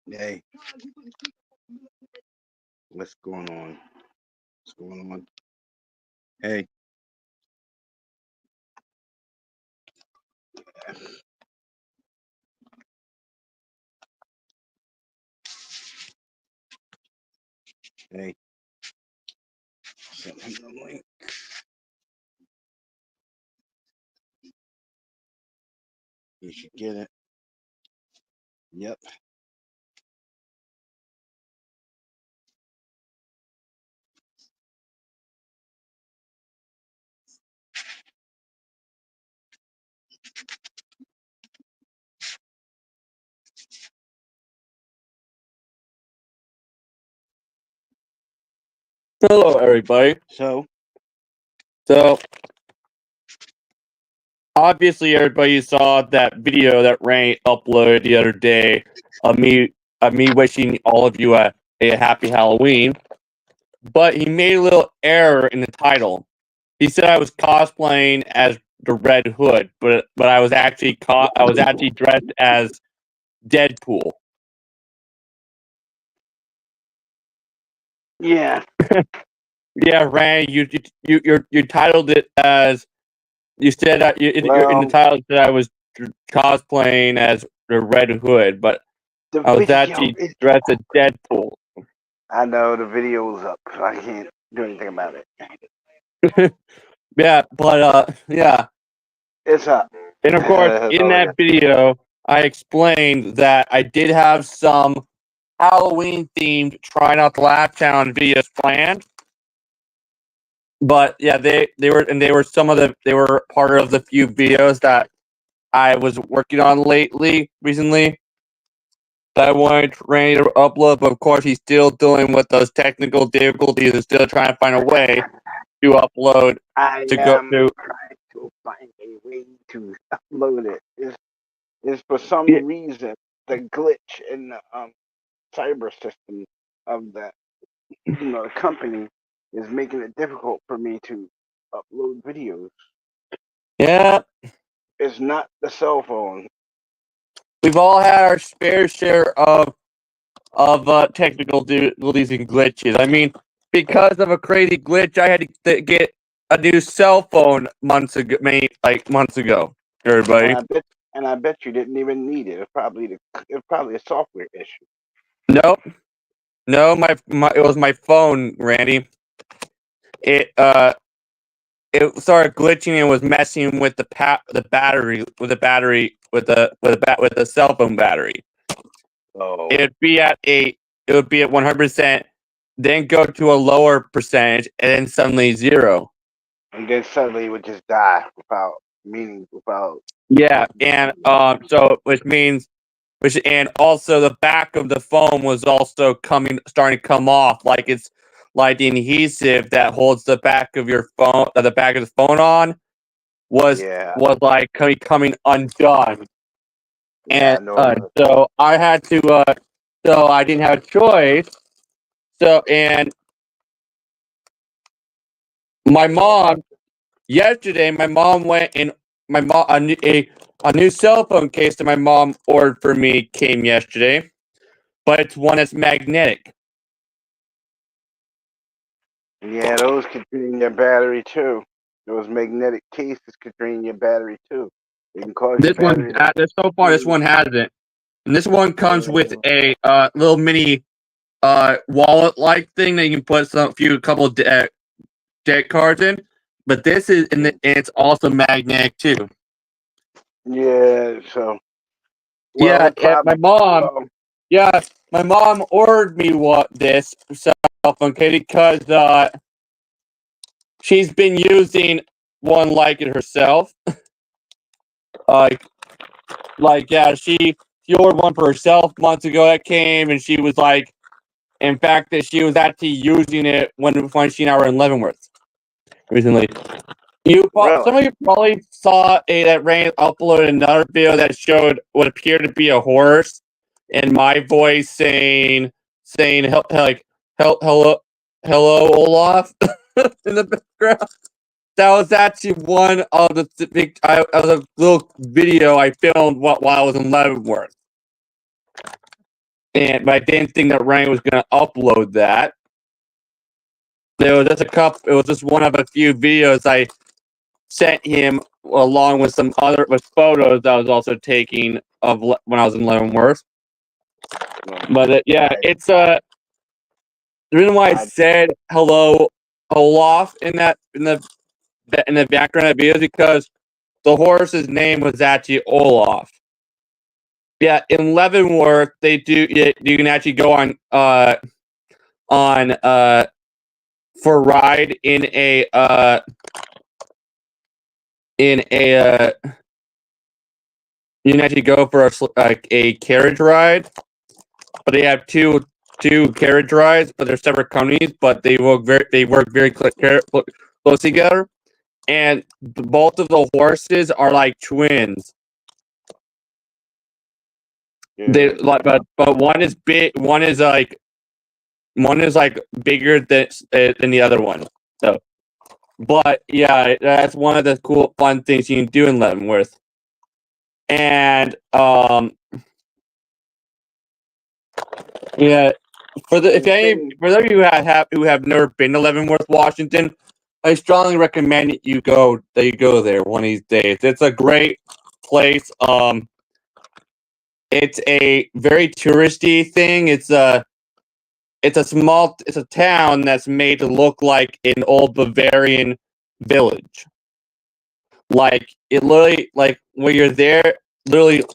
Hey, what's going on? What's going on? Hey, hey, send him the link. You should get it. Yep. Hello, everybody. So, So, obviously, everybody saw that video that Ray uploaded the other day of me wishing all of you a happy Halloween. But he made a little error in the title. He said I was cosplaying as the Red Hood, but I was actually dressed as Deadpool. yeah. Yeah, Ray, you titled it as you said in the Well, title that I was cosplaying as the Red Hood, but the I was video actually is. dressed as Deadpool. I know the video's up. So I can't do anything about it. Yeah, but yeah, It's up. and of course, That's in all I that got. video, I explained that I did have some Halloween themed Try Not to Laugh Challenge videos planned. But yeah, they were part of the few videos that I was working on recently. That I wanted Randy to upload, but of course he's still dealing with those technical difficulties and still trying to find a way to upload I to go am to. trying to find a way to upload it. It's for some Yeah, reason the glitch in the cyber system of the company is making it difficult for me to upload videos. yeah, It's not the cell phone. we've all had our fair share of technical difficulties and glitches. I mean, because of a crazy glitch, I had to get a new cell phone months ago. And Everybody, I bet you didn't even need it. It's probably a software issue. nope, no, it was my phone, Randy. It it started glitching and was messing with the battery with the cell phone battery. Oh, It'd be at 100%, then go to a lower percentage, and then suddenly 0. and then suddenly it would just die without meaning, without. Yeah, and so and also the back of the phone was also starting to come off, like it's like the adhesive that holds the back of your phone, the back of the phone on was Yeah, like coming undone, yeah, and I know. so I had to, so I didn't have a choice. So and my mom yesterday, my mom went and my mom a new cell phone case that my mom ordered for me came yesterday, but it's one that's magnetic. Yeah, those could drain your battery too. Those magnetic cases could drain your battery too. It can cause your This one, battery to so far, this drain. one hasn't, and this one comes with Yeah, a little mini wallet like thing that you can put a couple of debt cards in. But this is and it's also magnetic too. yeah. So, well, Yeah, it and probably. Well, my mom ordered me this cell phone case because she's been using one like it herself. Like yeah, she ordered one for herself months ago that came, and she was like, in fact, that she was actually using it when she and I were in Leavenworth recently. really. Some of you probably saw that Rain uploaded another video that showed what appeared to be a horse and my voice saying hello Olaf in the background. was actually one of the big. That was a little video I filmed while I was in Leavenworth, but I didn't think that Ryan was going to upload that. There was just a couple. It was just one of a few videos I sent him along with some other photos that I was also taking of when I was in Leavenworth. But yeah, it's the reason why I said hello Olaf in the background of the video is because the horse's name was actually Olaf. Yeah, in Leavenworth they do. You can actually go on for a ride in a you can actually go for a carriage ride, but they have two carriage rides, but they're separate companies, but they work very close together, and both of the horses are like twins. They like, but one is big, one is like bigger than the other one. So, but yeah, that's one of the cool fun things you can do in Leavenworth. And yeah, for those of you who have never been to Leavenworth, Washington, I strongly recommend you go there one of these days. It's a great place. It's a very touristy thing. It's a town that's made to look like an old Bavarian village. Like it literally, like when you're there, literally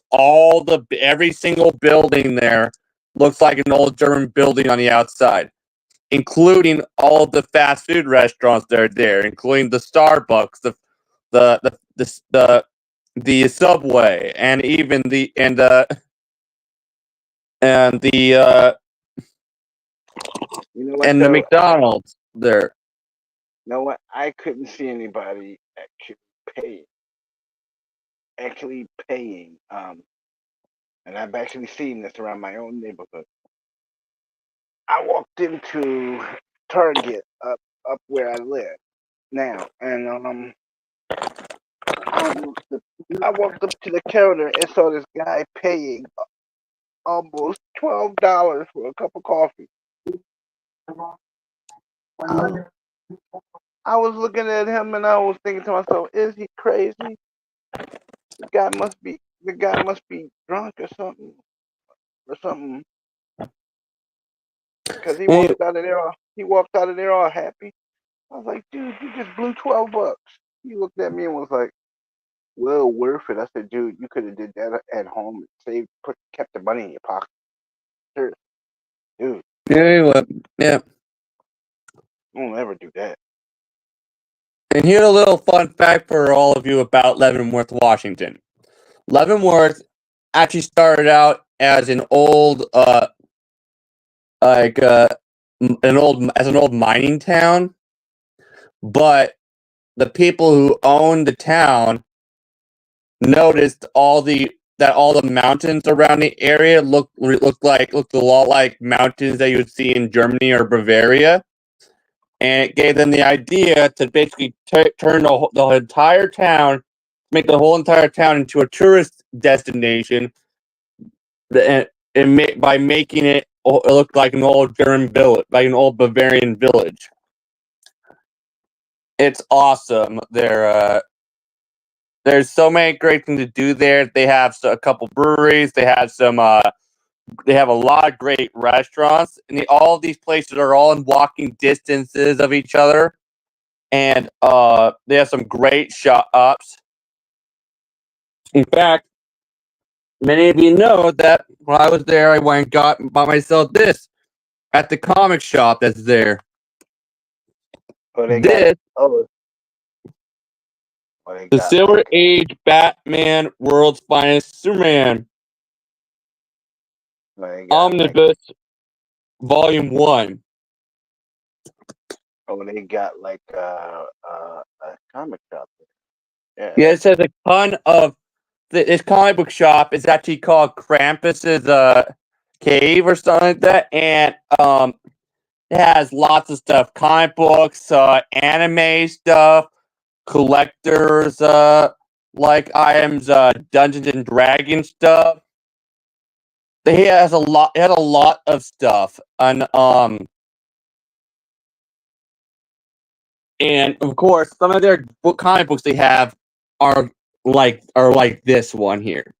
every single building there looks like an old German building on the outside, including all of the fast food restaurants that are there, including the Starbucks, the Subway, and even the McDonald's there. You know what? I couldn't see anybody actually paying. And I've actually seen this around my own neighborhood. I walked into Target up where I live now, and I walked up to the counter and saw this guy paying almost $12 for a cup of coffee. I was looking at him and I was thinking to myself, "Is he crazy? The guy must be drunk or something." Because he walked out of there all happy. I was like, "Dude, you just blew $12." He looked at me and was like, "Well, worth it." I said, "Dude, you could have did that at home and kept the money in your pocket." Sure. Dude. Yeah. I'll never do that. And here's a little fun fact for all of you about Leavenworth, Washington. Leavenworth actually started out as an old mining town, but the people who owned the town noticed all the mountains around the area looked a lot like mountains that you would see in Germany or Bavaria, and it gave them the idea to basically turn the entire town, make the whole entire town into a tourist destination, by making it look like an old German village, like an old Bavarian village. It's awesome. There's so many great things to do there. They have a couple breweries. They have they have a lot of great restaurants, and all of these places are all in walking distances of each other. And they have some great shops. In fact, many of you know that when I was there, I went and bought myself this at the comic shop that's there. The Silver Age Batman World's Finest Superman Omnibus Volume 1. Oh, they got like a comic shop. Yeah, it says a ton of this comic book shop is actually called Krampus's Cave or something like that, and it has lots of stuff: comic books, anime stuff, collectors like items, Dungeons and Dragons stuff. He has a lot. He had a lot of stuff, and of course, some of their comic books they have are like this one here,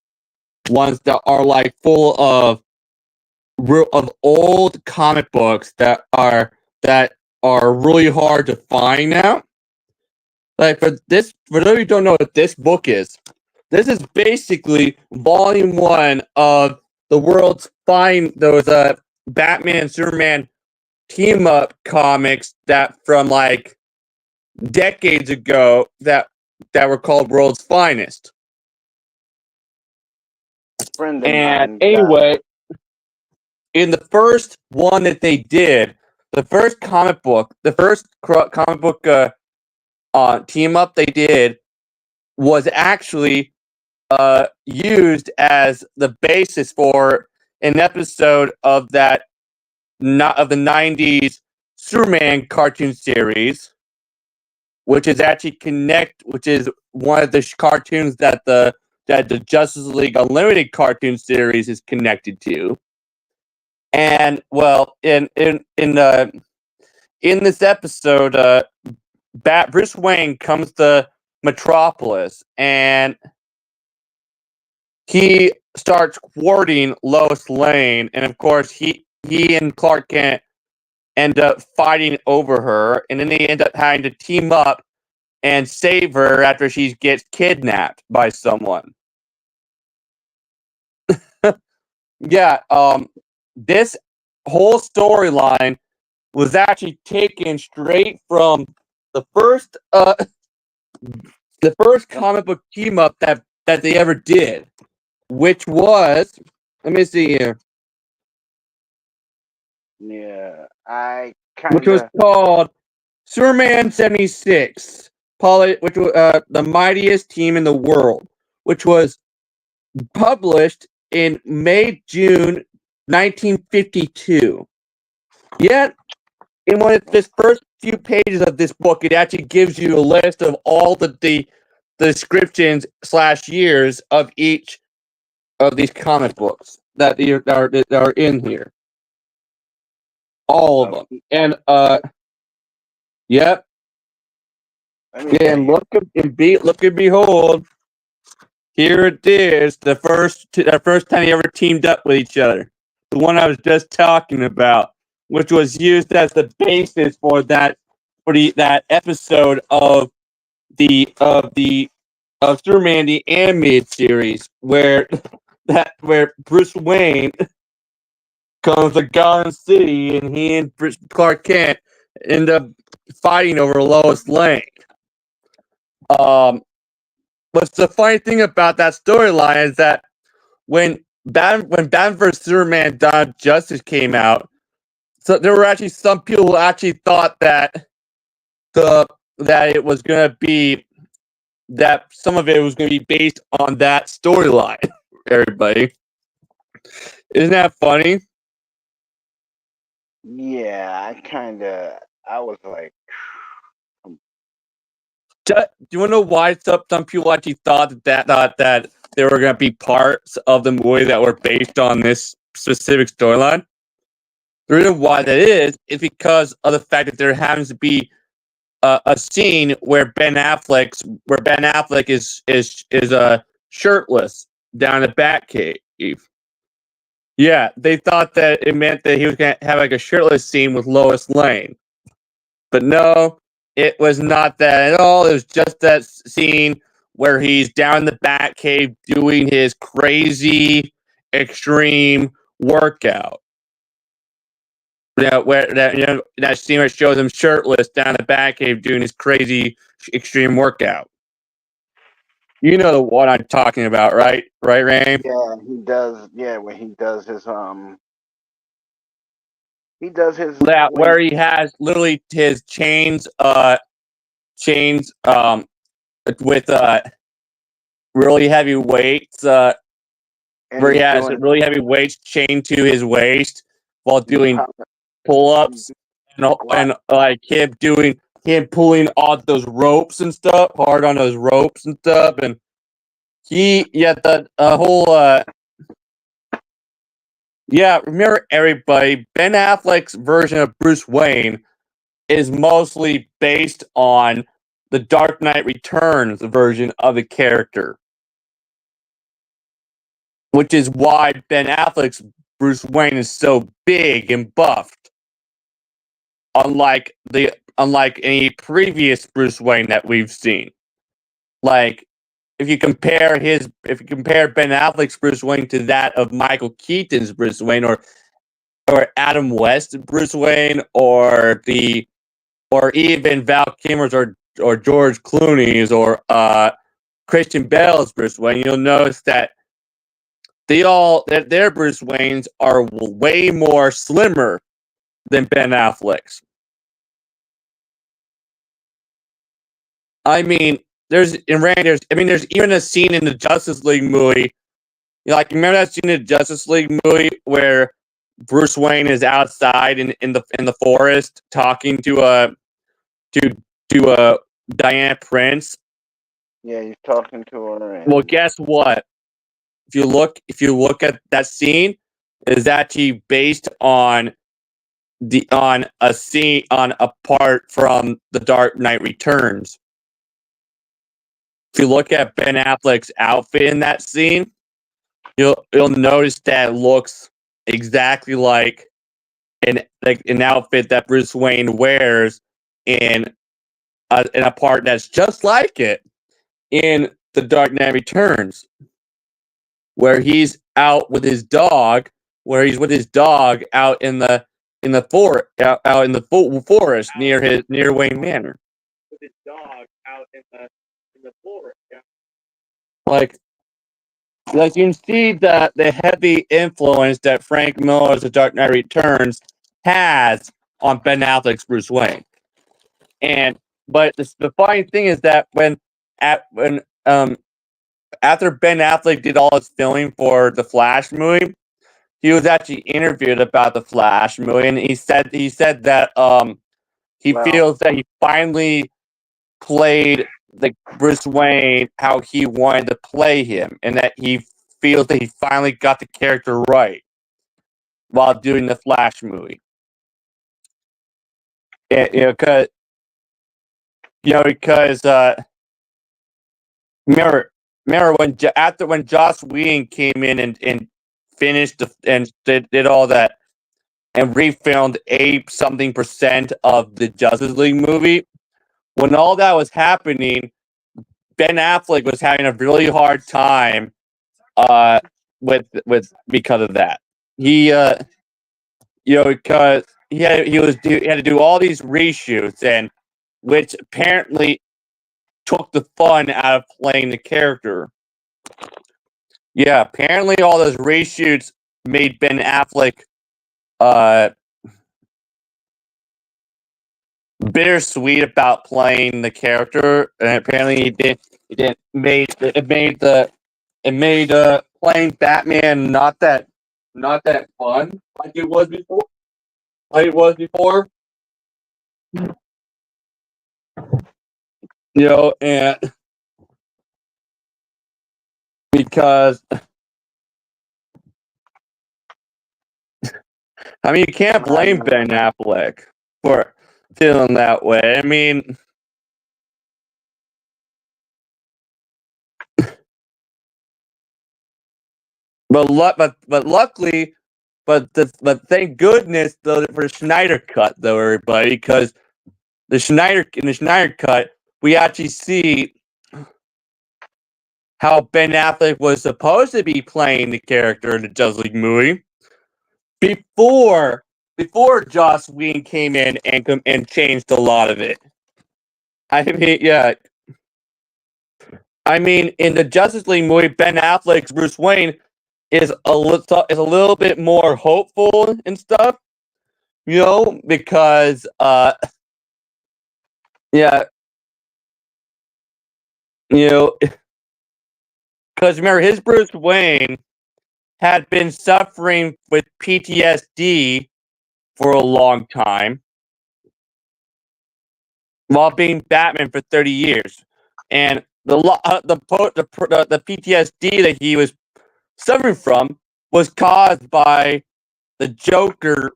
ones that are like full of old comic books that are really hard to find now. Like for those of you who don't know what this book is, this is basically volume 1 of the world's those Batman and Superman team up comics that from like decades ago that were called World's Finest. And anyway, in the first one that they did, the first comic book team up they did was actually used as the basis for an episode of the 90s Superman cartoon series, which is one of the cartoons that the Justice League Unlimited cartoon series is connected to. And well, in this episode, Bruce Wayne comes to Metropolis, and he starts courting Lois Lane, and of course, he and Clark Kent end up fighting over her, and then they end up having to team up and save her after she gets kidnapped by someone. Yeah, this whole storyline was actually taken straight from the first comic book team up that they ever did, which was, let me see here. Yeah, which was called Superman 76, which was the mightiest team in the world, which was published in June 1952. Yet, in one of this first few pages of this book, it actually gives you a list of all the descriptions / years of each of these comic books that are in here. All of them. And yep. And look and behold, here it is, the first time they ever teamed up with each other. The one I was just talking about, which was used as the basis for that episode of Superman the animated series, where Bruce Wayne comes to Gotham City and he and Clark Kent end up fighting over Lois Lane. What's the funny thing about that storyline is that when Batman vs Superman: Dawn of Justice came out, so there were actually some people who actually thought that it was going to be that some of it was going to be based on that storyline. Everybody, isn't that funny? Yeah, I was like, do you want to know why some people actually thought that there were going to be parts of the movie that were based on this specific storyline? The reason why that is because of the fact that there happens to be a scene where Ben Affleck is shirtless down in the Batcave. Yeah, they thought that it meant that he was going to have like a shirtless scene with Lois Lane, but no, it was not that at all. It was just that scene where he's down in the Batcave doing his crazy extreme workout. That scene where it shows him shirtless down in the Batcave doing his crazy extreme workout. You know the one I'm talking about, right? Right, Ray? Yeah, he does. Yeah, when he does his where he has literally his chains with really heavy weights where he has really heavy weights chained to his waist while doing pull-ups and like him doing him pulling on those ropes and stuff, hard on those ropes and stuff, and the whole remember everybody, Ben Affleck's version of Bruce Wayne is mostly based on the Dark Knight Returns version of the character, which is why Ben Affleck's Bruce Wayne is so big and buffed, unlike any previous Bruce Wayne that we've seen. Like, if you compare Ben Affleck's Bruce Wayne to that of Michael Keaton's Bruce Wayne, or Adam West's Bruce Wayne, or even Val Kilmer's or George Clooney's or Christian Bale's Bruce Wayne, you'll notice that their Bruce Waynes are way more slimmer than Ben Affleck's. I mean, there's even a scene in the Justice League movie. Remember that scene in the Justice League movie where Bruce Wayne is outside in the forest talking to Diana Prince? Yeah, he's talking to her. Well, guess what? If you look at that scene, it is actually based on a part from The Dark Knight Returns. If you look at Ben Affleck's outfit in that scene, you'll notice that it looks exactly like an outfit that Bruce Wayne wears in a part that's just like it in The Dark Knight Returns, where he's out with his dog, out in the forest near Wayne Manor. With his dog out in the forest, yeah. Like you can see the heavy influence that Frank Miller's The Dark Knight Returns has on Ben Affleck's Bruce Wayne. But the funny thing is that after Ben Affleck did all his filming for the Flash movie, he was actually interviewed about the Flash movie, and he said that he feels that he finally played the Bruce Wayne how he wanted to play him, and that he feels that he finally got the character right while doing the Flash movie. Because remember when Joss Whedon came in and finished and did all that and refilmed 80% of the Justice League movie. When all that was happening, Ben Affleck was having a really hard time with because of that. He because he had to do all these reshoots, and which apparently took the fun out of playing the character. Yeah, apparently all those reshoots made Ben Affleck bittersweet about playing the character, and apparently it made playing Batman not that fun like it was before. And because I mean, you can't blame Ben Affleck for feeling that way. I mean, but luckily, but thank goodness though for the Snyder cut though, everybody, because in the Snyder cut we actually see how Ben Affleck was supposed to be playing the character in the Justice League movie before Joss Whedon came in and changed a lot of it. I mean, yeah. I mean, in the Justice League movie, Ben Affleck's Bruce Wayne is a little bit more hopeful and stuff, because because remember his Bruce Wayne had been suffering with PTSD for a long time. while being Batman for 30 years, and the PTSD that he was suffering from was caused by the Joker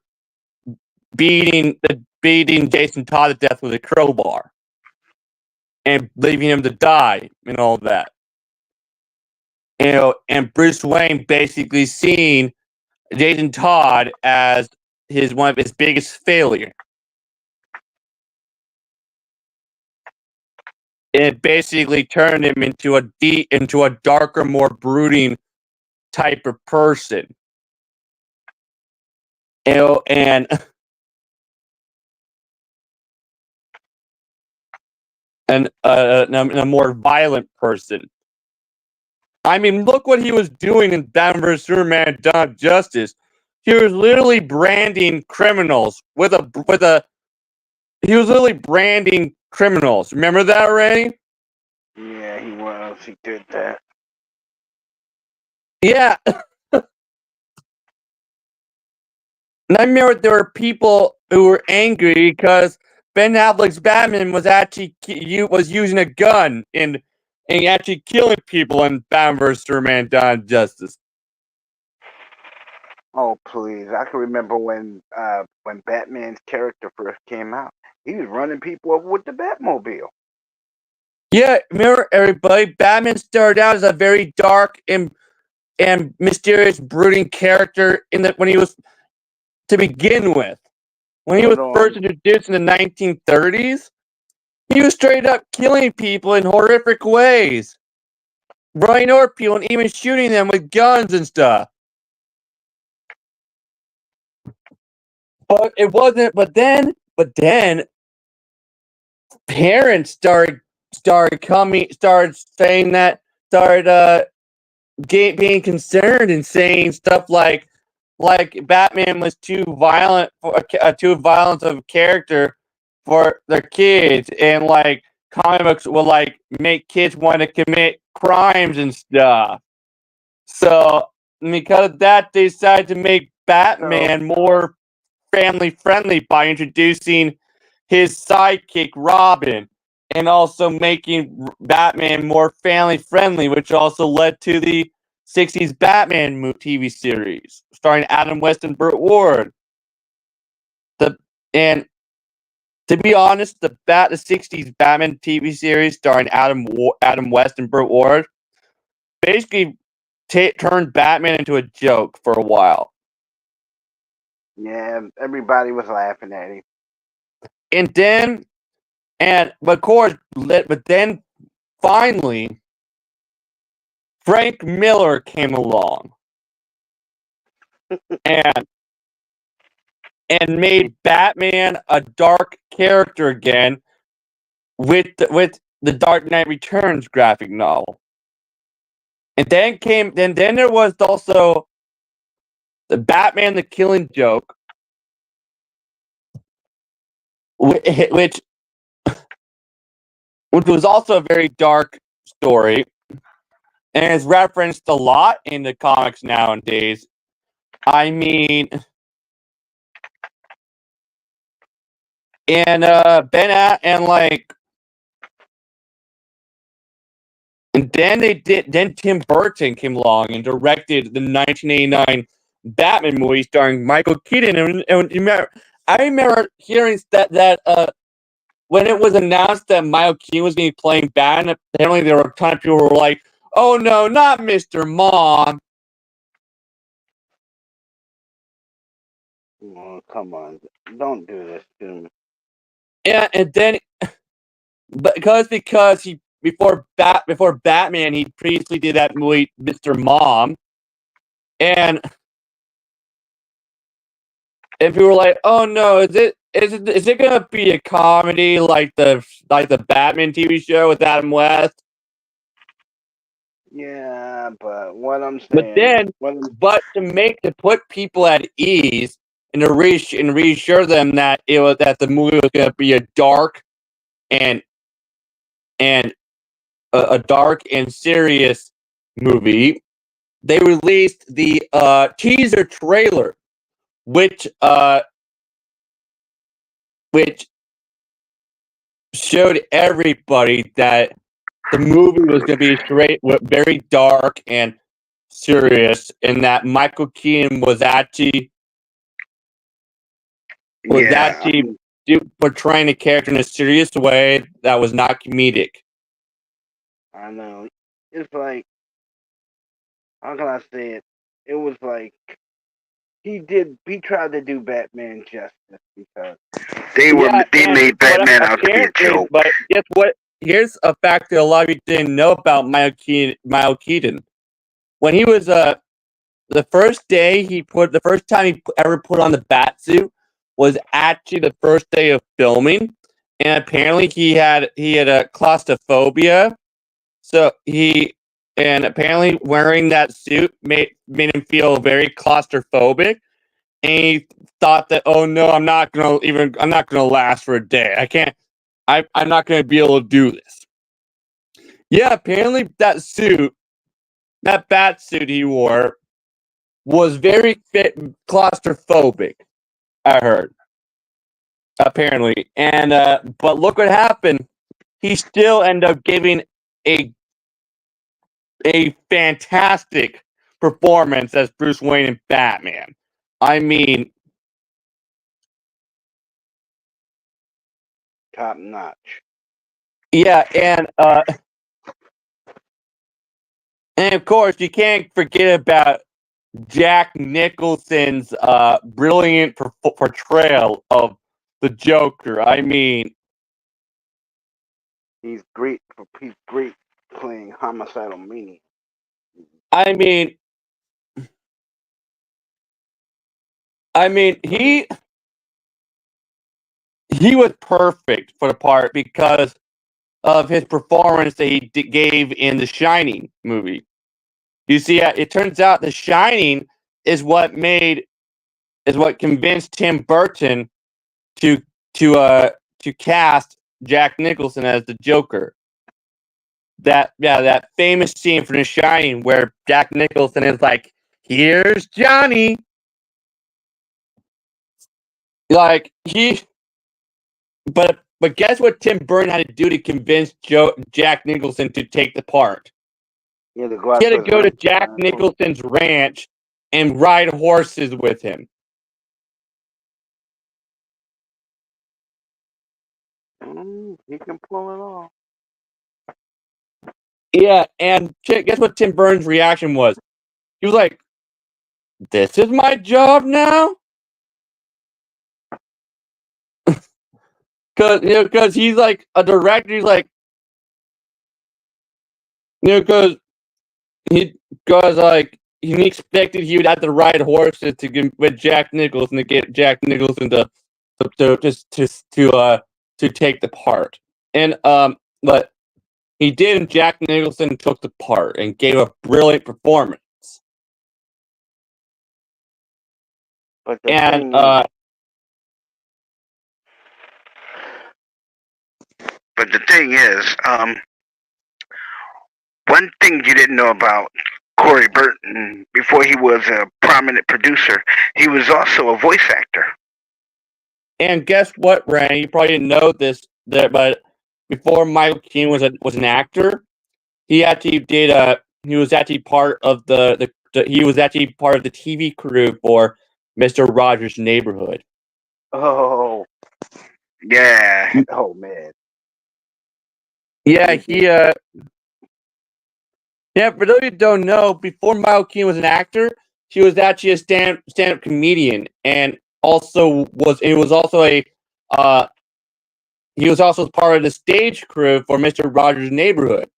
beating Jason Todd to death with a crowbar and leaving him to die and all that. And Bruce Wayne basically seeing Jason Todd as one of his biggest failure. It basically turned him into a darker, more brooding type of person. And a more violent person. I mean, look what he was doing in Batman vs Superman: Dawn of Justice. He was literally branding criminals with a. He was literally branding criminals. Remember that, Ray? Yeah, he was. He did that. Yeah. And I remember there were people who were angry because Ben Affleck's Batman was actually using a gun and actually killing people in Batman vs Superman: Dawn of Justice. Oh please! I can remember when Batman's character first came out. He was running people over with the Batmobile. Yeah, remember everybody? Batman started out as a very dark and mysterious, brooding character when he was to begin with. When he was first introduced in the 1930s, he was straight up killing people in horrific ways, running over people and even shooting them with guns and stuff. But it wasn't. But then parents started saying that, being concerned and saying stuff like Batman was too violent of a character for their kids, and like comic books will like make kids want to commit crimes and stuff. So because of that, they decided to make Batman more family friendly by introducing his sidekick Robin, and also making Batman more family friendly, which also led to the 60s Batman TV series starring Adam West and Burt Ward. And to be honest, the 60s Batman TV series starring Adam West and Burt Ward basically turned Batman into a joke for a while. Yeah, everybody was laughing at him. But then finally, Frank Miller came along and made Batman a dark character again with the Dark Knight Returns graphic novel. And then there was also the Batman the Killing Joke, which was also a very dark story and is referenced a lot in the comics nowadays. I mean, and then Tim Burton came along and directed the 1989 Batman movie starring Michael Keaton. I remember hearing that when it was announced that Michael Keaton was going to be playing Batman, apparently there were a ton of people who were like, "Oh no, not Mr. Mom." Oh, come on, don't do this to me. Yeah, and then because he before Batman, he previously did that movie Mr. Mom, and people were like, "Oh no, is it gonna be a comedy like the Batman TV show with Adam West?" Yeah, but what I'm saying, but to put people at ease and to reassure them that the movie was gonna be a dark and a dark and serious movie, they released the teaser trailer, which showed everybody that the movie was going to be very dark and serious, and that Michael Keaton was actually portraying the character in a serious way that was not comedic. I know. It's like, how can I say it? It was like he tried to do Batman justice because they made Batman out to be a joke. But guess what? Here's a fact that a lot of you didn't know about Michael Keaton. When he was the first time he ever put on the bat suit was actually the first day of filming, and apparently he had a claustrophobia. So apparently wearing that suit made him feel very claustrophobic, and he thought that, oh no, I'm not gonna last for a day. I'm not gonna be able to do this. Yeah, apparently that bat suit he wore was very claustrophobic, I heard. Apparently. And but look what happened. He still ended up giving a fantastic performance as Bruce Wayne and Batman. I mean, top notch. Yeah, and of course you can't forget about Jack Nicholson's brilliant portrayal of the Joker. I mean, he's great playing homicidal maniac. I mean, he was perfect for the part because of his performance that he gave in the Shining movie. You see, it turns out The Shining is what convinced Tim Burton to cast Jack Nicholson as the Joker. That famous scene from The Shining where Jack Nicholson is like, "Here's Johnny." Like but guess what Tim Burton had to do to convince Jack Nicholson to take the part? He had to go to Jack Nicholson's ranch and ride horses with him. He can pull it off. Yeah, and guess what Tim Burton's reaction was? He was like, "This is my job now?" Because he's like a director. He's like, because he expected he would have to ride horses to get with Jack Nicholson to get Jack Nicholson to take the part, and but he did, and Jack Nicholson took the part and gave a brilliant performance. But the thing is, one thing you didn't know about Corey Burton, before he was a prominent producer, he was also a voice actor. And guess what, Randy? You probably didn't know this, but before Michael Keaton was an actor, he actually he was actually part of the TV crew for Mr. Rogers' Neighborhood. Oh, yeah. Oh man. Yeah, for those who don't know, before Michael Keaton was an actor, he was actually a stand-up comedian, and he was also part of the stage crew for Mr. Rogers' Neighborhood.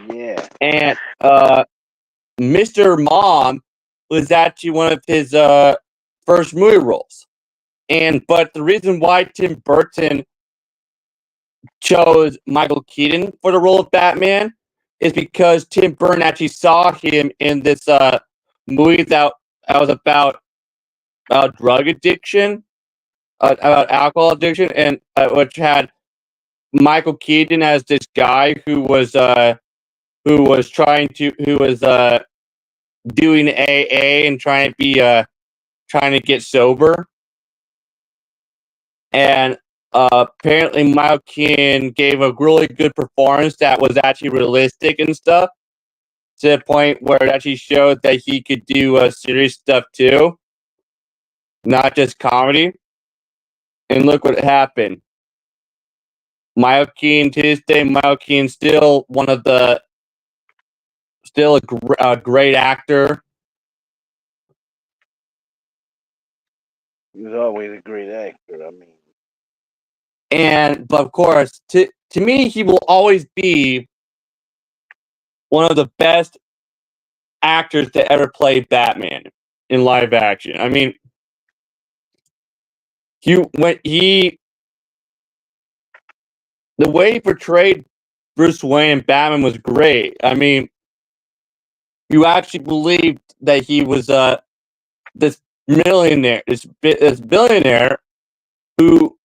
Yeah. And Mr. Mom was actually one of his first movie roles. But the reason why Tim Burton chose Michael Keaton for the role of Batman is because Tim Burton actually saw him in this movie that was about drug addiction, about alcohol addiction, and which had Michael Keaton as this guy who was doing AA and trying to get sober. And apparently Michael Keaton gave a really good performance that was actually realistic and stuff, to the point where it actually showed that he could do serious stuff too, not just comedy. And look what happened. Michael Keaton, to this day, Michael Keaton still a great actor. He was always a great actor. I mean, But of course, to me, he will always be one of the best actors to ever play Batman in live action. I mean, the way he portrayed Bruce Wayne and Batman was great. I mean, you actually believed that he was this millionaire, this billionaire who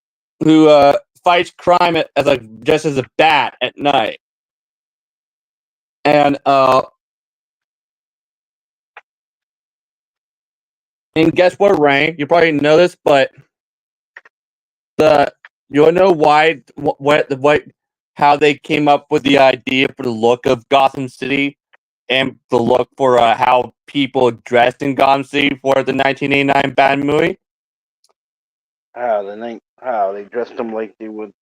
fights crime just as a bat at night. And guess what, Rain? You probably know this, but you know why how they came up with the idea for the look of Gotham City and the look for how people dressed in Gotham City for the 1989 Batman movie? How they dressed them like they would.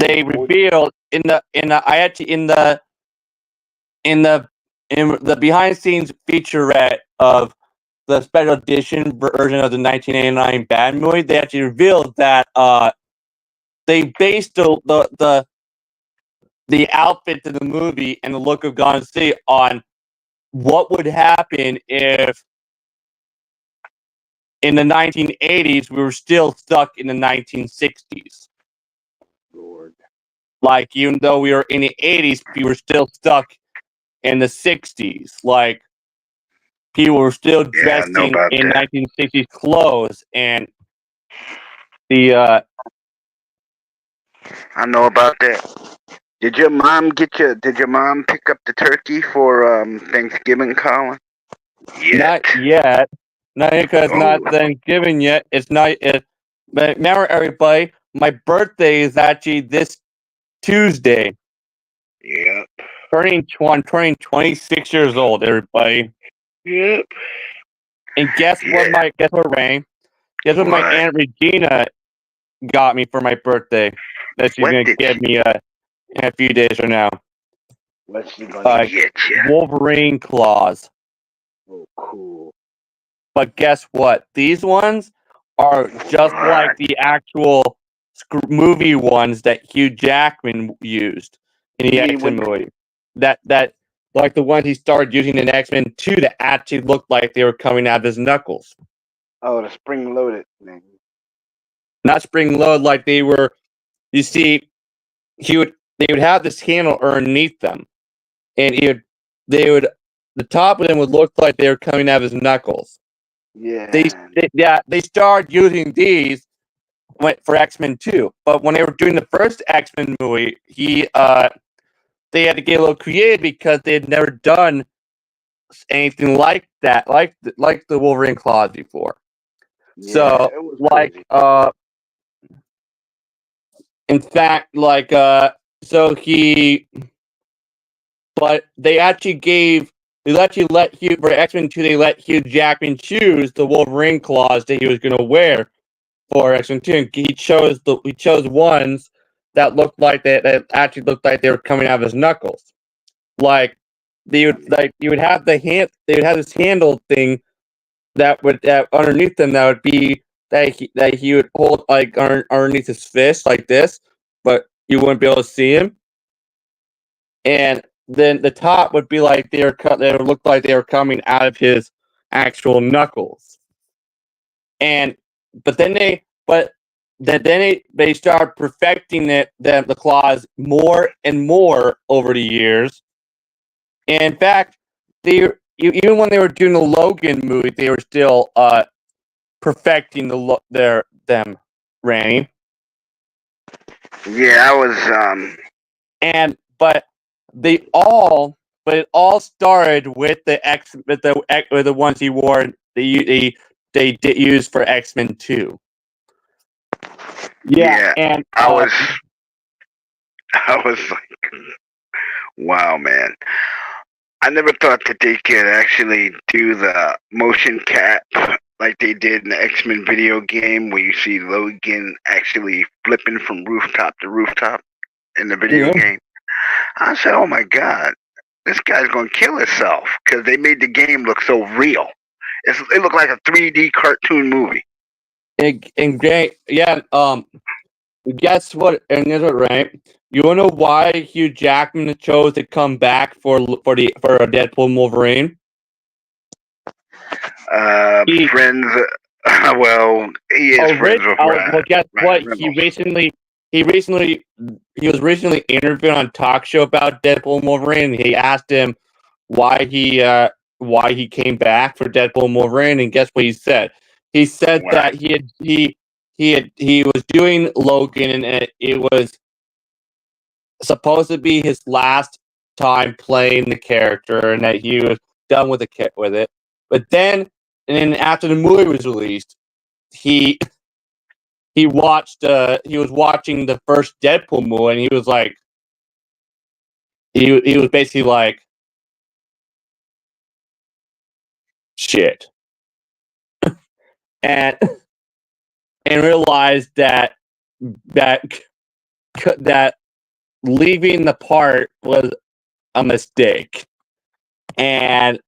They revealed in the behind the scenes featurette of the special edition version of the 1989 Batman movie. They actually revealed that they based the outfit to the movie and the look of Gotham City on what would happen if in the 1980s we were still stuck in the 1960s. Lord. Like, even though we were in the 80s, we were still stuck in the 60s. Like, people were still dressing in 1960s clothes, and I know about that. Did your mom pick up the turkey for Thanksgiving, Colin? Not yet. Not because not Thanksgiving yet. It's not. But remember, everybody, my birthday is actually this Tuesday. Yep. Turning 26 years old, everybody. Yep. And guess what, Rain? Guess what my Aunt Regina got me for my birthday? That she's gonna give me in a few days from now. What's she gonna get you? Wolverine claws. Oh, cool. But guess what? These ones are just like the actual movie ones that Hugh Jackman used in the X-Men movie. That like the ones he started using in X-Men 2 that actually looked like they were coming out of his knuckles. Oh, the spring-loaded thing. Not spring-loaded, like they were. You see, they would have this handle underneath them, and the top of them would look like they were coming out of his knuckles. Yeah. They started using these for X-Men 2, but when they were doing the first X-Men movie, they had to get a little creative because they had never done anything like that, like the Wolverine claws before. Yeah, so, like, crazy. in fact, like, but they actually let Hugh, for X-Men 2, they let Hugh Jackman choose the Wolverine claws that he was going to wear for X-Men 2. And he chose ones that actually looked like they were coming out of his knuckles. Like, you would have they would have this handle thing that would underneath them that would be that he would hold like underneath his fist like this, but you wouldn't be able to see him. And then the top would be like they would look like they were coming out of his actual knuckles. But then they start perfecting the claws more and more over the years. And in fact, even when they were doing the Logan movie, they were still perfecting them, Randy. Yeah, I was but it all started with the ones he wore. They did use for X-Men 2. Yeah, and I was I was like, wow, man. I never thought that they could actually do the motion cap like they did in the X-Men video game, where you see Logan actually flipping from rooftop to rooftop in the video game. I said, "Oh my god, this guy's gonna kill himself," because they made the game look so real. It looked like a 3D cartoon movie. and great, yeah. Guess what? And guess what? Right? You wanna know why Hugh Jackman chose to come back for a Deadpool and Wolverine? Friends. Well, he is friends with Ryan. Well, guess what? Reynolds. He was recently interviewed on a talk show about Deadpool and Wolverine. And he asked him why he came back for Deadpool and Wolverine, and guess what he said? He said that he was doing Logan, and it was supposed to be his last time playing the character, and that he was done with it. But then, and then after the movie was released, he was watching the first Deadpool movie, and he was like, he was basically like, shit, and realized that that leaving the part was a mistake, and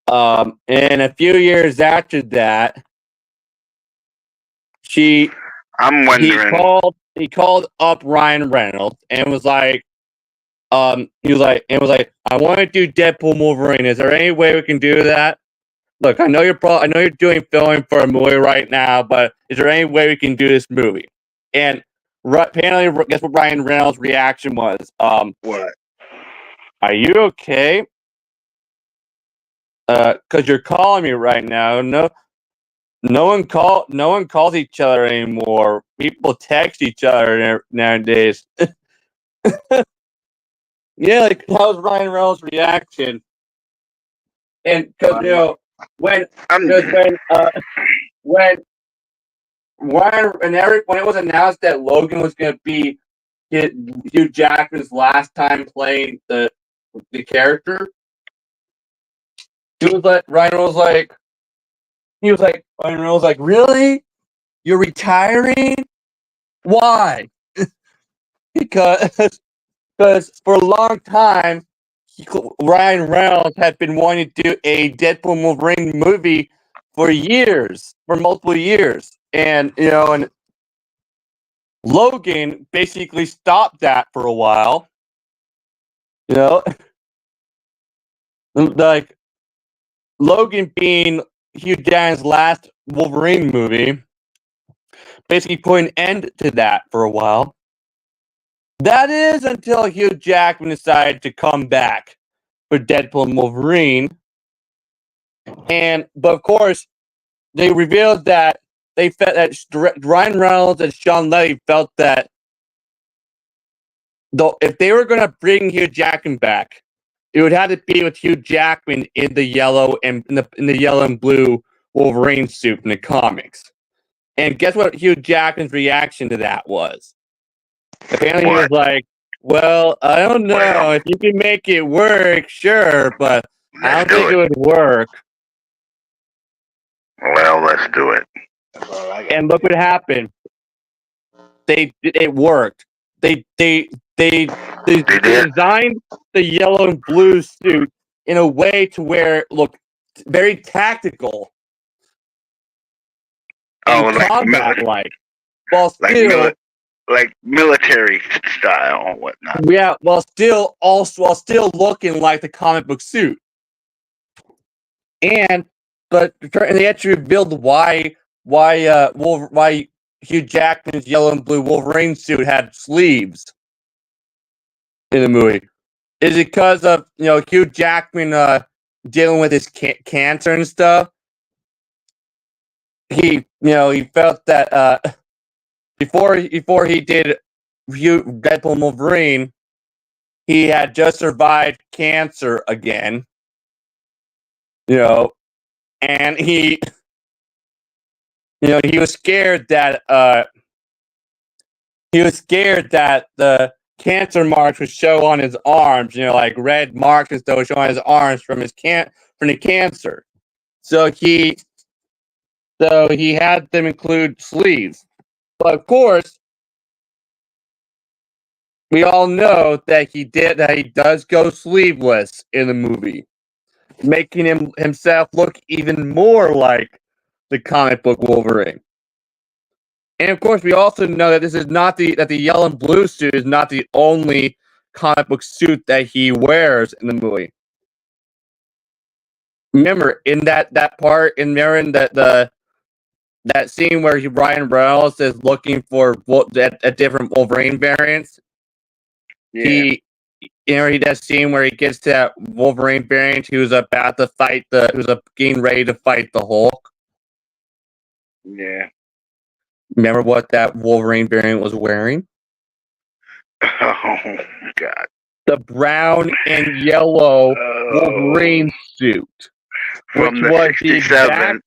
a few years after that, I'm wondering. he called up Ryan Reynolds and was like, I want to do Deadpool Wolverine. Is there any way we can do that? Look, I know you're doing filming for a movie right now, but is there any way we can do this movie? And apparently, guess what Ryan Reynolds' reaction was? What? Are you okay? Because you're calling me right now. No one calls each other anymore. People text each other nowadays. Yeah, like that was Ryan Reynolds' reaction. And because when Ryan and Eric, when it was announced that Logan was going to be Hugh Jackman's last time playing the character, Ryan was like, really? You're retiring? Why? because for a long time, Ryan Reynolds had been wanting to do a Deadpool and Wolverine movie for multiple years, and and Logan basically stopped that for a while. Like Logan being Hugh Jackman's last Wolverine movie, basically put an end to that for a while. That is until Hugh Jackman decided to come back for Deadpool and Wolverine. But of course, they revealed that they felt that Ryan Reynolds and Sean Levy felt that if they were going to bring Hugh Jackman back, it would have to be with Hugh Jackman in the yellow and in the yellow and blue Wolverine suit in the comics. And guess what Hugh Jackman's reaction to that was? Apparently, he was like, "Well, I don't know. If you can make it work, sure, but I don't think it would work." Well, let's do it. And look what happened. It worked. They designed the yellow and blue suit in a way to where it looked very tactical. And combat-like, while still like military style and whatnot. Yeah, while still looking like the comic book suit. But they actually revealed why Hugh Jackman's yellow and blue Wolverine suit had sleeves in the movie. Is it because of Hugh Jackman dealing with his cancer and stuff? He felt that before he did Deadpool and Wolverine, he had just survived cancer again. And he was scared that he was scared that the cancer marks would show on his arms, like red marks and stuff would show on his arms from the cancer. So he had them include sleeves. But of course, we all know that he does go sleeveless in the movie, making himself look even more like the comic book Wolverine. And of course, we also know that this is not that the yellow and blue suit is not the only comic book suit that he wears in the movie. Remember in that part in Marin that scene where Ryan Reynolds is looking for at different Wolverine variants. Yeah. He does scene where he gets to that Wolverine variant who's about to fight getting ready to fight the Hulk. Yeah. Remember what that Wolverine variant was wearing? Oh God. The brown and yellow Wolverine suit, from the 67.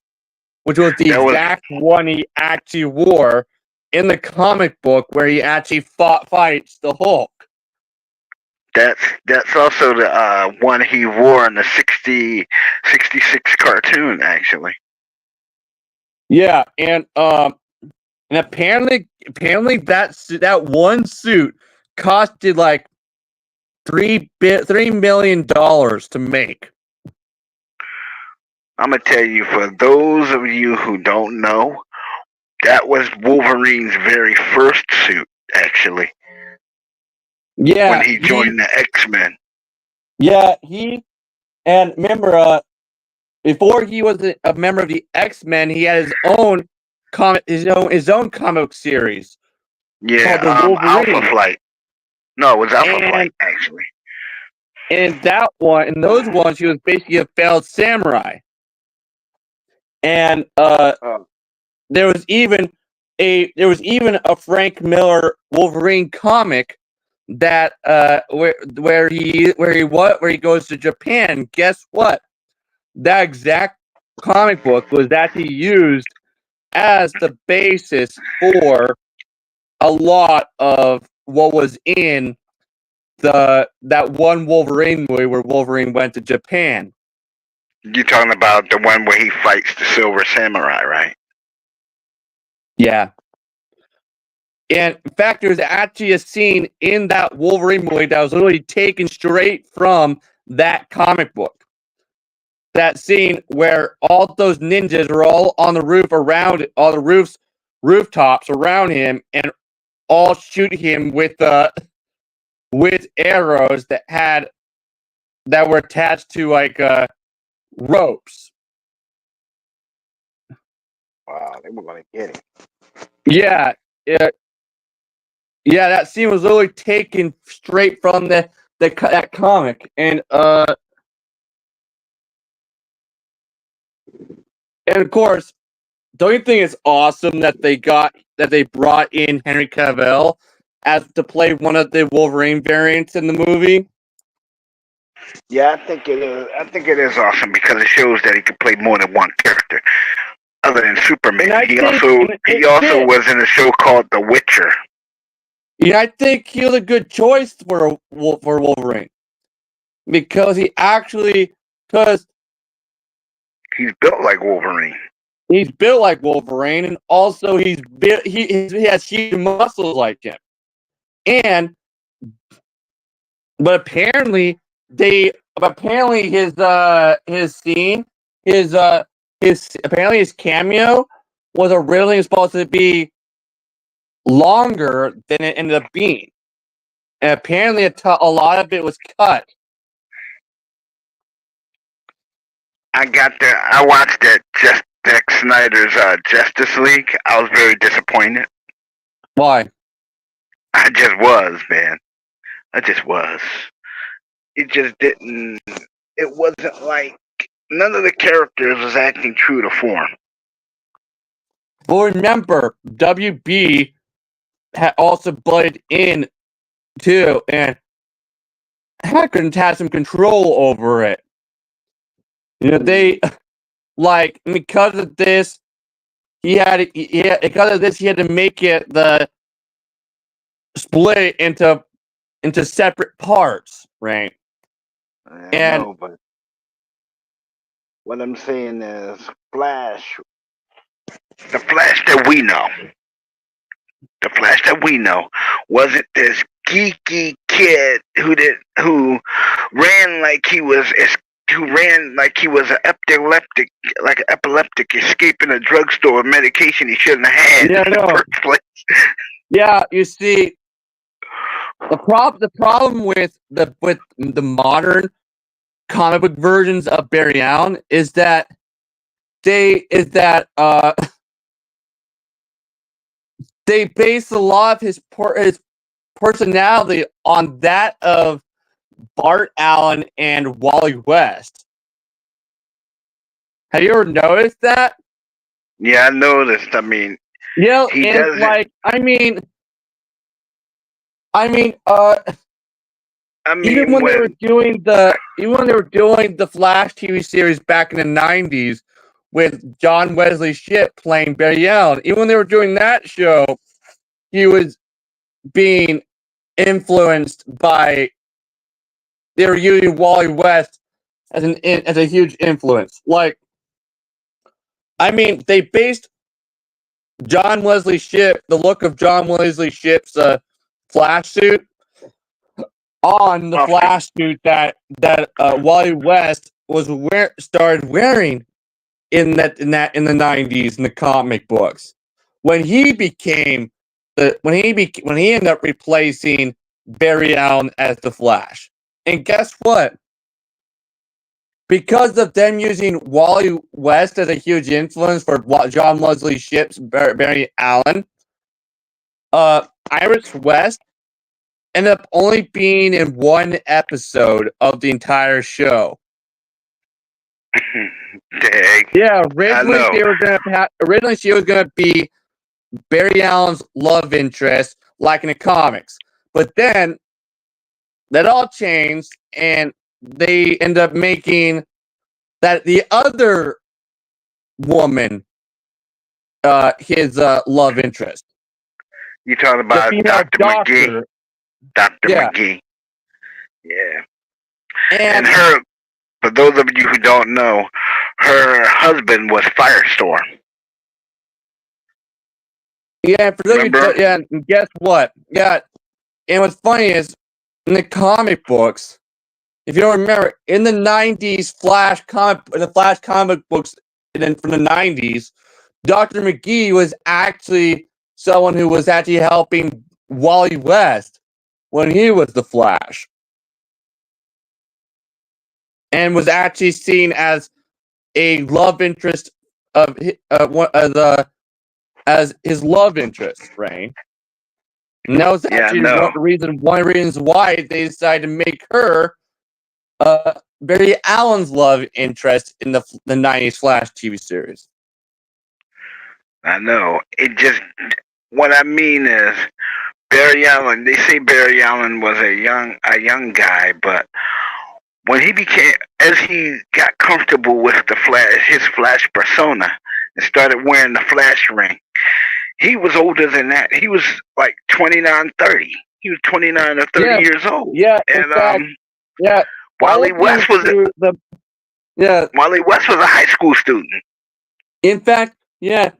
Which was the exact one he actually wore in the comic book where he actually fights the Hulk. That's also the one he wore in the 66 cartoon, actually. Yeah, and apparently that one suit costed like $3 million to make. I'm gonna tell you, for those of you who don't know, that was Wolverine's very first suit, actually. Yeah, when he joined the X-Men. Yeah, and remember, before he was a member of the X-Men, he had his own comic series. Yeah, Alpha Flight. No, it was Alpha Flight, actually. And in those ones, he was basically a failed samurai. And there was even a Frank Miller Wolverine comic that where he goes to Japan. Guess what? That exact comic book was actually used as the basis for a lot of what was in that one Wolverine movie where Wolverine went to Japan. You're talking about the one where he fights the Silver Samurai, right? Yeah. And in fact, there's actually a scene in that Wolverine movie that was literally taken straight from that comic book. That scene where all those ninjas are all on the roof around all the rooftops around him and all shoot him with arrows that were attached to like ropes. Wow, they were gonna get him. Yeah, that scene was literally taken straight from that comic, and of course, don't you think it's awesome that they brought in Henry Cavill to play one of the Wolverine variants in the movie? Yeah, I think it is. I think it is awesome because it shows that he can play more than one character, other than Superman. He also was in a show called The Witcher. Yeah, I think he was a good choice for Wolverine because he's built like Wolverine. He's built like Wolverine, and also he has huge muscles like him. But apparently his cameo was originally supposed to be longer than it ended up being, and apparently a lot of it was cut. I watched that Zack Snyder's Justice League. I was very disappointed. Why? I just was, man. I just was. It just didn't. It wasn't like none of the characters was acting true to form. Well, remember, WB had also bled in too, and Hackers had some control over it. They because of this, he had to make it split into separate parts, right? I And know, but what I'm saying is, Flash, the Flash that we know, wasn't this geeky kid who ran like he was an epileptic escaping a drugstore with medication he shouldn't have had yeah, in the no, first place. yeah. You see, the problem with the modern comic book versions of Barry Allen is that they base a lot of his personality on that of Bart Allen and Wally West. Have you ever noticed that? Yeah, I noticed. I mean, Yeah, he and doesn't. like, I mean, I even mean, when they were when doing the Flash TV series back in the '90s with John Wesley Shipp playing Barry Allen, even when they were doing that show, he was being influenced by. They were using Wally West as a huge influence. Like, I mean, they based John Wesley Shipp, the look of John Wesley Shipp's Flash suit, on the off the Flash suit that Wally West started wearing in the '90s in the comic books when he became when he ended up replacing Barry Allen as the Flash. And guess what? Because of them using Wally West as a huge influence for John Wesley Shipp's Barry Allen, Iris West ended up only being in one episode of the entire show. Dang. Yeah, I know. originally she was gonna be Barry Allen's love interest, like in the comics. But then that all changed, and they end up making that the other woman his love interest. You talking The about female Dr. McGee? doctor. Dr. Yeah. McGee. Yeah. And And her, for those of you who don't know, her husband was Firestorm. yeah, for those of Remember? you, yeah, and guess what? Yeah, and what's funny is in the comic books, if you don't remember, in the '90s the Flash comic books from the '90s, Dr. McGee was actually someone who was actually helping Wally West when he was the Flash, and was actually seen as a love interest of as his love interest, right? And that was Yeah, actually no. one of the reasons why they decided to make her Barry Allen's love interest in the '90s Flash TV series. I know. It just, what I mean is, Barry Allen, they say Barry Allen was a young guy, but when as he got comfortable with his Flash persona, and started wearing the Flash ring, he was older than that. He was like 29, 30. He was 29 or 30 years old. Yeah, in And fact, yeah. Wally West was Wally West was a high school student. In fact, yeah.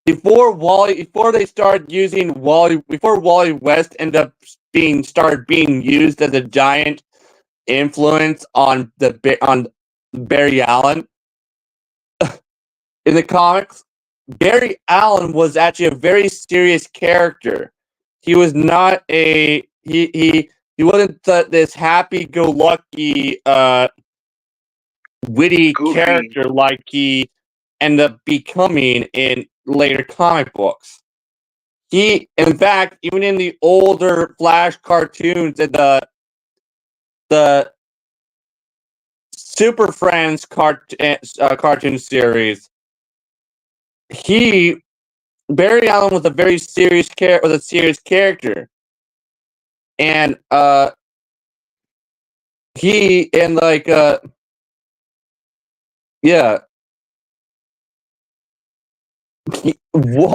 Before Wally West ended up started being used as a giant influence on Barry Allen in the comics. Barry Allen was actually a very serious character. He was not he wasn't this happy-go-lucky witty Goofy. character like he ended up becoming in later comic books. He, in fact, even in the older Flash cartoons and the Super Friends cartoon series, Barry Allen was a very serious character, and he and like yeah,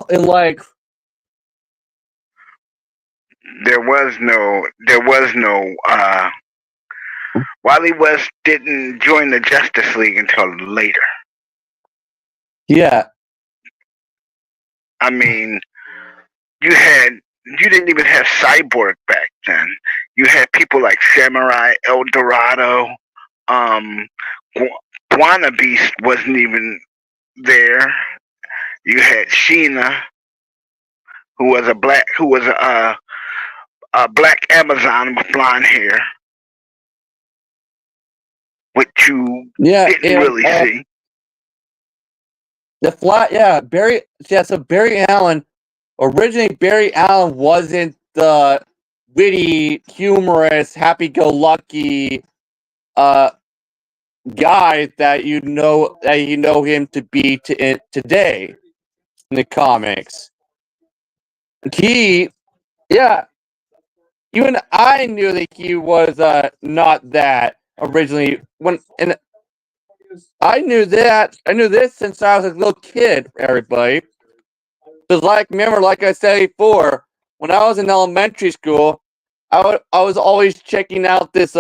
and like There was no. Wally West didn't join the Justice League until later. Yeah. I mean, you didn't even have Cyborg back then. You had people like Samurai, El Dorado, Guana Beast wasn't even there. You had Sheena, who was a black Amazon with blonde hair, which you didn't really see. So Barry Allen, originally Barry Allen wasn't the witty, humorous, happy-go-lucky guy that you know him to be today in the comics. Even I knew that he was not that originally. I knew this since I was a little kid. Everybody, because like I said before, when I was in elementary school, I was always checking out this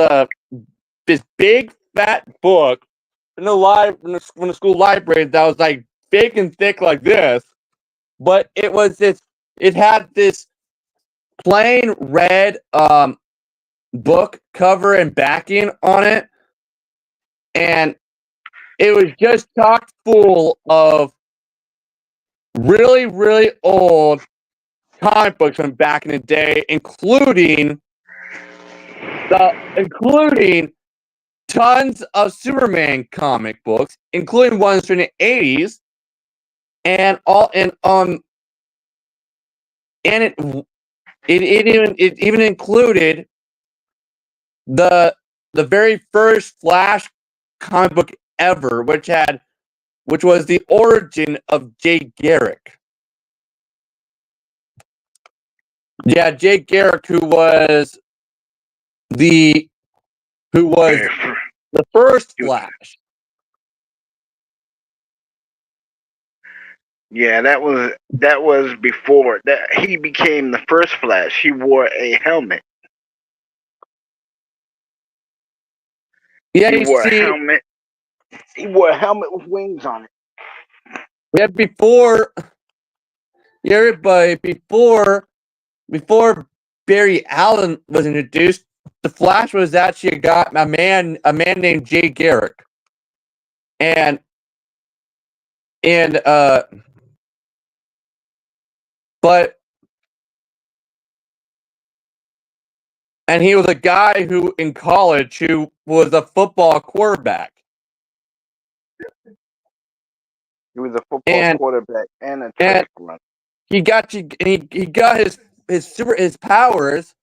big fat book in the school library that was like big and thick like this, but it had this plain red book cover and backing on it, and it was just chock full of really, really old comic books from back in the day, including tons of Superman comic books, including ones from the 80s, and it even included the very first Flash comic book ever, which was the origin of Jay Garrick. Yeah, Jay Garrick, who was the first Flash. Yeah, that was before that he became the first Flash. He wore a helmet. Yeah, he wore a helmet with wings on it. Yeah, before Barry Allen was introduced, the Flash was actually a man named Jay Garrick, and he was a guy who in college who was a football quarterback. He was a football quarterback and a track runner. He got his powers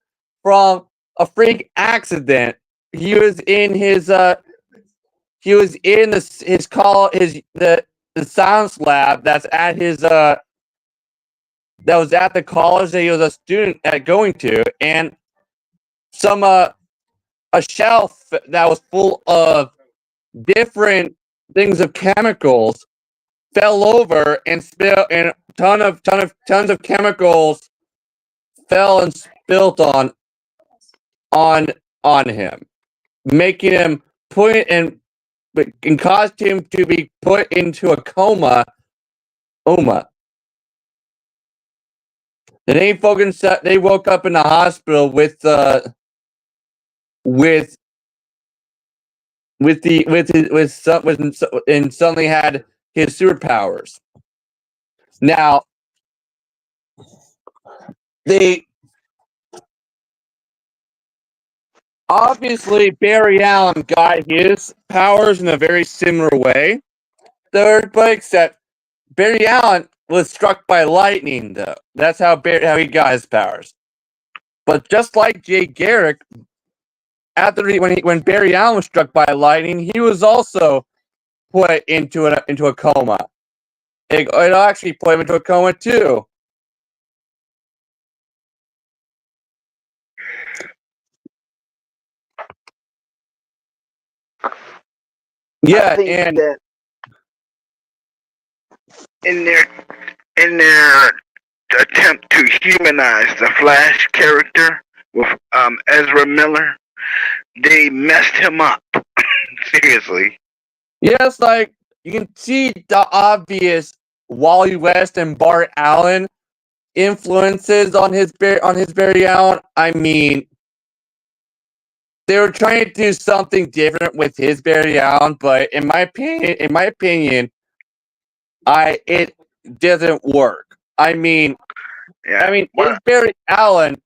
from a freak accident. He was in the science lab that's at that was at the college that he was a student at going to, and a shelf that was full of different things of chemicals fell over and tons of chemicals fell and spilt on him, making him and caused him to be put into a coma. And they woke up in the hospital and suddenly had his superpowers. Now, obviously Barry Allen got his powers in a very similar way, except Barry Allen was struck by lightning, though. That's how he got his powers. But just like Jay Garrick, when Barry Allen was struck by lightning, he was also put into a coma. It actually put him into a coma too. Yeah, I think that in their attempt to humanize the Flash character with Ezra Miller, they messed him up. Seriously. Yes, like you can see the obvious Wally West and Bart Allen influences on his Barry Allen. I mean, they were trying to do something different with his Barry Allen, but in my opinion, it doesn't work. I mean, his Barry Allen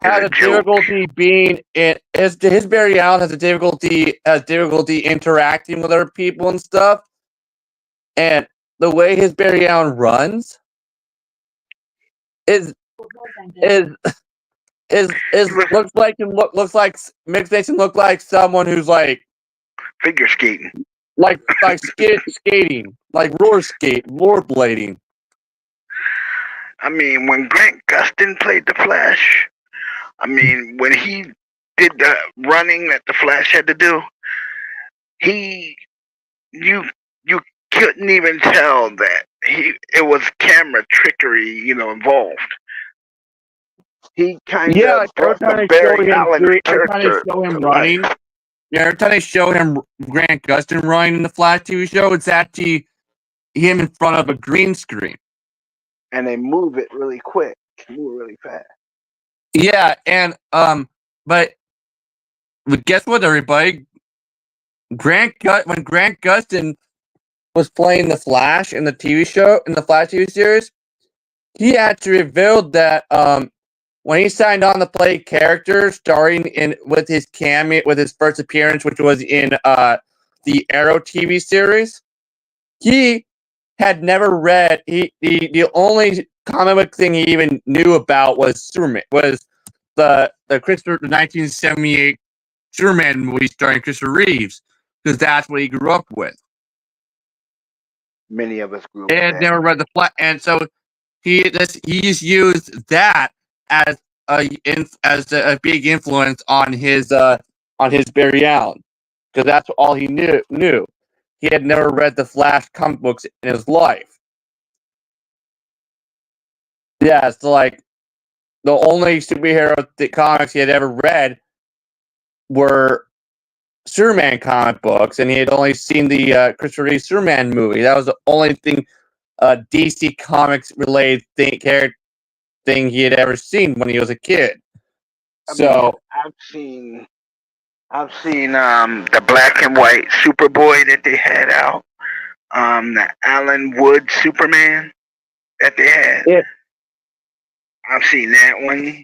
has a difficulty being in his Barry Allen has difficulty interacting with other people and stuff, and the way his Barry Allen runs is looks like makes him look like someone who's like figure skating, like skating, like rollerblading. I mean, when Grant Gustin played the Flash, I mean, when he did the running that the Flash had to do, you couldn't even tell that it was camera trickery, involved. He kind of brought the Barry Allen character to running. Yeah, every time they show him Grant Gustin running in the Flash TV show, it's actually him in front of a green screen. And they move it really quick, move it really fast. Yeah, and but guess what, everybody? When Grant Gustin was playing the Flash in the TV show, in the Flash TV series, he actually revealed that when he signed on to play character starring with his first appearance, which was in the Arrow TV series, he had never read. The only comic book thing he even knew about was Superman. Was the 1978 Superman movie starring Christopher Reeves, because that's what he grew up with. Many of us grew up. And never read the Flash, and so he's used that as a big influence on his Barry Allen, because that's all he knew. He had never read the Flash comic books in his life. Yeah, so like the only superhero comics he had ever read were Superman comic books, and he had only seen the Christopher Reeve Superman movie. That was the only thing DC Comics related thing he had ever seen when he was a kid. I've seen the black and white Superboy that they had out, the Alan Wood Superman that they had. Yeah. I've seen that one.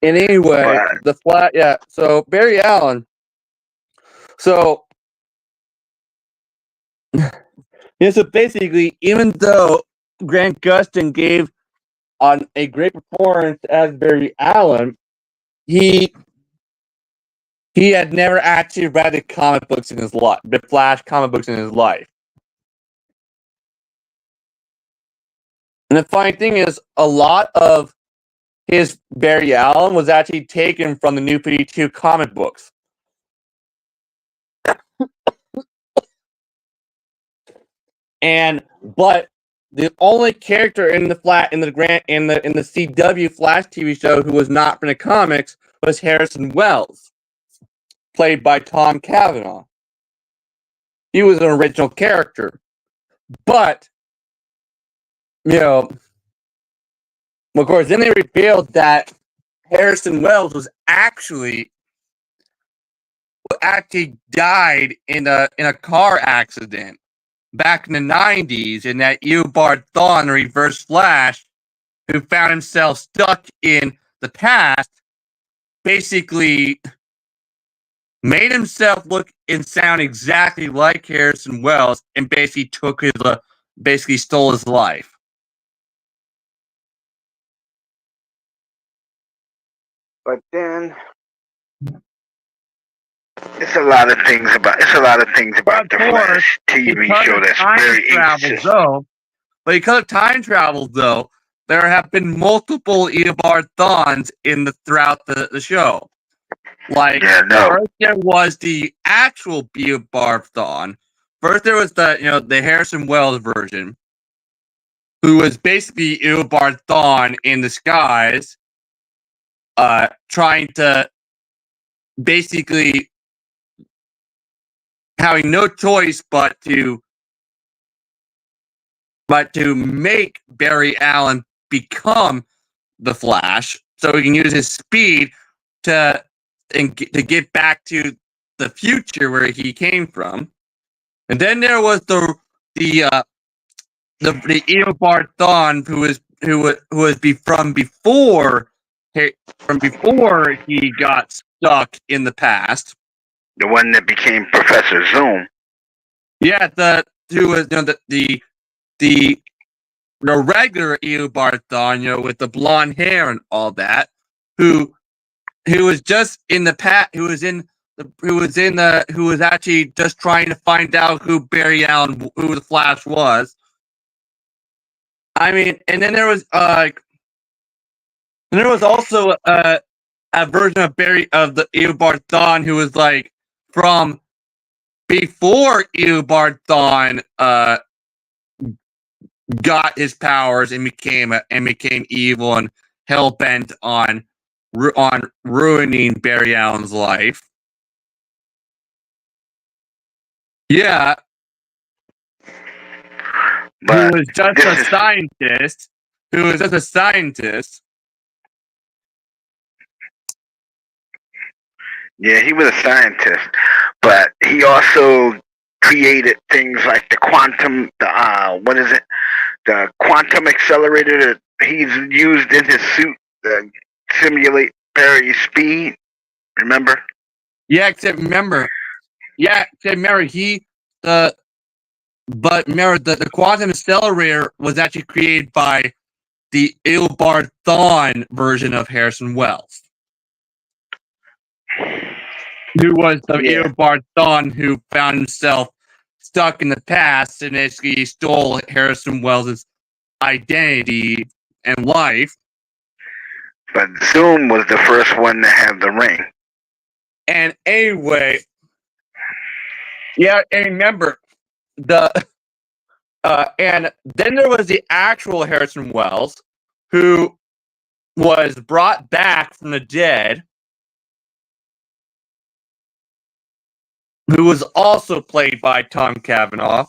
And anyway, so Barry Allen. So yeah, so basically, even though Grant Gustin gave on a great performance as Barry Allen, he had never actually read the comic books in his life, the Flash comic books in his life. And the funny thing is, a lot of his Barry Allen was actually taken from the New 52 comic books. But the only character in the CW Flash TV show who was not from the comics was Harrison Wells, played by Tom Cavanaugh. He was an original character, but of course, then they revealed that Harrison Wells was actually died in a car accident back in the 90s, and that Eobard Thawne, Reverse Flash, who found himself stuck in the past, basically made himself look and sound exactly like Harrison Wells, and basically stole his life. But then it's a lot of things about the Flash TV show that's very inconsistent. But because of time travel, though, there have been multiple Eobard Thawnes throughout the show. First there was the actual Eobard Thawne. First there was the Harrison Wells version. who was basically Eobard Thawne in disguise, trying to basically having no choice but to make Barry Allen become the Flash, so he can use his speed to get back to the future where he came from. And then there was the Eobard Thawne who was from before he got stuck in the past. The one that became Professor Zoom. Yeah, who was the regular Eobard Thawne, with the blonde hair and all that, who was just in the who was actually just trying to find out who Barry Allen, who the Flash was. I mean, and then there was also a version of the Eobard Thawne who was like from before Eobard Thawne got his powers and became evil and hell bent on ruining Barry Allen's life. Yeah, but who was just a scientist. Yeah, he was a scientist, but he also created things like the quantum. The quantum accelerator that he's used in his suit to simulate Barry's speed. Remember? Yeah, except remember, the quantum accelerator was actually created by the Eobard Thawne version of Harrison Wells, who was the Eobard Thawne who found himself stuck in the past and basically stole Harrison Wells' identity and life. But Zoom was the first one to have the ring. And anyway, yeah, and remember and then there was the actual Harrison Wells, who was brought back from the dead, who was also played by Tom Cavanaugh.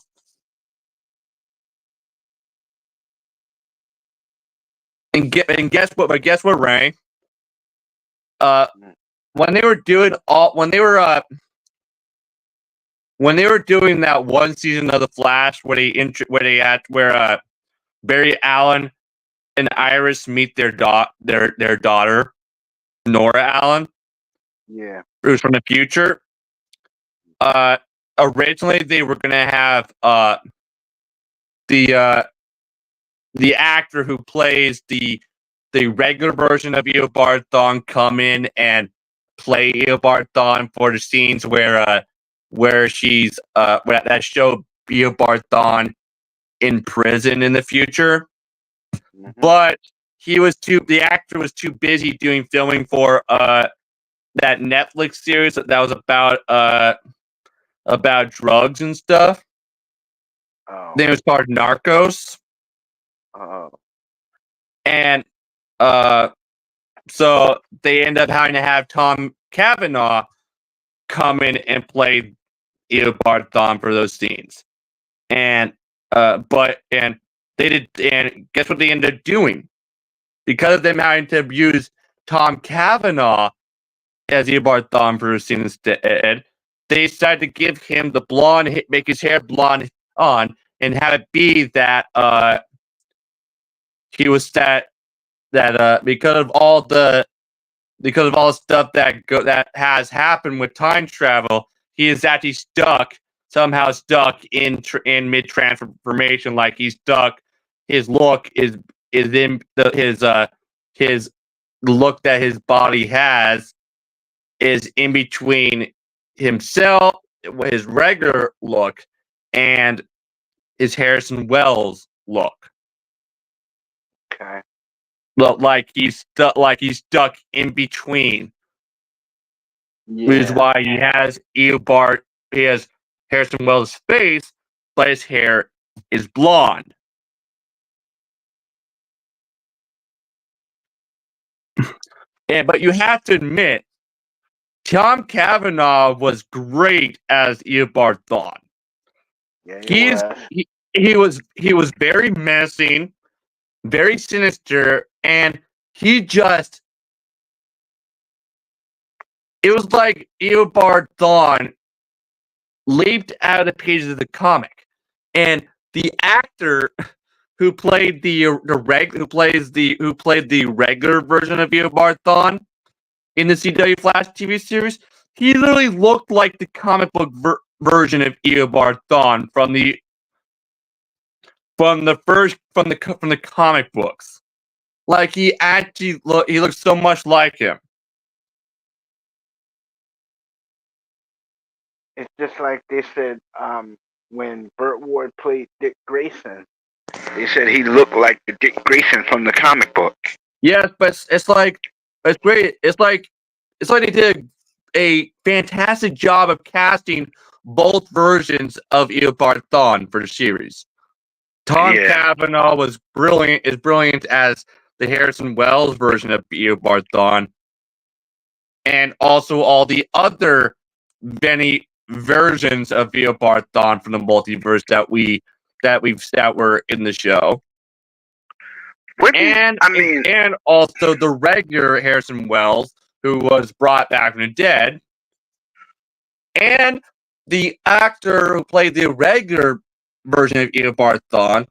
And guess what? But guess what, Ray? When they were doing that one season of The Flash, where Barry Allen and Iris meet their daughter, Nora Allen. Yeah, who's from the future. Originally they were gonna have the actor who plays the regular version of Eobard Thawne come in and play Eobard Thawne for the scenes where she's that show Eobard Thawne in prison in the future. Mm-hmm. But the actor was too busy doing filming for that Netflix series that was about drugs and stuff. Oh. Then it was called Narcos. Oh. And so they end up having to have Tom Cavanaugh come in and play Eobard Thawne for those scenes. And they did, and guess what they ended up doing? Because of them having to use Tom Cavanaugh as Eobard Thawne for those scenes instead, they decided to give him the blonde, make his hair blonde on, and have it be that he was because of all the stuff that has happened with time travel, he is actually somehow stuck in mid transformation. Like he's stuck. His look is in his look that his body has is in between himself, his regular look, and his Harrison Wells look. Okay. But like he's stuck in between. Yeah. Which is why he has Harrison Wells' face, but his hair is blonde. But you have to admit, Tom Cavanaugh was great as Eobard Thawne. Yeah, he was very menacing, very sinister, and he just, it was like Eobard Thawne leaped out of the pages of the comic, and the actor who played the regular version of Eobard Thawne in the CW Flash TV series, he literally looked like the comic book version of Eobard Thawne from the comic books. Like, he looked so much like him. It's just like they said when Burt Ward played Dick Grayson. They said he looked like the Dick Grayson from the comic book. Yes, but it's great. It's like they did a fantastic job of casting both versions of Eobard Thawne for the series. Tom Cavanaugh was brilliant as the Harrison Wells version of Eobard Thawne, and also all the other many versions of Eobard Thawne from the multiverse that were in the show. And also the regular Harrison Wells, who was brought back from the dead, and the actor who played the regular version of Eobard Thawne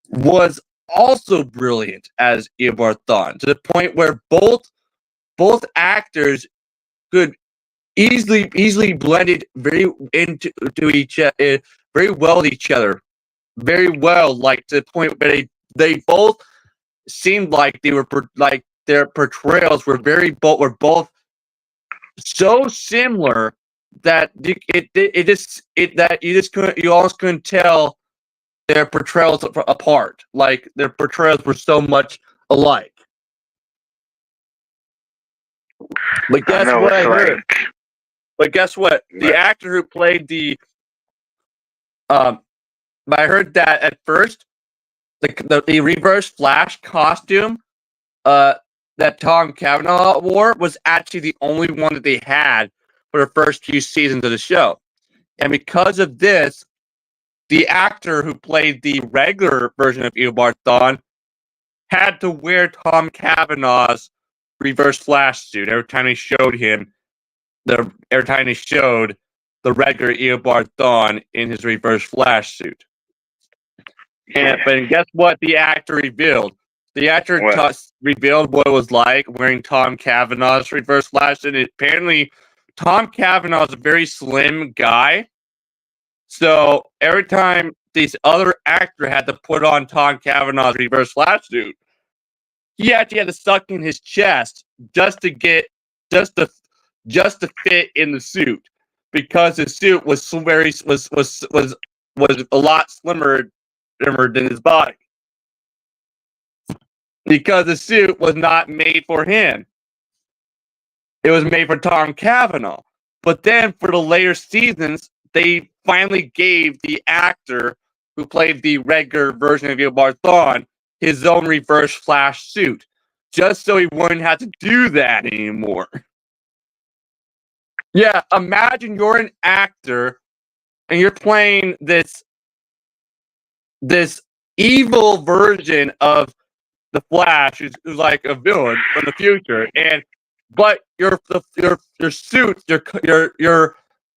was also brilliant as Eobard Thawne, to the point where both actors could easily blended very well with each other, very well, like to the point where they both seemed like they were like their portrayals were both so similar that you almost couldn't tell their portrayals apart. Like, their portrayals were so much alike. But guess what I heard? But guess what? The actor who played the I heard that at first the Reverse Flash costume that Tom Cavanaugh wore was actually the only one that they had for the first few seasons of the show. And because of this, the actor who played the regular version of Eobard Thawne had to wear Tom Cavanaugh's Reverse Flash suit every time they showed the regular Eobard Thawne in his Reverse Flash suit. But guess what the actor revealed? The actor revealed what it was like wearing Tom Cavanaugh's Reverse Flash, and apparently Tom Cavanaugh is a very slim guy. So every time this other actor had to put on Tom Cavanaugh's Reverse Flash suit, he actually had to suck in his chest just to fit in the suit, because his suit was a lot slimmer than his body, because the suit was not made for him. It was made for Tom Cavanaugh. But then for the later seasons, they finally gave the actor who played the regular version of Eobard Thawne his own Reverse Flash suit, just so he wouldn't have to do that anymore. Yeah, imagine you're an actor and you're playing this evil version of the Flash, who's like a villain from the future, but your suit,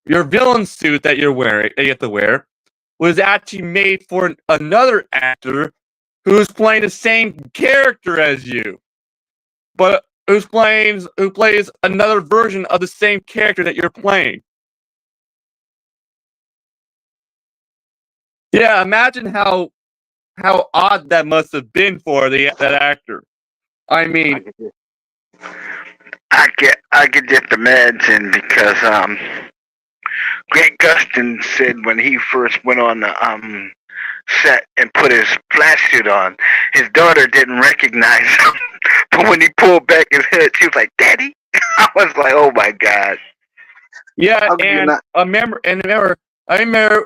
your villain suit that you have to wear, was actually made for another actor who's playing the same character as you, but who plays another version of the same character that you're playing. Yeah, imagine how odd that must have been for that actor. I mean, I could just imagine, because Grant Gustin said when he first went on the set and put his flash suit on, his daughter didn't recognize him. But when he pulled back his head, she was like, "Daddy!" I was like, "Oh my god!" Yeah, and I remember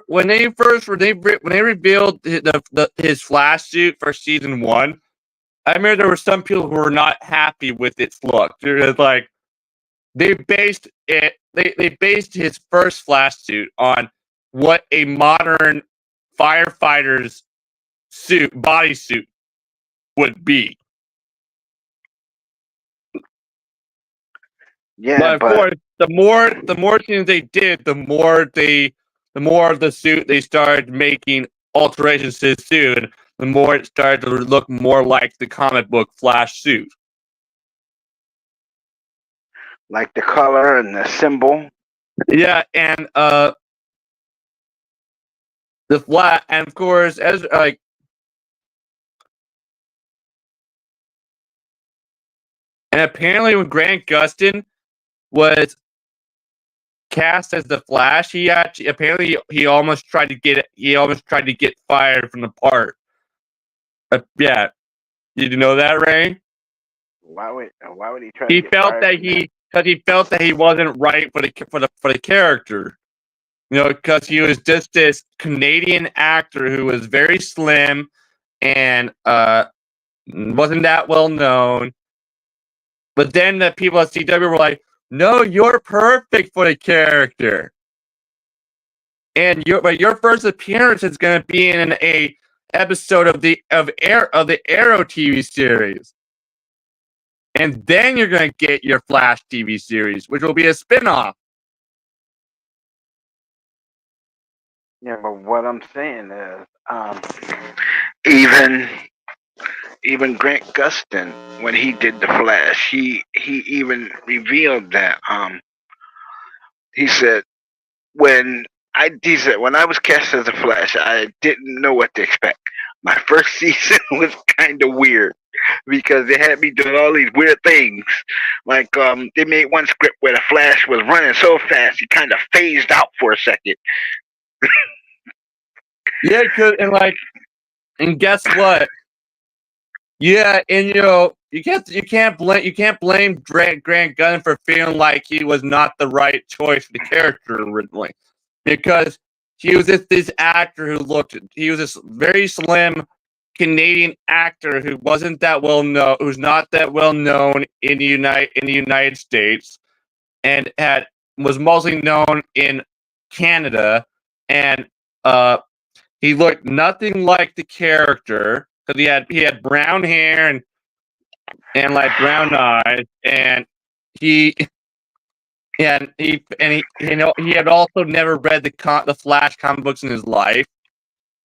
when they revealed his Flash suit for season 1. I remember there were some people who were not happy with its look. Like they based his first Flash suit on what a modern firefighter's bodysuit would be. Yeah, but of course, the more things they did, the more of the suit they started making alterations to the suit, the more it started to look more like the comic book Flash suit. Like the color and the symbol. Yeah, and the flat, and of course, as like. And apparently, when Grant Gustin was cast as the Flash, he almost tried to get fired from the part. Yeah, did you know that, Ray? Why would he try? He to get felt fired that he felt that he wasn't right for the character. You know, because he was just this Canadian actor who was very slim and wasn't that well known. But then the people at CW were like, "No, you're perfect for the character." And your first appearance is going to be in a episode of the Arrow TV series, and then you're going to get your Flash TV series, which will be a spinoff. Yeah, but what I'm saying is, even Grant Gustin, when he did the Flash, he even revealed that he said when when I was cast as a Flash, I didn't know what to expect. My first season was kind of weird because they had me doing all these weird things. Like they made one script where the Flash was running so fast he kind of phased out for a second. Yeah, and guess what? Yeah, and you can't blame Grant Gustin for feeling like he was not the right choice for the character originally, because he was this actor he was this very slim Canadian actor who wasn't that well known, who's not that well known in the United States, and was mostly known in Canada, and he looked nothing like the character because he had brown hair and like brown eyes, and he he had also never read the Flash comic books in his life,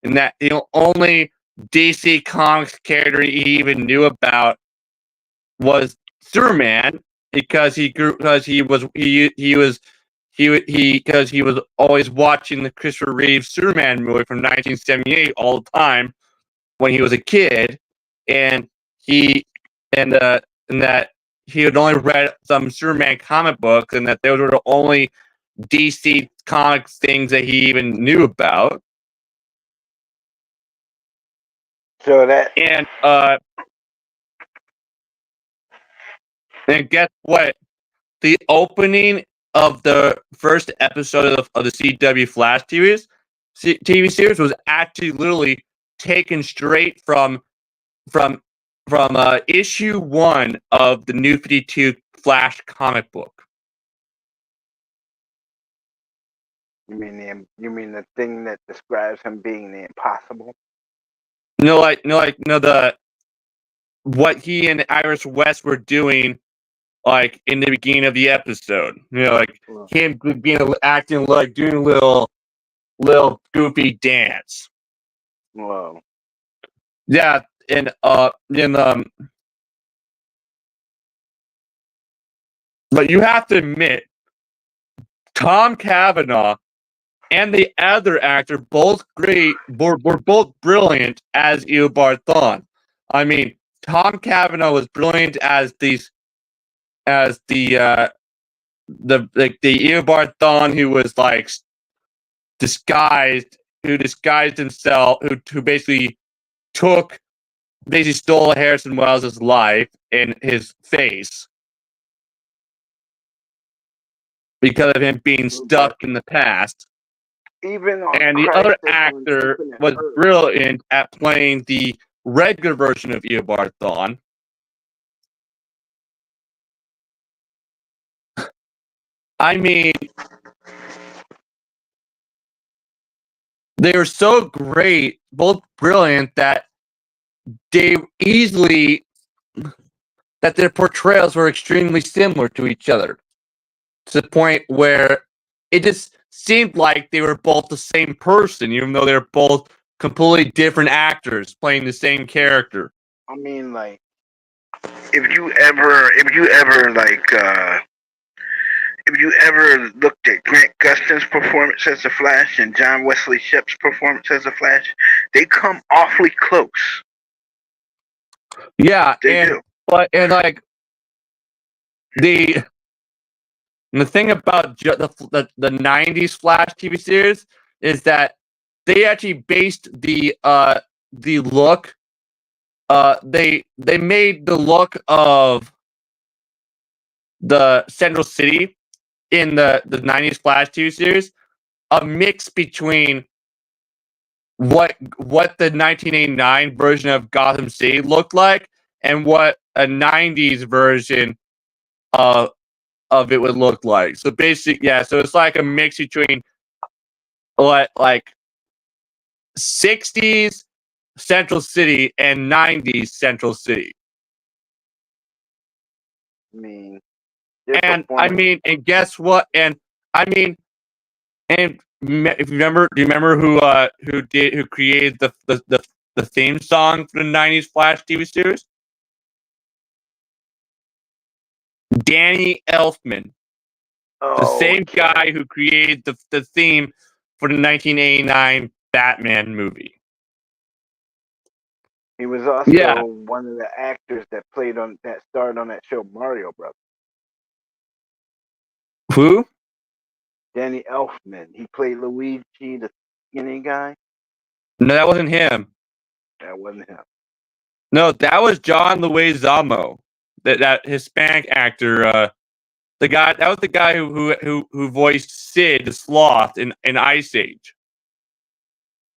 and that the only DC Comics character he even knew about was Superman because he was always watching the Christopher Reeve Superman movie from 1978 all the time when he was a kid, and that he had only read some Superman comic books, and that those were the only DC Comics things that he even knew about. So that and guess what? The opening of the first episode of the CW Flash TV series was actually literally taken straight from issue 1 of the New 52 Flash comic book. You mean the thing that describes him being the impossible? What he and Iris West were doing, like in the beginning of the episode. Him acting like doing a little goofy dance. Whoa. Yeah, and but you have to admit, Tom Cavanaugh and the other actor were both brilliant as Eobard Thawne. I mean, Tom Cavanaugh was brilliant as the Eobard Thawne who was like disguised himself, who basically stole Harrison Wells' life and his face because of him being stuck in the past. And the other actor was brilliant at playing the regular version of Eobard-Thawne. I mean, they were so great, both brilliant, that they easily, that their portrayals were extremely similar to each other, to the point where it just seemed like they were both the same person, even though they're both completely different actors playing the same character. I mean, like, if you ever looked at Grant Gustin's performance as the Flash and John Wesley Shipp's performance as the Flash, they come awfully close. Yeah, they do. But like the thing about the 90s Flash TV series is that they actually based the look, they made the look of the Central City in the 90s Flash TV series a mix between what the 1989 version of Gotham City looked like and what a 90s version of it would look like. So basically, yeah, so it's like a mix between like 60s Central City and 90s Central City. I mean, and guess what? And I mean, and if you remember, do you remember who created the theme song for the 90s Flash TV series? Danny Elfman. The same guy who created the theme for the 1989 Batman movie. He was also one of the actors that starred on that show Mario Brothers. Who? Danny Elfman. He played Luigi, the skinny guy. No, that wasn't him. That wasn't him. No, that was John Leguizamo, that Hispanic actor. That was the guy who voiced Sid the Sloth in Ice Age.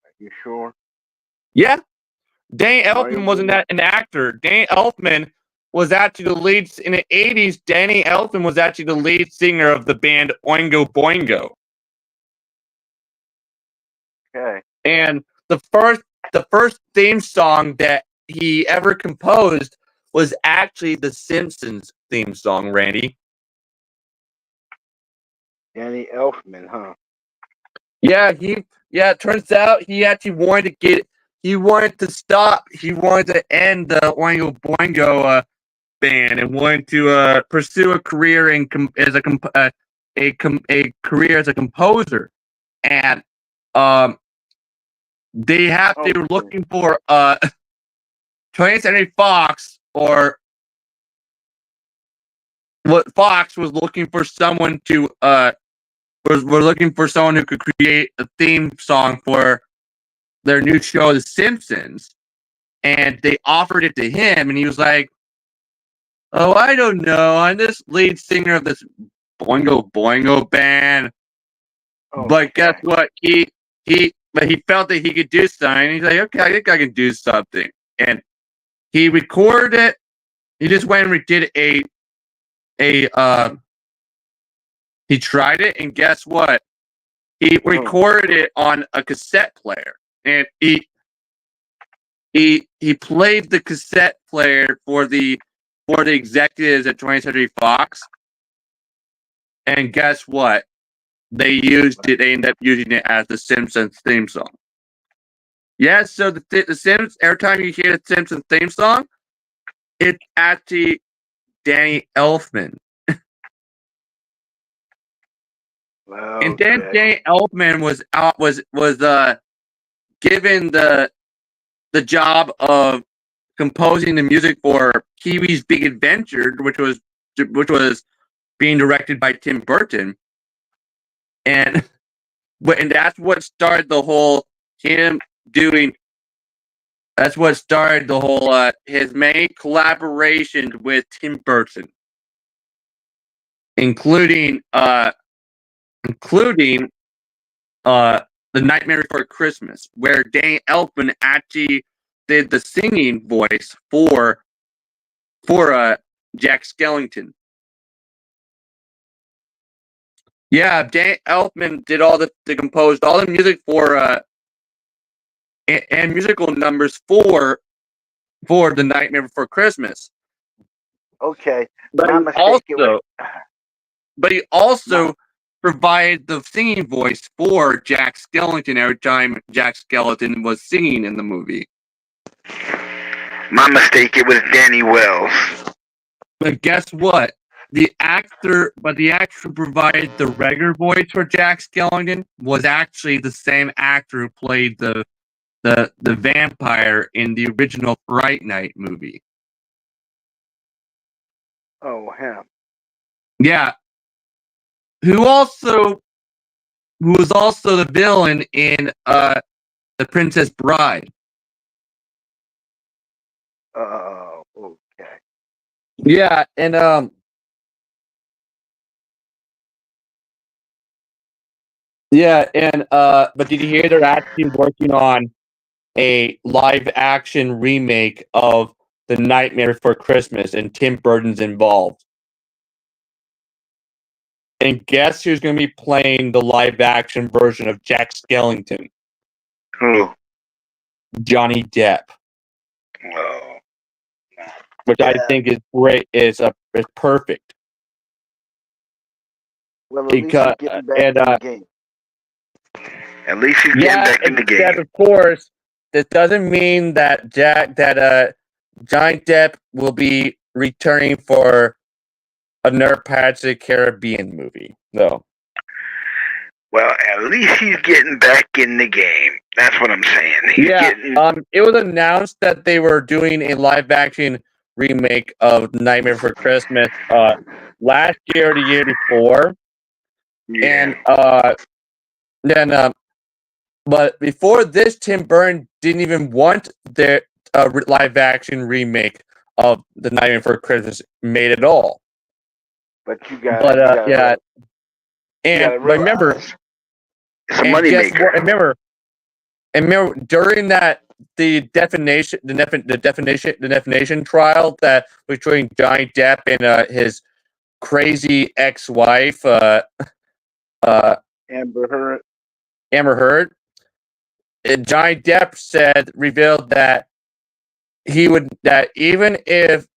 Are you sure? Yeah. Danny Elfman wasn't an actor. Danny Elfman was actually the lead in the 80s. Danny Elfman was actually the lead singer of the band Oingo Boingo. Okay. And the first theme song that he ever composed was actually the Simpsons theme song, Randy. Danny Elfman, huh? Yeah, it turns out he actually wanted to end the Oingo Boingo band and wanted to pursue a career as a career as a composer. And they were looking for 20th Century Fox, or what Fox was looking for someone to we're looking for someone who could create a theme song for their new show, The Simpsons, and they offered it to him, and he was like, "Oh, I don't know, I'm this lead singer of this Boingo Boingo band." But guess what? He felt that he could do something. He's like, "Okay, I think I can do something," and he recorded it. He just went and did he tried it, and guess what? He recorded it on a cassette player, and he played the cassette player for the executives at 20th Century Fox. And guess what? They used it. They ended up using it as the Simpsons theme song. Yeah, so the Simpsons. Every time you hear the Simpsons theme song, it's actually Danny Elfman. And then Danny Elfman was given the job of composing the music for Pee-wee's Big Adventure, which was being directed by Tim Burton, and that's what started the whole his many collaborations with Tim Burton, including The Nightmare Before Christmas, where Danny Elfman actually did the singing voice for Jack Skellington. Yeah, Dan Elfman did all the composed all the music for and musical numbers for The Nightmare Before Christmas. Okay, But my mistake. he also provided the singing voice for Jack Skellington every time Jack Skellington was singing in the movie. My mistake. It was Danny Wells. But guess what? The actor who provided the regular voice for Jack Skellington was actually the same actor who played the vampire in the original Fright Night movie. Oh, him. Yeah. Who was also the villain in The Princess Bride. Oh, okay. Yeah, and but did you hear they're actually working on a live action remake of The Nightmare Before Christmas, and Tim Burton's involved? And guess who's going to be playing the live action version of Jack Skellington? Who? Johnny Depp. Oh. Which I think is great. Is perfect. Well, at least he's getting back in the game. At least he's getting back in the game. Of course, this doesn't mean that Johnny Depp will be returning for another Pirates of the Caribbean movie, though. Well, at least he's getting back in the game. That's what I'm saying. It was announced that they were doing a live-action remake of Nightmare Before Christmas last year or the year before. Yeah. And but before this, Tim Burton didn't even want their live-action remake of The Nightmare Before Christmas made at all. But remember, it's a moneymaker. Remember during that the defamation trial that between Johnny Depp and his crazy ex-wife Amber Heard. Johnny Depp revealed that even if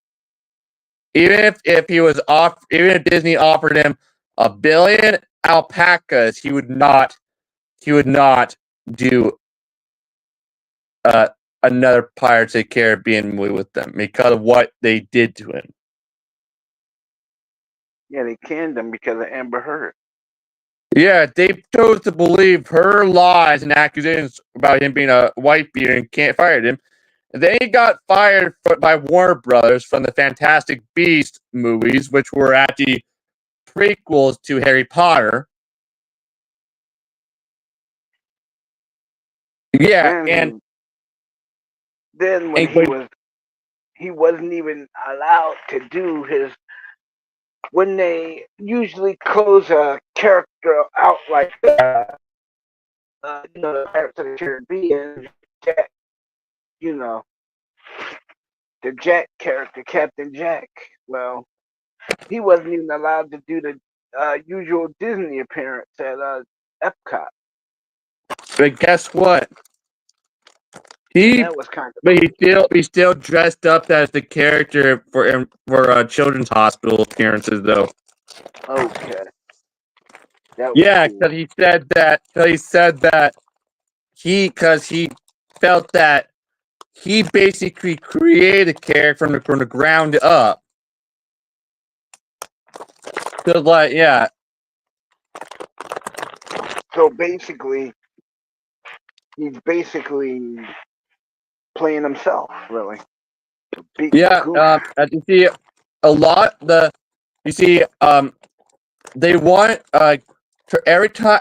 Disney offered him 1 billion alpacas, he would not do another Pirates of the Caribbean movie with them because of what they did to him. Yeah, they canned him because of Amber Heard. Yeah, they chose to believe her lies and accusations about him being a white beater and can't fire him. They got fired by Warner Brothers from the Fantastic Beasts movies, which were actually prequels to Harry Potter. Yeah, and then when he wasn't even allowed to do his. When they usually close a character out like that, the Pirates of the Caribbean, Jack, the Jack character, Captain Jack. Well, he wasn't even allowed to do the usual Disney appearance at Epcot. But guess what? He still dressed up as the character for children's hospital appearances, though. Okay. Yeah, because he said that because he felt that he basically created a character from the ground up. So, yeah. So basically, he's basically playing himself, really. Yeah, you see a lot. They want every time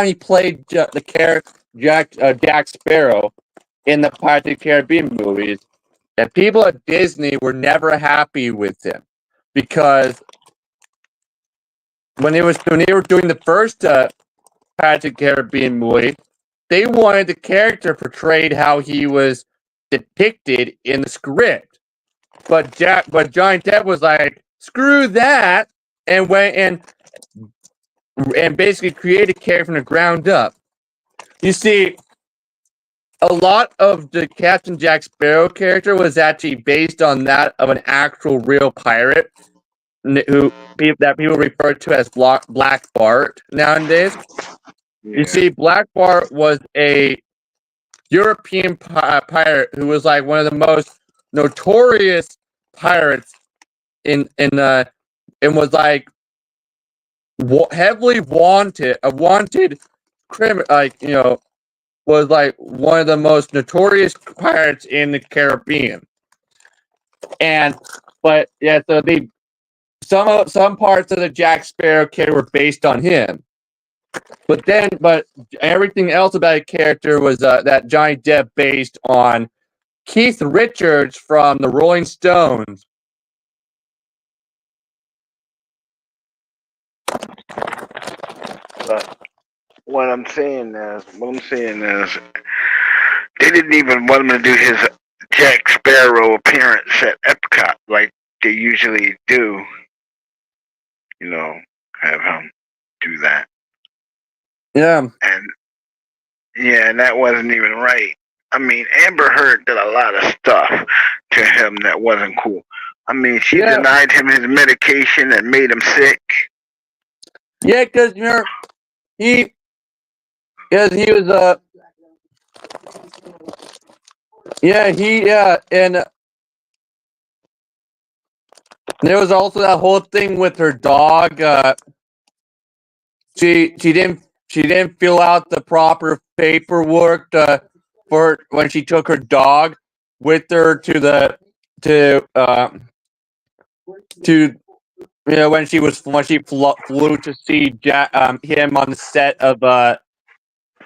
he played the character Jack Sparrow in the Pirates of the Caribbean movies, and people at Disney were never happy with him because when they were doing the first Pirates of the Caribbean movie, they wanted the character portrayed how he was depicted in the script. But Johnny Depp was like, screw that, and went and basically created a character from the ground up. You see, a lot of the Captain Jack Sparrow character was actually based on that of an actual real pirate that people refer to as Black Bart nowadays. Yeah. You see, Black Bart was a European pirate who was like one of the most notorious pirates and was like heavily wanted, a wanted criminal, like, you know, was like one of the most notorious pirates in the Caribbean. But yeah, so some parts of the Jack Sparrow character were based on him. But everything else about the character was that Johnny Depp based on Keith Richards from the Rolling Stones. But what I'm saying is, they didn't even want him to do his Jack Sparrow appearance at Epcot like they usually do. You know, have him do that. Yeah. And that wasn't even right. I mean, Amber Heard did a lot of stuff to him that wasn't cool. I mean, she denied him his medication and made him sick. Yeah, because he was and there was also that whole thing with her dog. She didn't fill out the proper paperwork for when she took her dog with her when she flew to see him on the set of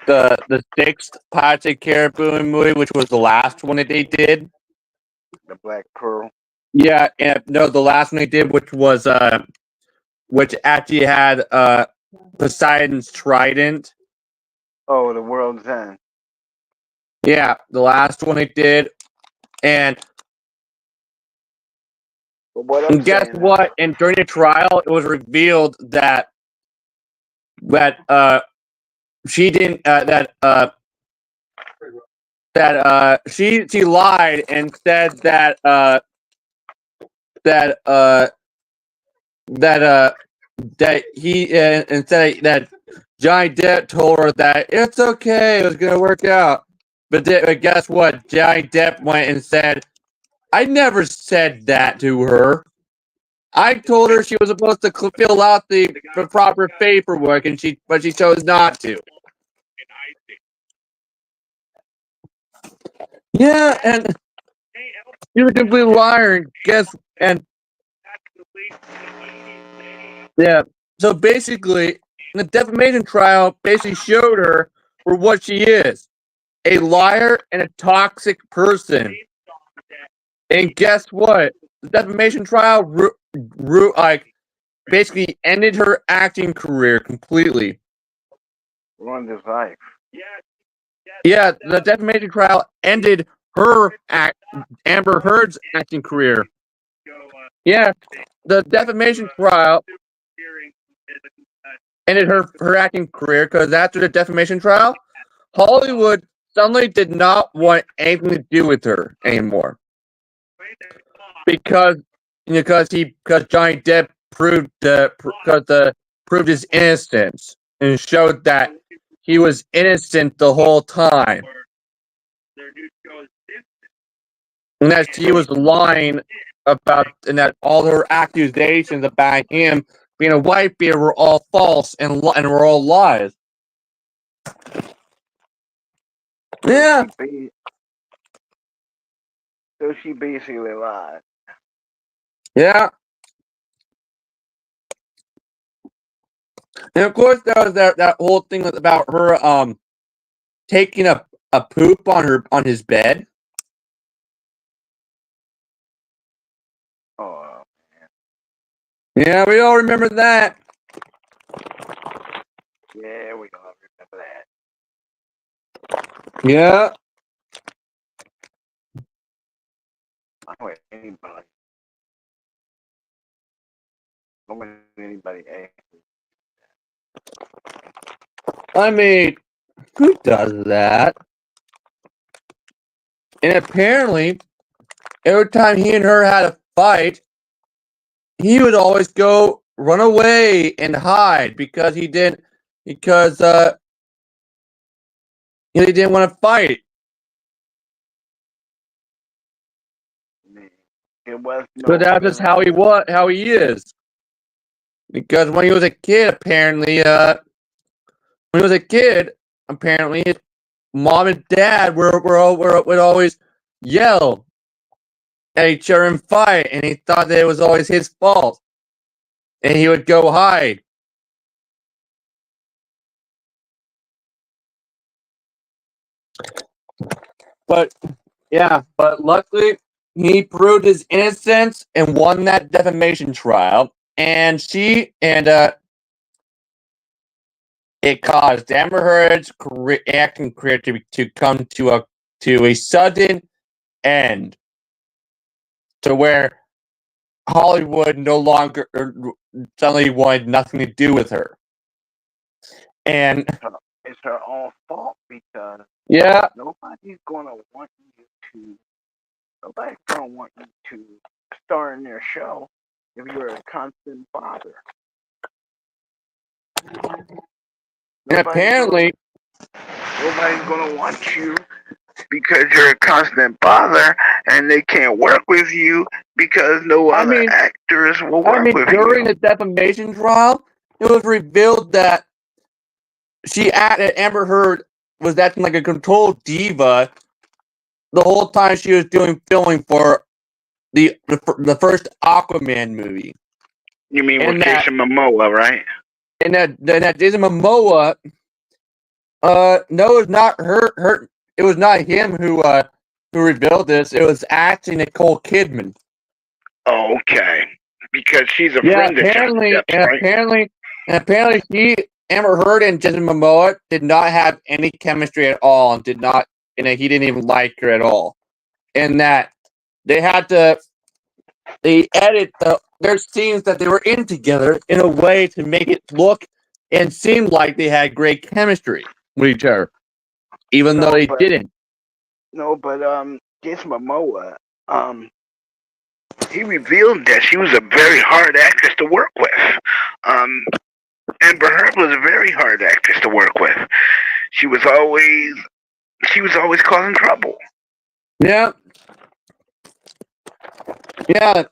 the sixth Pirates of the Caribbean movie, which was the last one that they did. The Black Pearl. Yeah, and no, the last one they did, which actually had Poseidon's trident. Oh, The World's End. Yeah, the last one they did, and guess what? And during the trial, it was revealed that she didn't she lied and said that he and said that Johnny Depp told her that it's okay, it was gonna work out. But guess what? Johnny Depp went and said, I never said that to her. I told her she was supposed to fill out the proper paperwork, but she chose not to. Yeah, and you're a complete liar. Yeah. So basically, the defamation trial basically showed her for what she is: a liar and a toxic person. And guess what? The defamation trial basically ended her acting career completely. Ruined his life. Yeah, the defamation trial ended her Amber Heard's acting career. Yeah, the defamation trial ended her acting career because after the defamation trial, Hollywood suddenly did not want anything to do with her anymore because Johnny Depp proved his innocence and showed that he was innocent the whole time, and that he was lying about, and that all her accusations about him being a white beater were all false and were all lies. Yeah. So she basically lied. Yeah. And of course, there was that whole thing about her taking a poop on his bed. Oh man. Yeah, we all remember that. Yeah, we all remember that. Yeah. with anybody. Don't with anybody. I mean, who does that? And apparently, every time he and her had a fight, he would always go run away and hide because he didn't want to fight. It was But that's just how he is. Because when he was a kid, apparently, his mom and dad would always yell at each other and fight, and he thought that it was always his fault, and he would go hide. But luckily, he proved his innocence and won that defamation trial, and it caused Amber Heard's acting career to come to a sudden end, to where Hollywood no longer suddenly wanted nothing to do with her. And it's her own fault because nobody's gonna want you to star in their show if you're a constant father. And apparently, nobody's gonna want you because you're a constant father, and they can't work with you because no other actors will work with you. During the defamation trial, it was revealed that Amber Heard was acting like a controlled diva the whole time she was filming for the first Aquaman movie. You mean with Jason Momoa, right? And that Jason Momoa, no, it's not her. It was not him who revealed this. It was actually Nicole Kidman. Oh, okay, because she's a friend of Johnny Depp's, apparently, Amber Heard and Jason Momoa did not have any chemistry at all, and he didn't even like her at all, and that they edit their scenes that they were in together in a way to make it look and seem like they had great chemistry with each other, even though they didn't. No, but Jason Momoa, he revealed that she was a very hard actress to work with. Amber Heard was a very hard actress to work with. She was always causing trouble. Yeah. Yeah.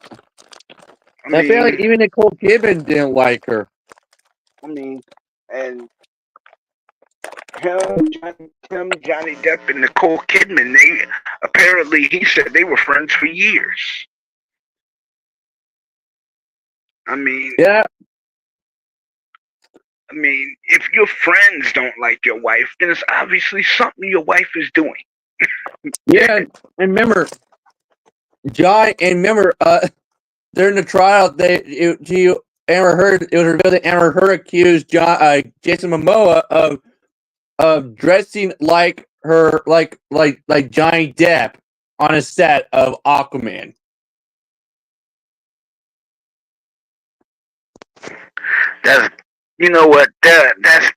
I feel like even Nicole Kidman didn't like her. I mean, and him, Johnny Depp, and Nicole Kidman, he said they were friends for years. I mean, if your friends don't like your wife, then it's obviously something your wife is doing. And remember, during the trial, Amber Heard, it was revealed that Amber Heard accused Jason Momoa of dressing like Johnny Depp on a set of Aquaman. That's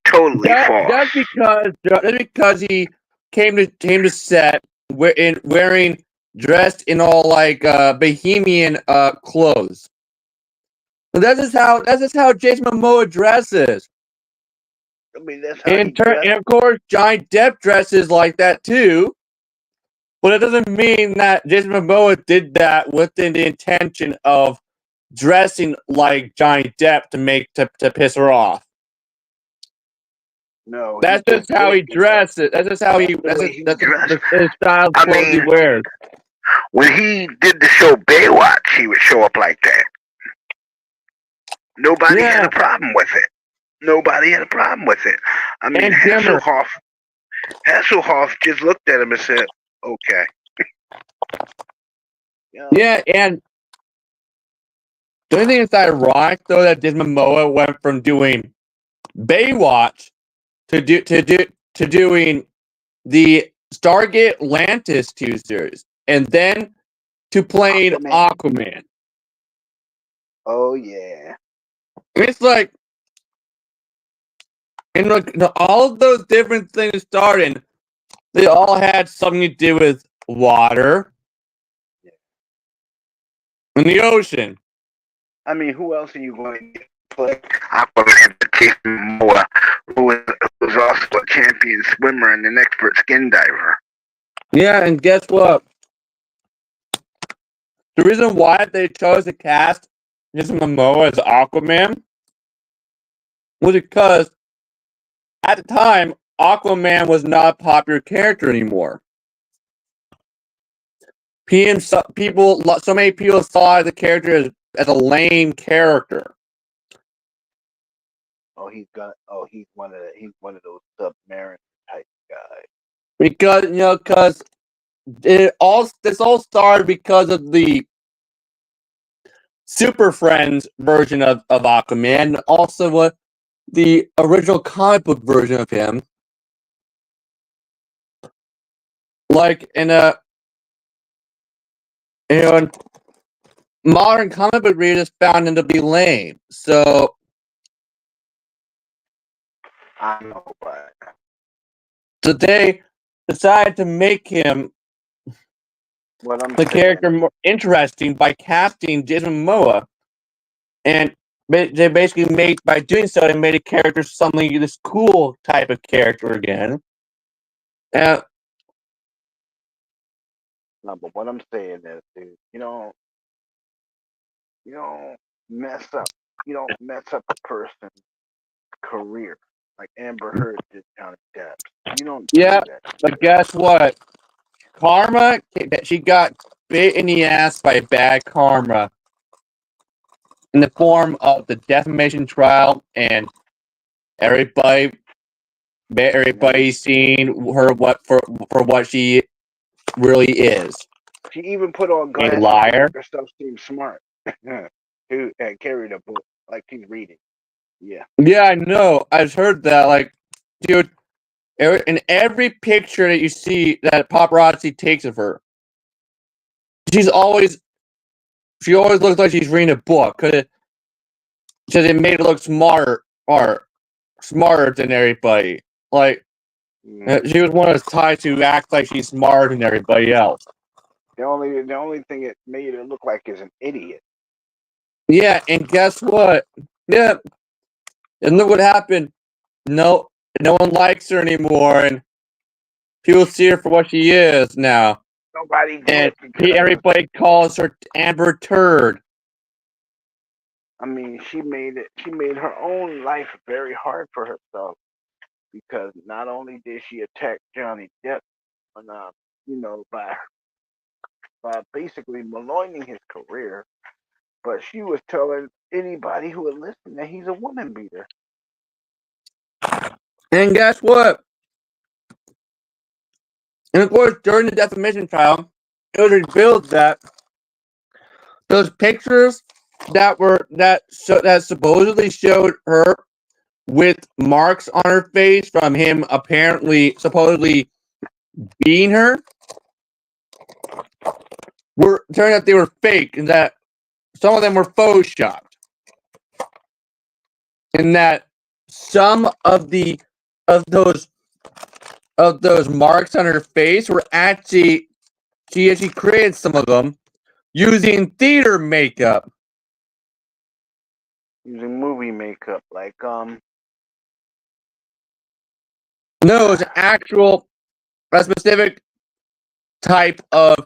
totally false. That's because he came to set dressed in all like bohemian clothes. But that's just how Jason Momoa dresses. I mean, that's how and of course, Johnny Depp dresses like that too. But it doesn't mean that Jason Momoa did that with the intention of dressing like Johnny Depp to piss her off. No, that's just how he dresses. That's just how that's the style of clothes he wears. When he did the show Baywatch, he would show up like that. Nobody had a problem with it. I mean, Hasselhoff just looked at him and said, "Okay." Yeah, and the only thing that's ironic though that Jason Momoa went from doing Baywatch to doing the Stargate Atlantis 2 series, and then to playing Aquaman. Oh yeah. It's like, and look, all of those different things starting, they all had something to do with water and the ocean. I mean, who else are you going to play Aquaman but Jason Momoa, who is also a champion swimmer and an expert skin diver? Yeah, and guess what? The reason why they chose to cast Jason Momoa as Aquaman was because at the time, Aquaman was not a popular character anymore. So many people saw the character as a lame character. Oh, he's one of those submarine type guys. Because this all started because of the Super Friends version of Aquaman, and also the original comic book version of him. Like in modern comic book readers found him to be lame. So I know, but they decided to make him character more interesting by casting Jason Momoa, and they basically by doing so, they made a character something this cool type of character again. No, but what I'm saying is, dude, you don't mess up a person's career like Amber Heard did Johnny Depp. You don't do that. But guess what? Karma, she got bit in the ass by bad karma in the form of the defamation trial, and everybody seeing her for what she really is. She even put on glasses a liar. to make herself seem smart. Dude, and carried a book like she's reading. Yeah. Yeah, I know. I've heard that. Like, dude, in every picture that you see that paparazzi takes of her, she always looks like she's reading a book because it made her look smarter than everybody. Like, she was one of those types who act like she's smarter than everybody else. The only thing it made her look like is an idiot. Yeah, and guess what? Yeah, and look what happened. No one likes her anymore, and people see her for what she is now. Nobody. And everybody calls her Amber Turd. I mean, she made her own life very hard for herself, because not only did she attack Johnny Depp, by basically maligning his career, but she was telling anybody who would listen that he's a woman beater. And guess what? And of course, during the defamation trial, it was revealed that those pictures that supposedly showed her with marks on her face from him supposedly beating her turned out they were fake, and that some of them were photoshopped, and that some of those marks on her face were actually she created some of them using theater makeup. Using movie makeup, like No, it's a specific type of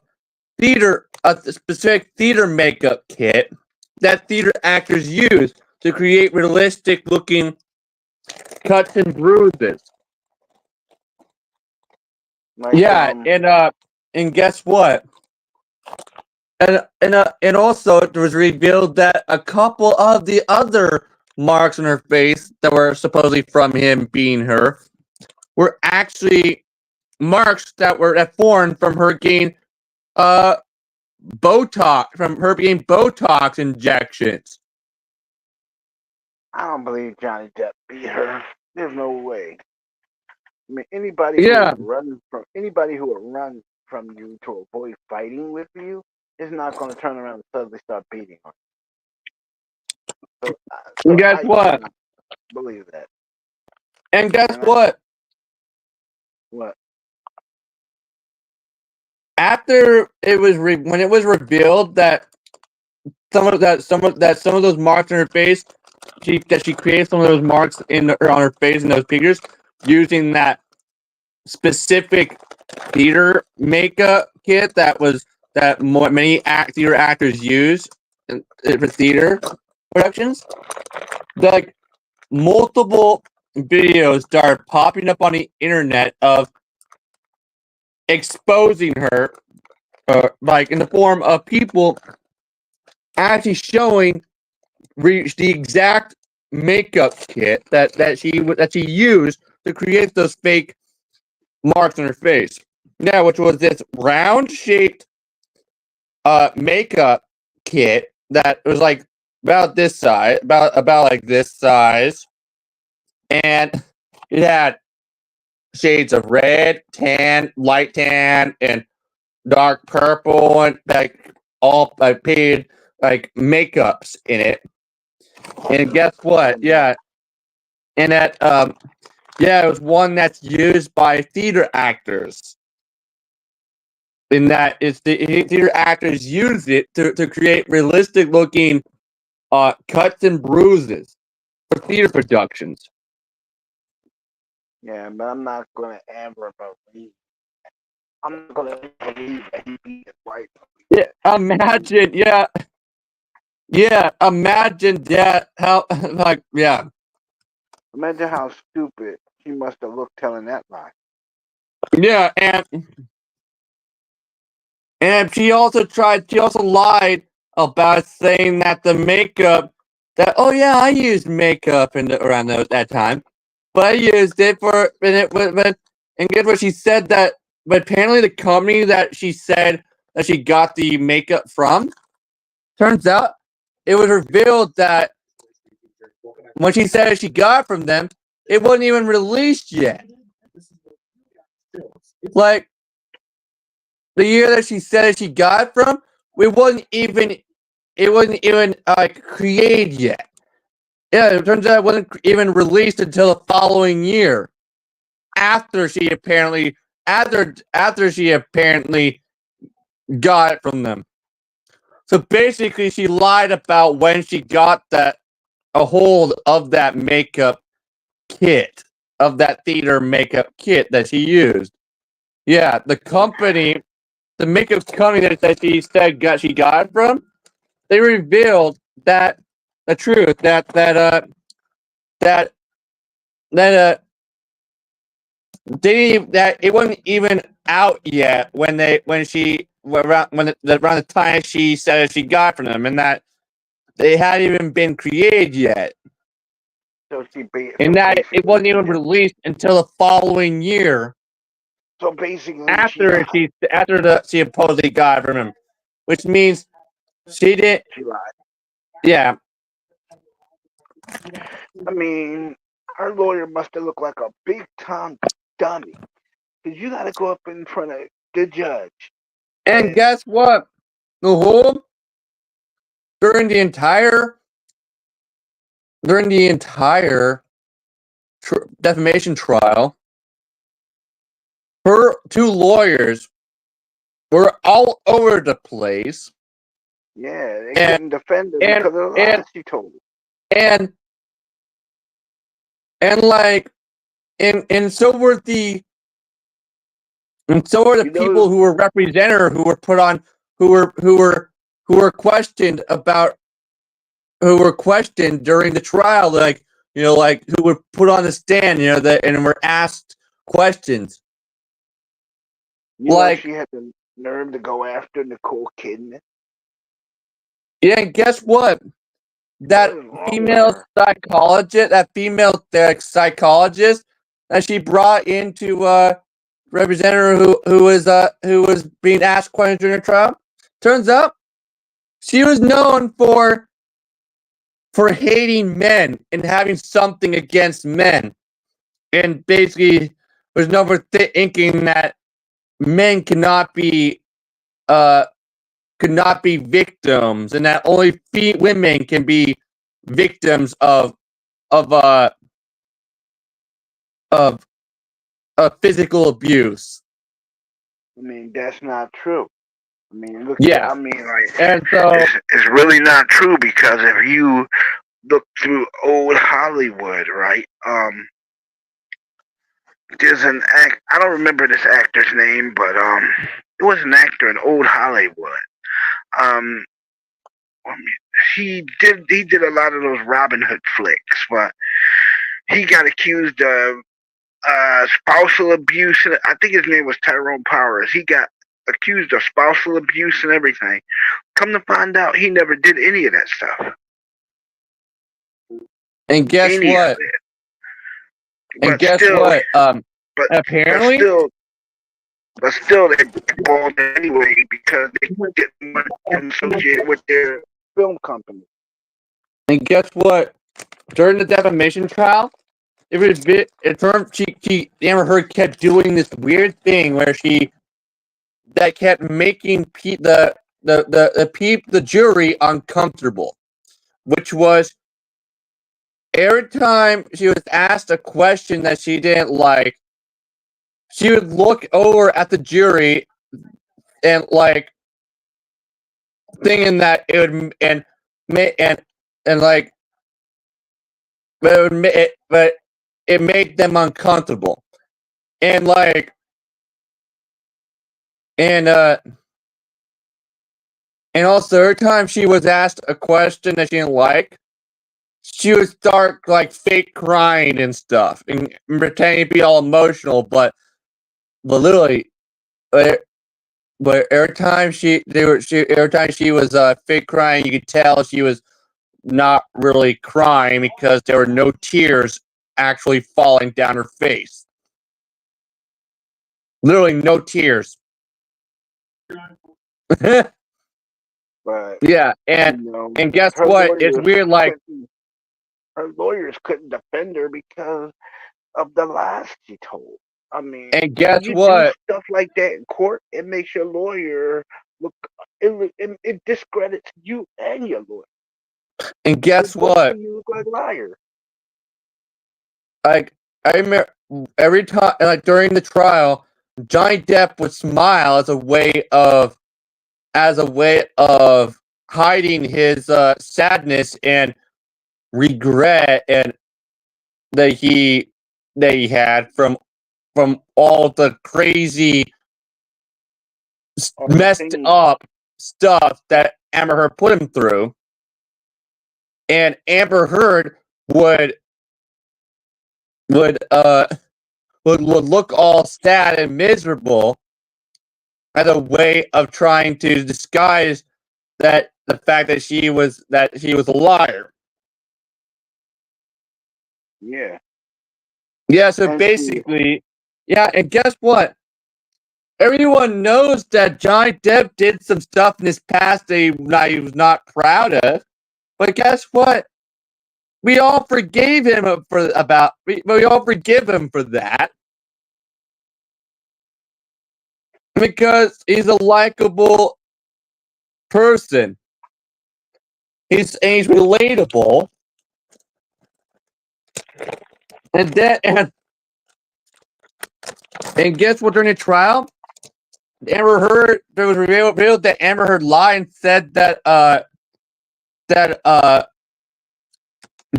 a specific theater makeup kit that theater actors use to create realistic looking cuts and bruises. And guess what? And also it was revealed that a couple of the other marks on her face that were supposedly from him beating her were actually marks that formed from her getting Botox injections. I don't believe Johnny Depp beat her. There's no way. I mean, anybody who would run from you to avoid fighting with you, is not going to turn around and suddenly start beating on you. And guess what? cannot believe that. And guess what? What? After it was when it was revealed that some of those marks on her face, she created some of those marks on her face in those figures using that specific theater makeup kit that many theater actors use for theater productions. Like multiple videos started popping up on the internet of exposing her, like in the form of people actually showing the exact makeup kit that she used to create those fake marks on her face. Yeah, which was this round shaped makeup kit that was like about this size, about like this size, and it had shades of red, tan, light tan, and dark purple, and like all painted like makeups in it. And guess what? Yeah, and that yeah, it was one that's used by theater actors. In that, it's the theater actors use it to create realistic looking cuts and bruises for theater productions. Yeah, but I'm not gonna ever believe. I'm not gonna believe that he beat his wife. Yeah, imagine. Yeah, imagine that. How like yeah. Imagine how stupid she must have looked telling that lie. Yeah, and she also lied about saying that the makeup oh yeah, I used makeup around that time. But I used it and guess what she said but apparently the company that she said that she got the makeup from, turns out it was revealed that when she said she got it from them, it wasn't even released yet. Like the year that she said she got it from, it wasn't even created yet. Yeah, it turns out it wasn't even released until the following year, after she apparently got it from them. So basically, she lied about when she got a hold of that makeup kit, of that theater makeup kit that she used. Yeah, the makeup company that she said she got it from, they revealed that the truth that it wasn't even out yet when around the time she said she got from them, and that they hadn't even been created yet, and that it wasn't even released until the following year. So basically, after she supposedly got it from him, which means she didn't. She lied. Yeah. I mean, our lawyer must have looked like a big time dummy, because you got to go up in front of the judge. And guess what? During the entire defamation trial, her two lawyers were all over the place. Yeah, they couldn't defend her because of the lies she told. And so were the people who were represented her, who were put on, who were questioned during the trial, like who were put on the stand, and were asked questions. She had the nerve to go after Nicole Kidman. Yeah, and guess what? That female psychologist that she brought in to represent her, who was being asked questions during her trial, turns out she was known for hating men and having something against men, and basically was known for thinking that men cannot be could not be victims, and that only women can be victims of physical abuse. I mean, that's not true. I mean, look at. Yeah, I mean, like, and so it's really not true because if you look through old Hollywood, right? There's an act. I don't remember this actor's name, but it was an actor in old Hollywood. Um, he did a lot of those Robin Hood flicks, but he got accused of spousal abuse. And I think his name was Tyrone Powers. He got accused of spousal abuse and everything. Come to find out, he never did any of that stuff. And guess Any what? of it. And But guess still, what? but Apparently, but still, they blackballed anyway because they didn't associate with their film company. and guess what? During the defamation trial, it was Amber Heard kept doing this weird thing where that kept making the jury uncomfortable, which was every time she was asked a question that she didn't like, she would look over at the jury and like thinking that it would and like but it made them uncomfortable and like and also every time she was asked a question that she didn't like, she would start like fake crying and stuff and pretending to be all emotional, but literally but every time every time she was fake crying, you could tell she was not really crying because there were no tears actually falling down her face. Literally no tears. But yeah, and guess what? It's weird. Like her lawyers couldn't defend her because of the lies she told. I mean, and guess when you what? do stuff like that in court, it makes your lawyer look. It discredits you and your lawyer. And guess what? You look like a liar. Like I remember every time, like during the trial, Johnny Depp would smile as a way of hiding his sadness and regret and that he had from all the crazy messed up stuff that Amber Heard put him through. And Amber Heard would look all sad and miserable as a way of trying to disguise the fact that she was a liar. Yeah. Yeah, so basically, yeah, and guess what? Everyone knows that Johnny Depp did some stuff in his past that he was not proud of. But guess what? We all forgave him we all forgive him for that. Because he's a likable person. He's relatable. And guess what? During the trial, Amber Heard, there was revealed that Amber Heard lied and said that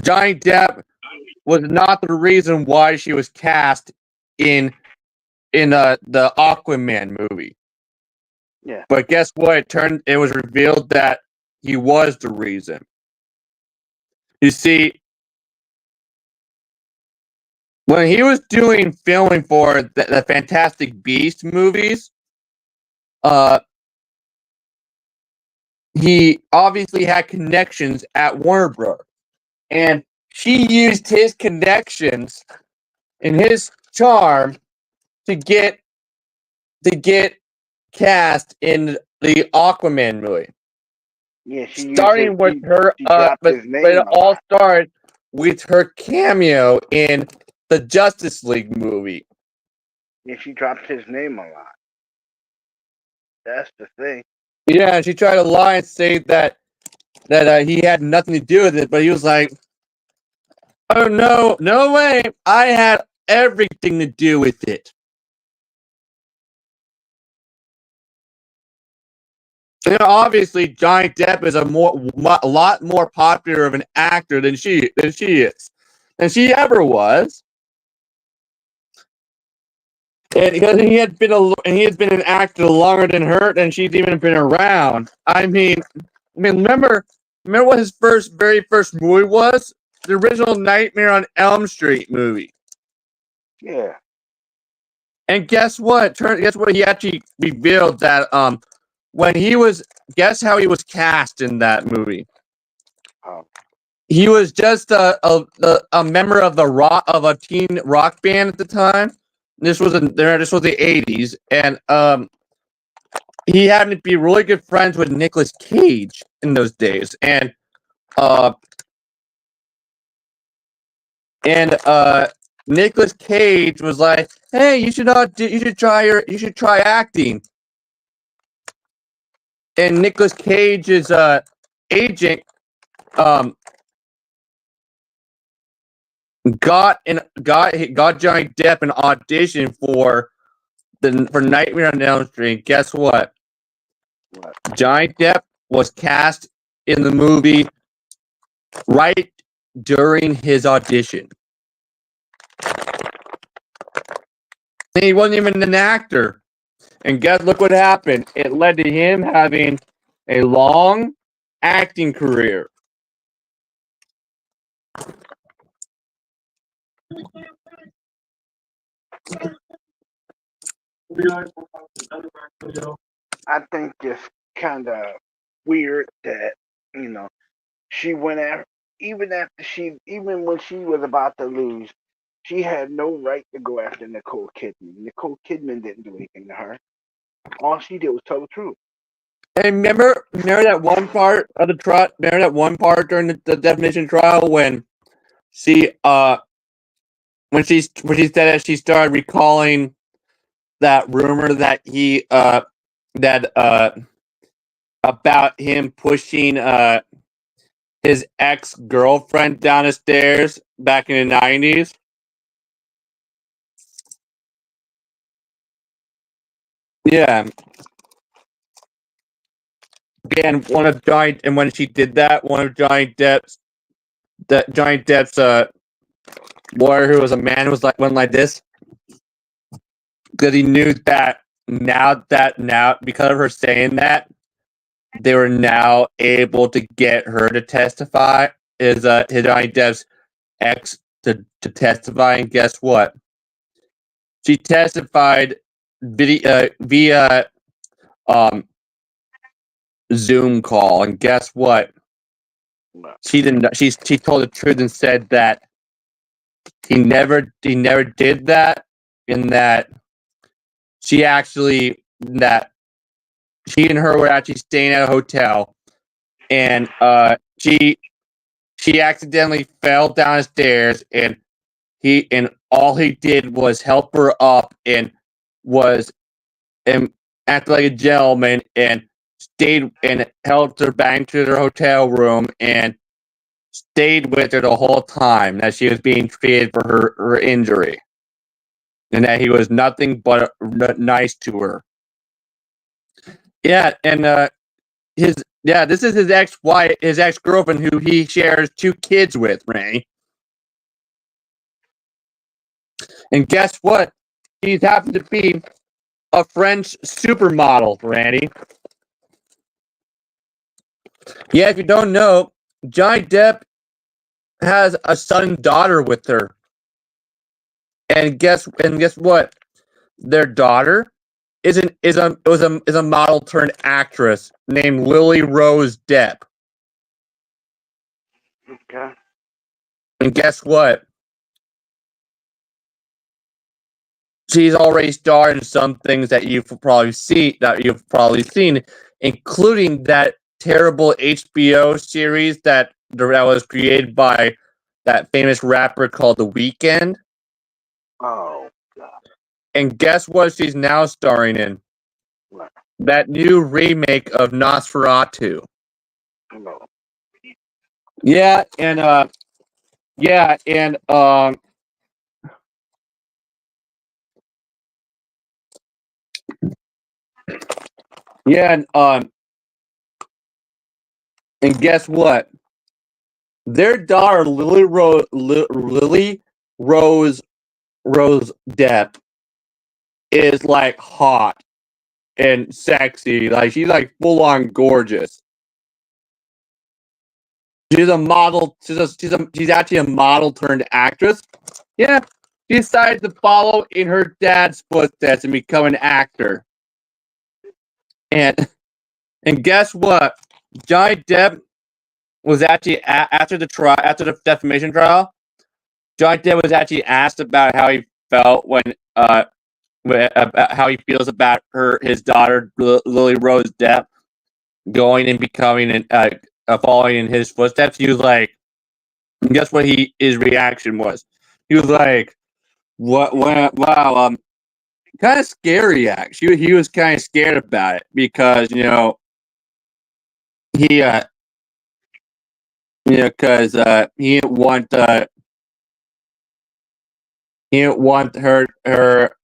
Johnny Depp was not the reason why she was cast in the Aquaman movie. Yeah. But guess what? It was revealed that he was the reason. You see, when he was doing filming for the Fantastic Beasts movies, he obviously had connections at Warner Bros. And she used his connections and his charm to get cast in the Aquaman movie. Yeah, starting with her, but it all started with her cameo in the Justice League movie. Yeah, she dropped his name a lot. That's the thing. Yeah, she tried to lie and say that he had nothing to do with it, but he was like, "Oh no, no way! I had everything to do with it." You know, obviously, Johnny Depp is a lot more popular of an actor than she ever was. And because he had been an actor longer than her, and she's even been around. I mean, remember what his very first movie was? The original Nightmare on Elm Street movie. Yeah. And guess what? Guess what? He actually revealed that when he was guess how he was cast in that movie. He was just a member of a teen rock band at the time. This was the 80s, and he happened to be really good friends with Nicolas Cage in those days, and Nicolas Cage was like, "Hey, you should try acting." And Nicolas Cage's agent got Johnny Depp an audition for Nightmare on Elm Street. Guess what? Johnny Depp was cast in the movie right during his audition. And he wasn't even an actor. And look what happened. It led to him having a long acting career. I think it's kind of weird that, she went after, even when she was about to lose, she had no right to go after Nicole Kidman. Nicole Kidman didn't do anything to her. All she did was tell the truth. And remember that one part of the trial? Remember that one part during the definition trial when she when she said that she started recalling that rumor that he about him pushing his ex-girlfriend down the stairs back in the 90s. Yeah. And when she did that, one of Johnny Depp's lawyer, who was a man, went like this, because he knew that now because of her saying that, they were now able to get her to testify, his Johnny Depp's ex to testify, and guess what? She testified via Zoom call, and guess what? She didn't. She told the truth and said that he never did that, and that she and her were actually staying at a hotel, and she accidentally fell down the stairs, and all he did was help her up and acted like a gentleman and stayed and helped her back to their hotel room and stayed with her the whole time that she was being treated for her injury, and that he was nothing but nice to her. Yeah, and this is his ex-wife, his ex-girlfriend, who he shares 2 kids with, Ray. And guess what? He happened to be a French supermodel, Randy. Yeah, if you don't know, Johnny Depp has a son and daughter with her. And guess what? Their daughter is a model turned actress named Lily Rose Depp. Okay. And guess what? She's already starred in some things that you've probably seen, including that terrible HBO series that was created by that famous rapper called The Weeknd. Oh God. And guess what she's now starring in? What? that new remake of Nosferatu. No. Yeah, and yeah, and yeah, and guess what? Their daughter Lily Rose Depp is like hot and sexy. Like she's like full on gorgeous. She's a model. She's actually a model turned actress. Yeah, she decided to follow in her dad's footsteps and become an actor. And guess what? Johnny Depp was actually after the defamation trial. Johnny Depp was actually asked about how he felt when about how he feels about his daughter Lily Rose Depp going and becoming following in his footsteps. He was like, guess what? His reaction was. He was like, "What? Wow, kind of scary." Actually, he was kind of scared about it because he because he didn't want her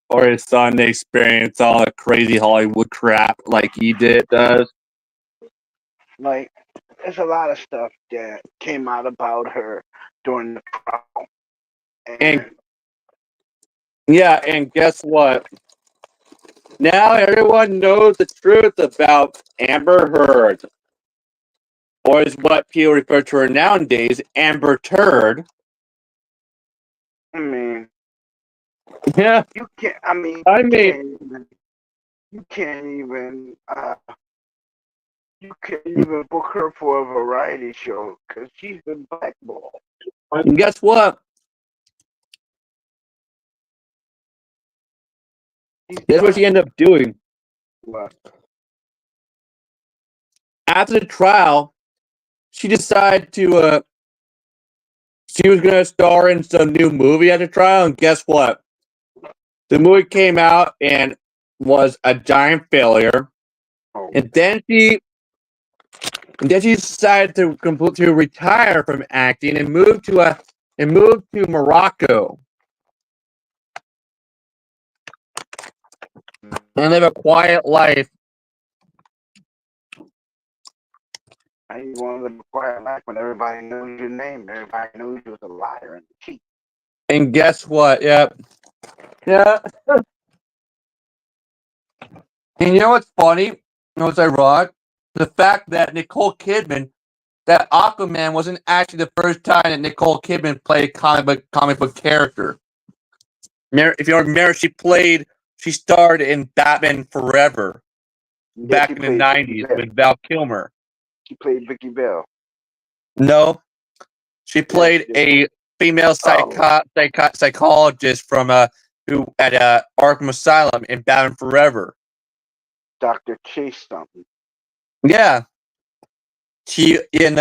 or his son to experience all the crazy Hollywood crap like he does. Like, there's a lot of stuff that came out about her during the trial. And yeah, and guess what? Now everyone knows the truth about Amber Heard, or is what people refer to her nowadays, Amber Turd. I mean, Yeah, you can't. I mean, you can't even book her for a variety show because she's been blackballed. And guess what? That's what she ended up doing. What? After the trial, she decided to she was going to star in some new movie at the trial, and guess what? The movie came out and was a giant failure. Oh. And then she decided to retire from acting and move to Morocco and live a quiet life. I you want to live a quiet life when everybody knows your name, everybody knows you was a liar and a cheat. And guess what? Yep. Yeah. And you know what's funny? You know what's ironic? The fact that Nicole Kidman, that Aquaman wasn't actually the first time that Nicole Kidman played a comic book character. If you remember, she starred in Batman Forever back in the 90s with Val Kilmer. She played Vicky Bell. No, she played a female psychologist from who at Arkham Asylum in Batman Forever. Dr. Chase something. Yeah, she and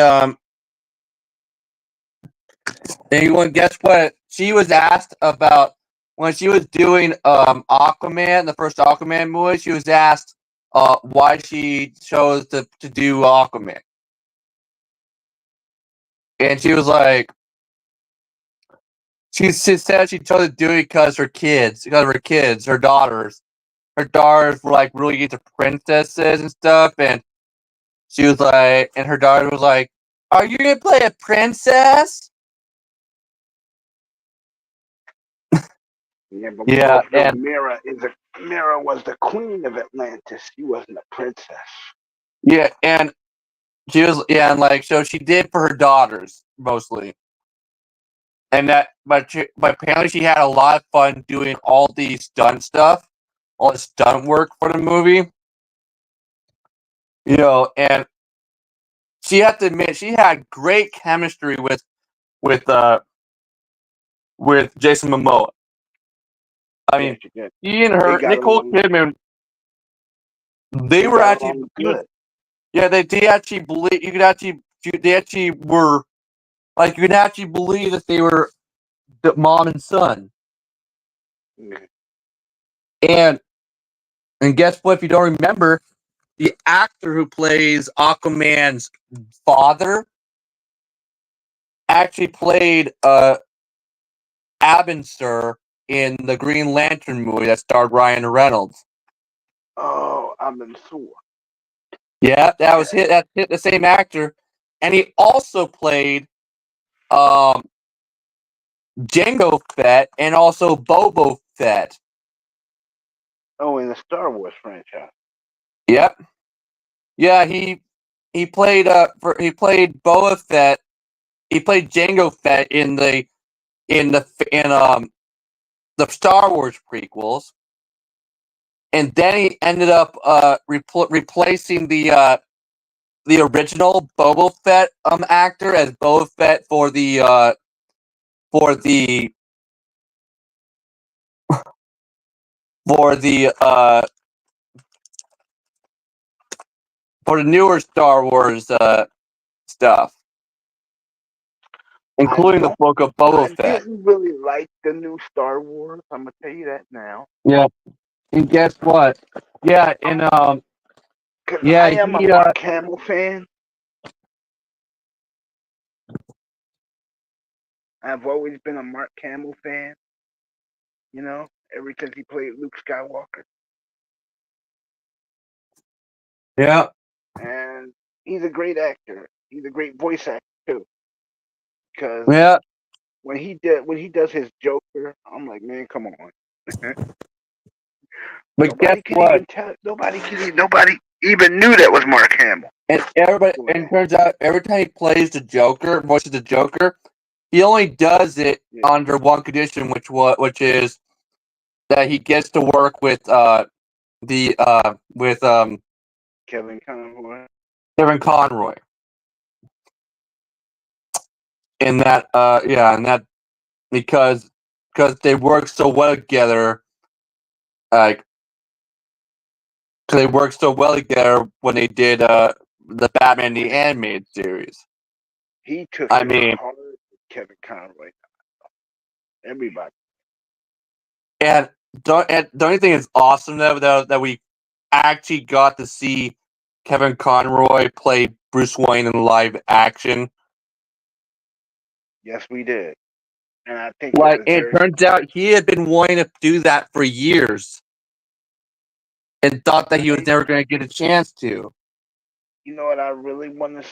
guess what? She was asked about when she was doing Aquaman, the first Aquaman movie. She was asked why she chose to do Aquaman, and she was like, she said she chose to do it because her daughters were like really into princesses and stuff, and she was like, and her daughter was like, "Are you gonna play a princess?" Yeah, but yeah, and Mera was the queen of Atlantis. She wasn't a princess. Yeah, and she was and like so she did for her daughters mostly, and but apparently she had a lot of fun doing all the stunt stuff, all the stunt work for the movie. And she had to admit she had great chemistry with Jason Momoa. I mean, he and her, Nicole Kidman, they were actually good. Yeah, they actually believe they actually were like you could actually believe that they were the mom and son. And guess what? If you don't remember, the actor who plays Aquaman's father actually played Abin in the Green Lantern movie that starred Ryan Reynolds. Oh, Abin Sur. Yeah, that was hit. That's hit the same actor, and he also played Jango Fett and also Boba Fett. Oh, in the Star Wars franchise. Yep. Yeah, he played he played Boba Fett. He played Jango Fett in the Star Wars prequels, and then he ended up replacing the original Boba Fett actor as Boba Fett for the for the for the newer Star Wars stuff, including the book of Boba Fett. I didn't really like the new Star Wars. I'm gonna tell you that now. Yeah, and guess what? Yeah, and yeah, I am a Mark Hamill fan. I've always been a Mark Hamill fan. You know, ever since he played Luke Skywalker. Yeah. And he's a great actor. He's a great voice actor too. Because when he does his Joker, I'm like, man, come on. But guess what? Nobody even knew that was Mark Hamill. And it turns out every time he plays the Joker, voices the Joker, he only does it under one condition, which is that he gets to work with Kevin Conroy. Kevin Conroy. And that and that because they work so well together, like they worked so well together when they did the Batman the Animated Series. He took hard with Kevin Conroy. Everybody. And the only thing that's awesome that we actually got to see Kevin Conroy play Bruce Wayne in live action. Yes, we did. And I think it turns out he had been wanting to do that for years and thought that he was never going to get a chance to. You know what I really wanted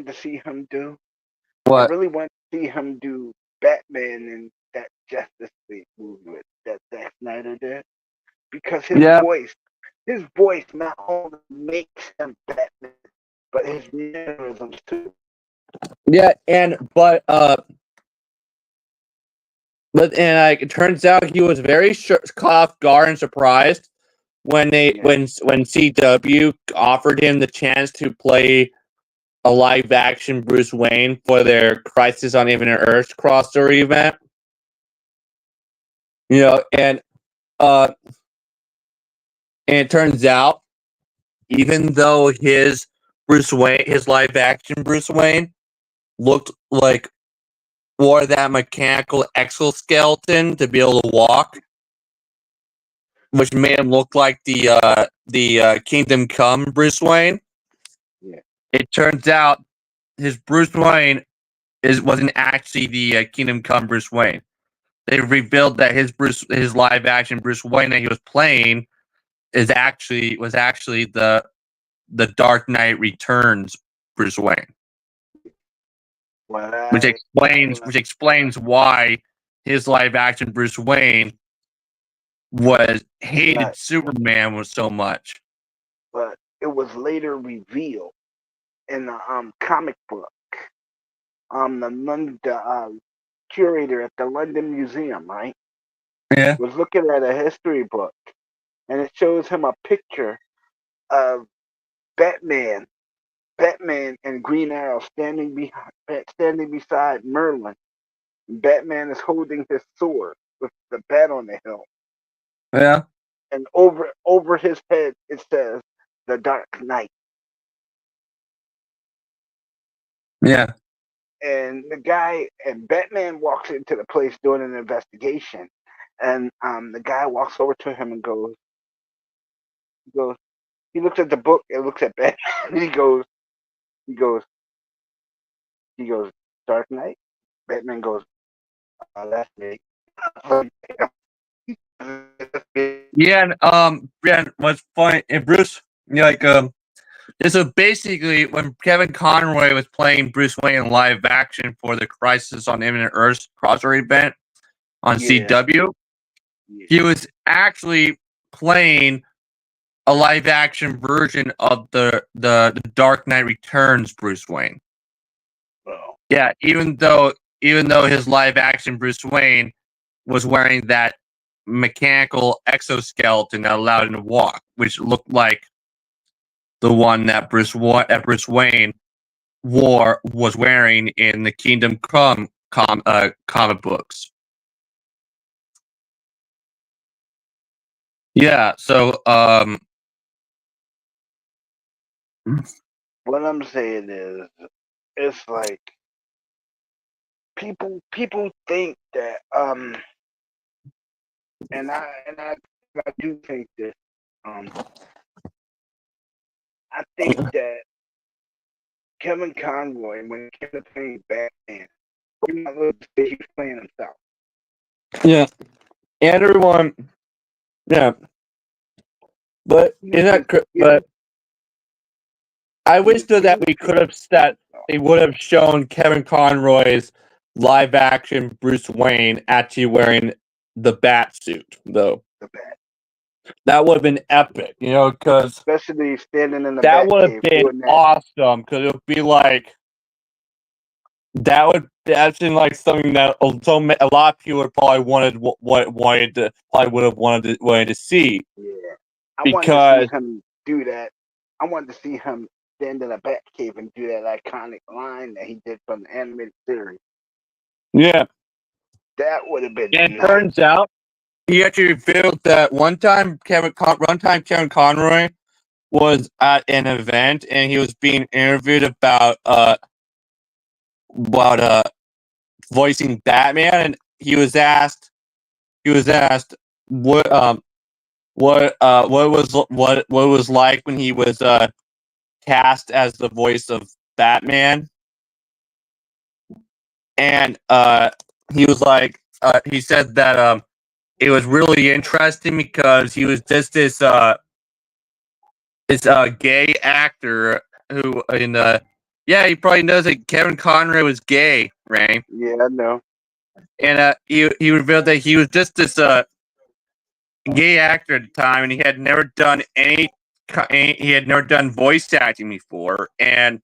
to see him do? What? I really wanted to see him do Batman in that Justice League movie that Zack Snyder did. Because his voice not only makes him Batman, but his mannerisms too. Yeah, but it turns out he was very caught off guard and surprised when when CW offered him the chance to play a live action Bruce Wayne for their Crisis on Infinite Earths crossover event. You know, and it turns out, even though his live action Bruce Wayne looked like wore that mechanical exoskeleton to be able to walk, which made him look like the Kingdom Come Bruce Wayne. Yeah. It turns out his Bruce Wayne wasn't actually the Kingdom Come Bruce Wayne. They revealed that his live action Bruce Wayne that he was playing was actually the Dark Knight Returns Bruce Wayne. Which explains why his live action Bruce Wayne hated Superman so much. But it was later revealed in the comic book. The curator at the London Museum, right? Yeah. Was looking at a history book, and it shows him a picture of Batman and Green Arrow standing beside Merlin. Batman is holding his sword with the bat on the hilt. Yeah. And over his head it says the Dark Knight. Yeah. And Batman walks into the place doing an investigation, and the guy walks over to him and goes, He looks at the book and looks at Batman. And he goes, Dark Knight. Batman goes, that's me. Yeah, and what's funny, and Bruce, so basically, when Kevin Conroy was playing Bruce Wayne in live action for the Crisis on Infinite Earths crossover event on CW, he was actually playing a live action version of the Dark Knight Returns Bruce Wayne. Oh. Yeah, even though his live action Bruce Wayne was wearing that mechanical exoskeleton that allowed him to walk, which looked like the one that Bruce Wayne was wearing in the Kingdom Come comic books. Yeah, so what I'm saying is, it's like people think that and I do think this I think that Kevin Conroy, when he came to play Batman, he was playing himself. Yeah, and everyone, yeah, but but I wish though that we could have they would have shown Kevin Conroy's live action Bruce Wayne actually wearing the bat suit though. The Bat. That would have been epic, because especially standing in the that would have been awesome. Because it would be like that's in like something that a lot of people would probably wanted to see. Yeah, I because wanted to see him do that. I wanted to see him stand in a bat cave and do that iconic line that he did from the animated series. Yeah, that would have been. And nice. Turns out he actually revealed that one time Kevin Conroy was at an event and he was being interviewed about voicing Batman, and he was asked what was like when he was cast as the voice of Batman, and he was like he said that it was really interesting because he was just this gay actor who he probably knows that Kevin Conroy was gay, right? Yeah, I know. And he revealed that he was just this gay actor at the time, and he had never done voice acting before, and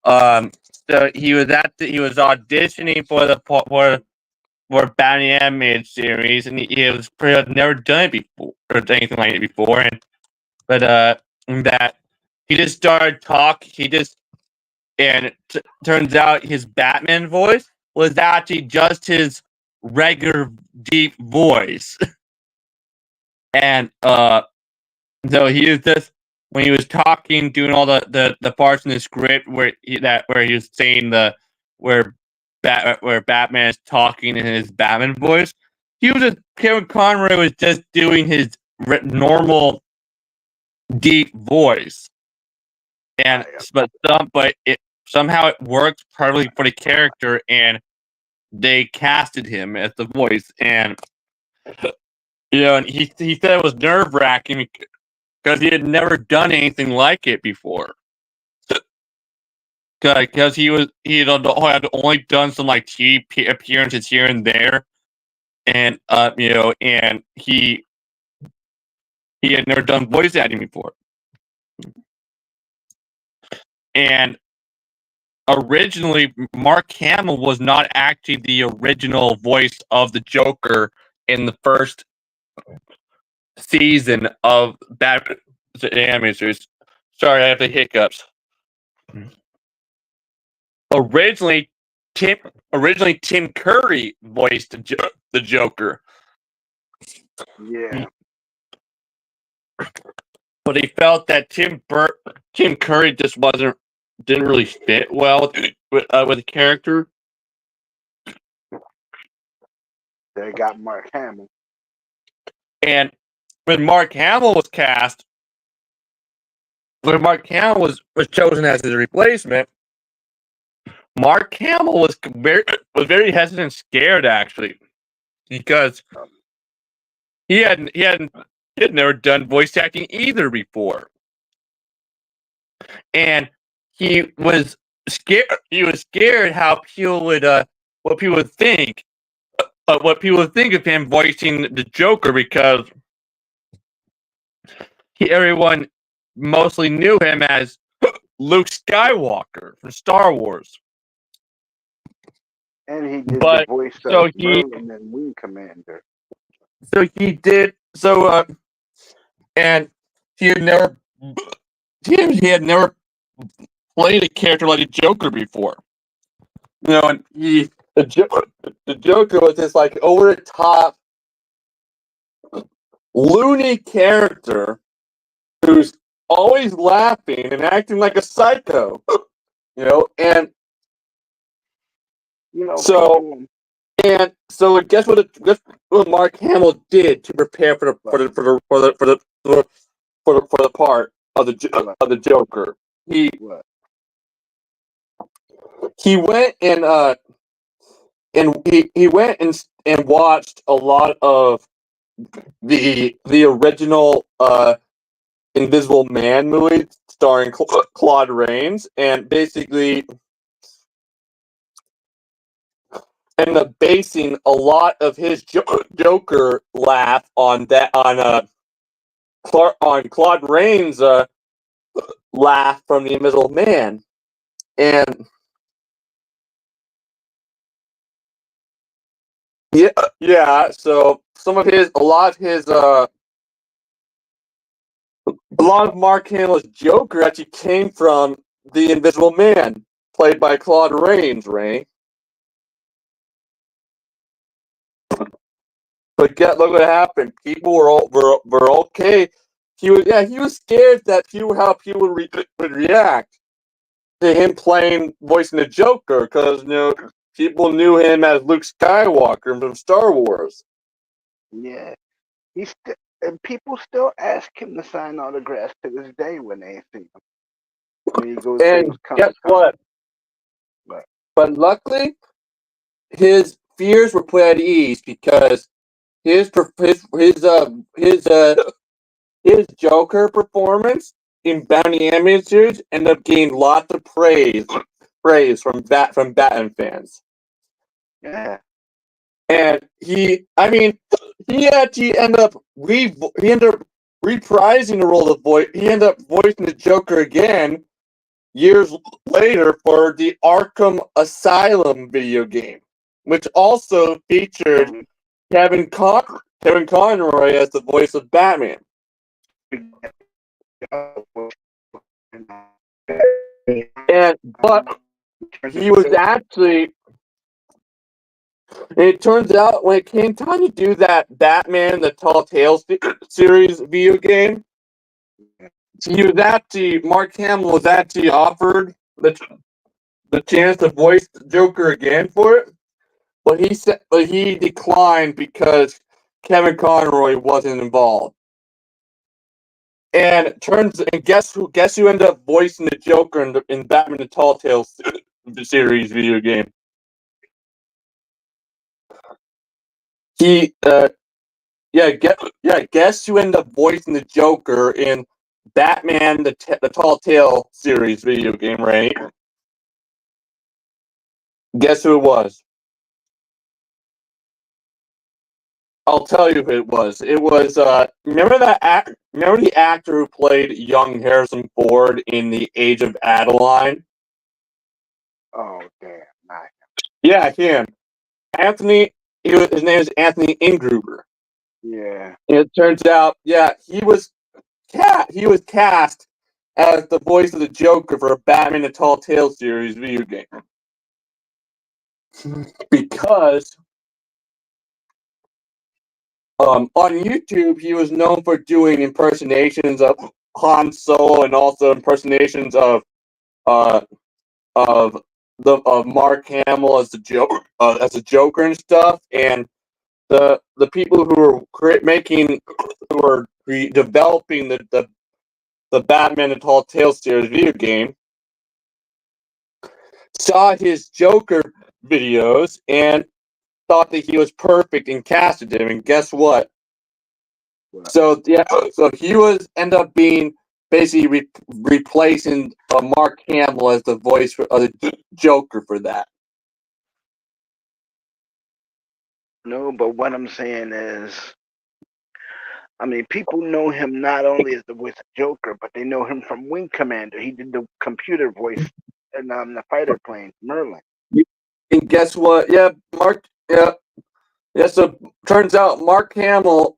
so he was auditioning for Batman animated series, and he was pretty never done it before or anything like it before, but that he just started talking. Turns out his Batman voice was actually just his regular deep voice. And so he was just when he was talking, doing all the parts in the script where he was saying where Batman is talking in his Batman voice. Kevin Conroy was just doing his normal deep voice, somehow it worked perfectly for the character, and they casted him as the voice, and and he said it was nerve-wracking because he had never done anything like it before. Because he had only done some like TV appearances here and there, and and he had never done voice acting before, and originally Mark Hamill was not actually the original voice of the Joker in the first season of Batman animated series. Sorry, I have the hiccups. Originally, Tim Curry voiced the Joker. Yeah. But he felt that Tim Curry just didn't really fit well with the character. They got Mark Hamill. And when Mark Hamill was cast, when Mark Hamill was chosen as his replacement, Mark Hamill was very hesitant and scared, actually, because he had never done voice acting either before, and he was scared. He was scared how people would what people would think, what people would think of him voicing the Joker, because everyone mostly knew him as Luke Skywalker from Star Wars. And he did the voice of Merlin and Wing Commander. So he did. And he had never played a character like a Joker before. And the Joker was this like over the top, loony character who's always laughing and acting like a psycho. And so guess what Mark Hamill did to prepare for the part of the Joker. He went and watched a lot of the original Invisible Man movie starring Claude Rains, and basically ended up basing a lot of his Joker laugh on Claude Rains' laugh from the Invisible Man, and so a lot of Mark Hamill's Joker actually came from the Invisible Man, played by Claude Rains, Ray. But look what happened. People were okay. He was scared that how people would react to him voicing the Joker, because people knew him as Luke Skywalker from Star Wars. Yeah, and people still ask him to sign autographs to this day when they see him. When he goes and guess what? But luckily, his fears were put at ease, because his Joker performance in Batman Animated Series ended up getting lots of praise from Batman fans. Yeah. And he actually ended up reprising the role of voice. He ended up voicing the Joker again years later for the Arkham Asylum video game, which also featured Kevin Conroy as the voice of Batman. But he was actually. And it turns out, when it came time to do that Batman the Tall Tales series video game, Mark Hamill was actually offered the chance to voice the Joker again for it, but he declined because Kevin Conroy wasn't involved. And guess who ended up voicing the Joker in Batman the Tall Tales series video game? Guess who ended up voicing the Joker in Batman the Tall Tale series video game, right? Guess who it was? I'll tell you who it was. It was remember the actor who played young Harrison Ford in The Age of Adeline? Oh damn, not him. Yeah, him. Anthony. His name is Anthony Ingruber. Yeah. And it turns out, he was cast as the voice of the Joker for a Batman the Tall Tale series video game. Because on YouTube, he was known for doing impersonations of Han Solo, and also impersonations of Mark Hamill as the Joker and stuff. And the people who were developing the the Batman and Tall Tales series video game, saw his Joker videos and thought that he was perfect and casted him. And guess what? So he was end up being basically replacing Mark Hamill as the voice of the Joker for that. No, but what I'm saying is, I mean, people know him not only as the voice of Joker, but they know him from Wing Commander. He did the computer voice in the fighter plane, Merlin. And guess what? Yeah, Mark. Yeah. So turns out Mark Hamill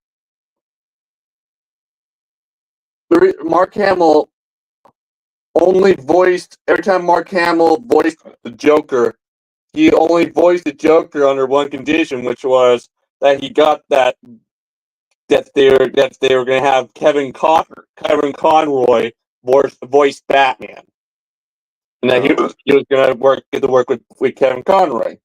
only voiced every time Mark Hamill voiced the Joker. He only voiced the Joker under one condition, which was that he got that they were going to have Kevin Conroy voice Batman, and that he was going to get to work with Kevin Conroy.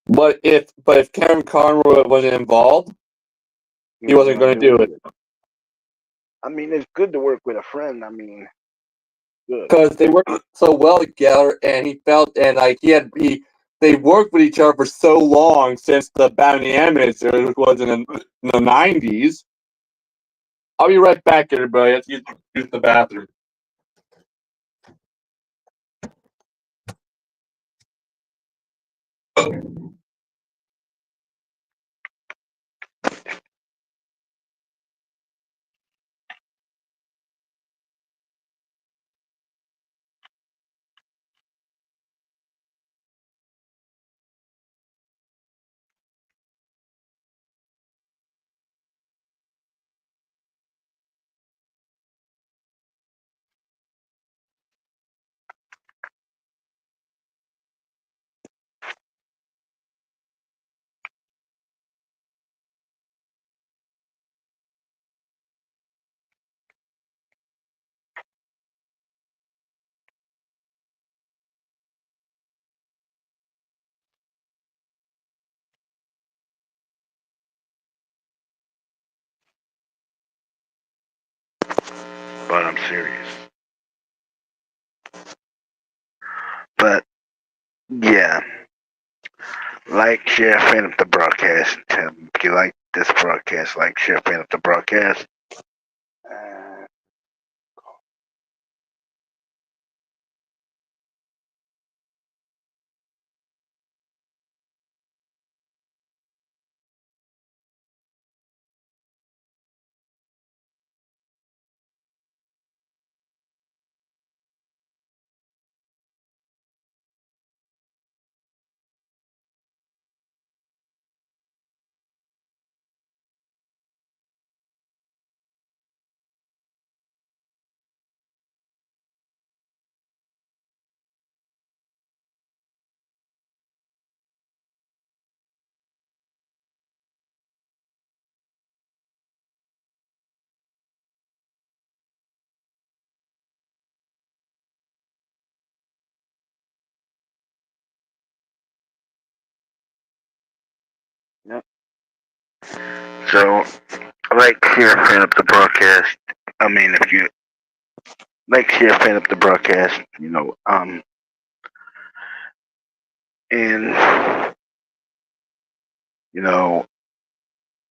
But if Kevin Conroy wasn't involved, he wasn't going to do it. I mean, it's good to work with a friend. I mean, because they worked so well together, and he felt they worked with each other for so long since the Batman the Animated Series, which was in the 90s. I'll be right back, everybody. Let's use the bathroom. But I'm serious. But yeah, like, share, fan up the broadcast. If you like this broadcast, like, share, fan up the broadcast. Yep. So, like, share, fan up the broadcast. I mean, if you like, share, fan up the broadcast, and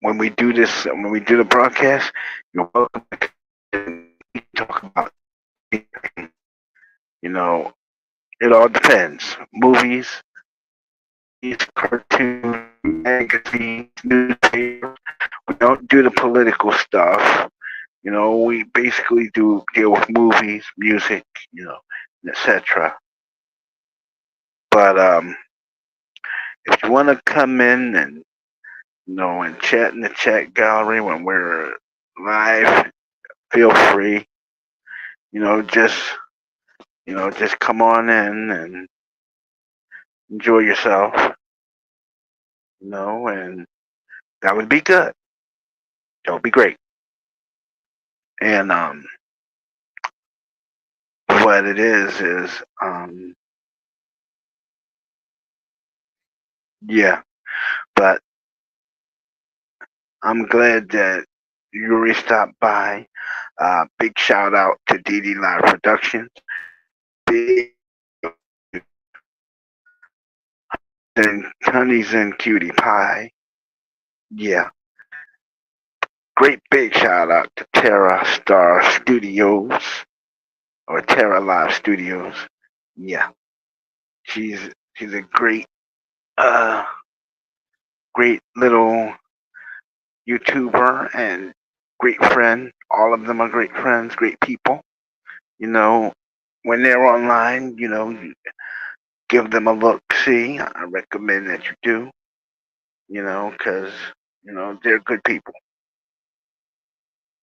when we do this, when we do the broadcast, you're welcome to talk about, it all depends. Movies, cartoons, magazines, newspapers. We don't do the political stuff. We basically deal with movies, music, etc. But if you want to come in and and chat in the chat gallery when we're live, feel free. Just just come on in and enjoy yourself. And that would be good. That would be great. And what it is yeah. But I'm glad that Yuri stopped by. Big shout out to DD Live Productions. Big and Honeys and Cutie Pie. Yeah. Great big shout out to Terra Star Studios or Terra Live Studios. Yeah. She's she's a uh great little YouTuber and great friend. All of them are great friends, great people. You know, when they're online, you give them a look. See, I recommend that you do. Because they're good people.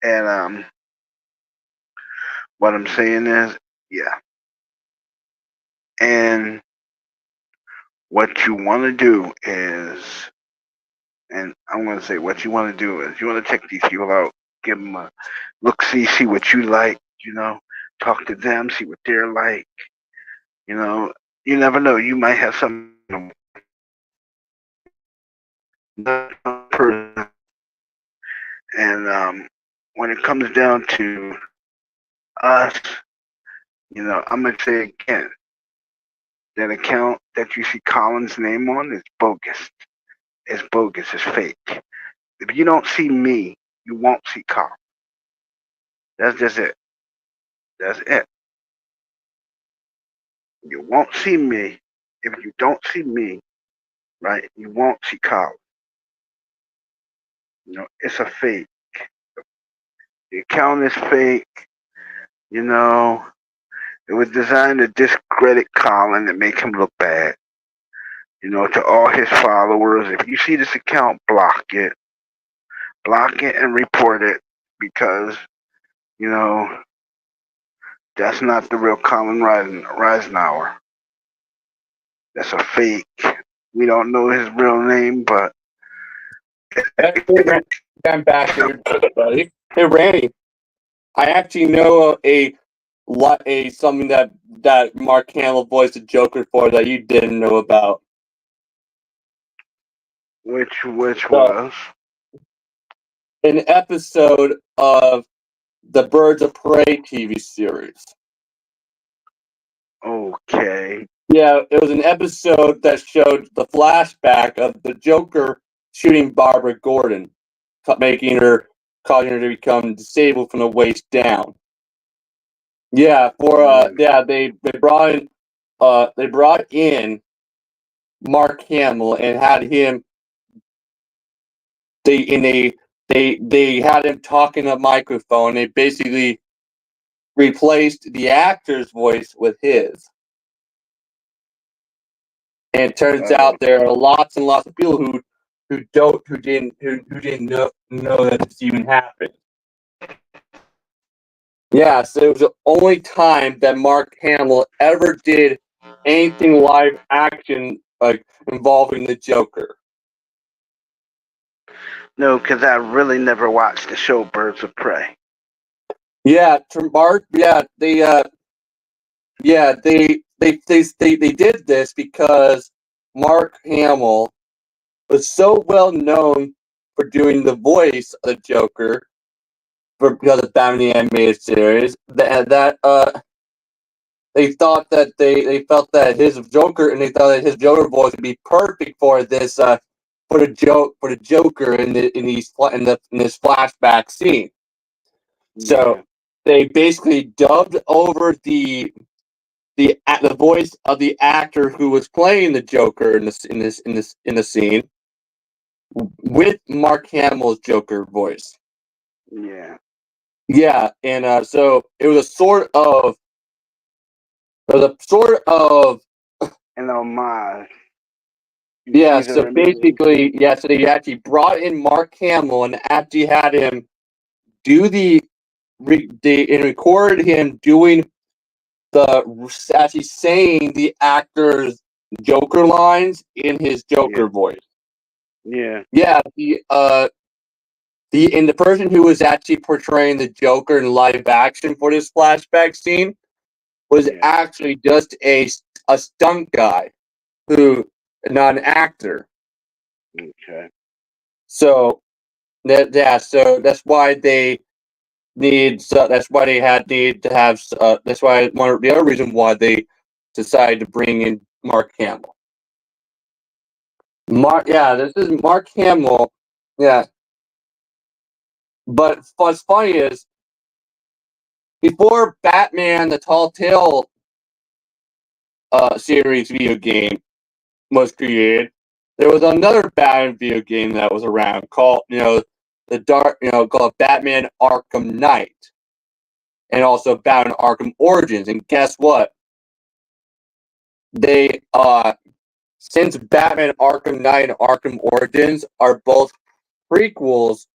And what I'm saying is, yeah. And what you want to do is, and I'm going to say what you want to do is, you want to check these people out, give them a look, see what you like. Talk to them, see what they're like. You know, you never know. You might have some person. And when it comes down to us, I'm gonna say again, that account that you see Colin's name on is bogus. It's bogus. It's fake. If you don't see me, you won't see Colin. That's just it. That's it. You won't see me. If you don't see me, right, you won't see Colin. It's a fake. The account is fake. It was designed to discredit Colin and make him look bad. To all his followers, if you see this account, block it. Block it and report it because, you know, that's not the real Colin Reisenauer. That's a fake. We don't know his real name, but I'm back here, buddy. Hey, Randy. I actually know something that Mark Hamill voiced the Joker for that you didn't know about. Which was an episode of the Birds of Prey TV series. Okay. Yeah, it was an episode that showed the flashback of the Joker shooting Barbara Gordon, causing her to become disabled from the waist down. Yeah, they brought in Mark Hamill and had him. They had him talking a microphone. They basically replaced the actor's voice with his. And it turns out there are lots and lots of people who didn't know that this even happened. Yeah, so it was the only time that Mark Hamill ever did anything live action like involving the Joker. No, because I really never watched the show Birds of Prey. Yeah, Mark. Yeah, they did this because Mark Hamill was so well known for doing the voice of the Joker because of Batman the Animated Series that they thought that they felt that his Joker and they thought that his Joker voice would be perfect for this for the Joker in this flashback scene. So they basically dubbed over the voice of the actor who was playing the Joker in the scene with Mark Hamill's Joker voice. Yeah. Yeah, and so it was a sort of an homage. Yeah, so basically, so they actually brought in Mark Hamill and actually had him do and recorded him doing actually saying the actor's Joker lines in his Joker voice. Yeah. Yeah, the person who was actually portraying the Joker in live action for this flashback scene was actually just a stunt guy not an actor. Okay. So Yeah, so that's why they need. That's why they need to have. That's why one of the other reason why they decided to bring in Mark Hamill. This is Mark Hamill. Yeah, but what's funny is before Batman: The Tall Tale series video game was created, there was another Batman video game that was around called called Batman Arkham Knight, and also Batman Arkham Origins. And guess what? They since Batman Arkham Knight and Arkham Origins are both prequels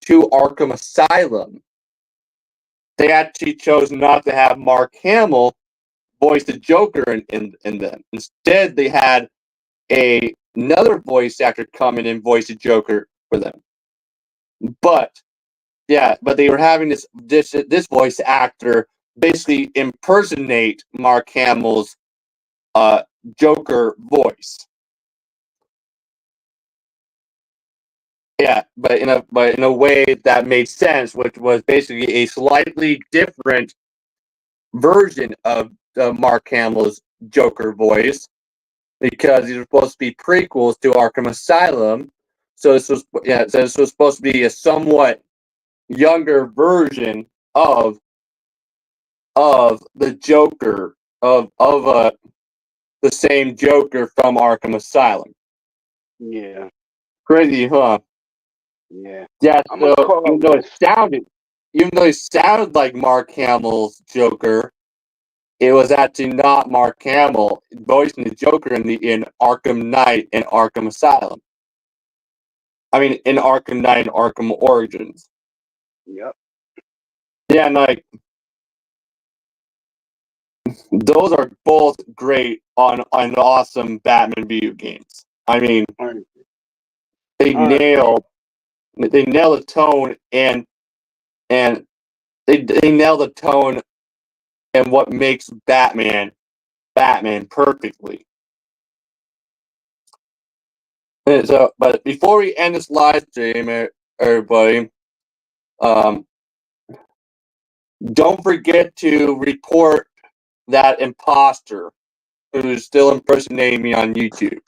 to Arkham Asylum, they actually chose not to have Mark Hamill voice the Joker in them. Instead, they had another voice actor come in and voice the Joker for them. But they were having this voice actor basically impersonate Mark Hamill's Joker voice. Yeah, but in a way that made sense, which was basically a slightly different version of Mark Hamill's Joker voice, because these were supposed to be prequels to Arkham Asylum. So this was supposed to be a somewhat younger version of the Joker of the same Joker from Arkham Asylum. Yeah. Crazy, huh? Yeah. Yeah. So even though it sounded like Mark Hamill's Joker, it was actually not Mark Hamill voicing the Joker in Arkham Knight and Arkham Asylum. I mean, in Arkham Knight and Arkham Origins. Yep. Yeah, and like those are both great on awesome Batman video games. I mean, they nail the tone and they nail the tone and what makes Batman perfectly. And so, but before we end this live stream, everybody, don't forget to report that imposter who's still impersonating me on YouTube.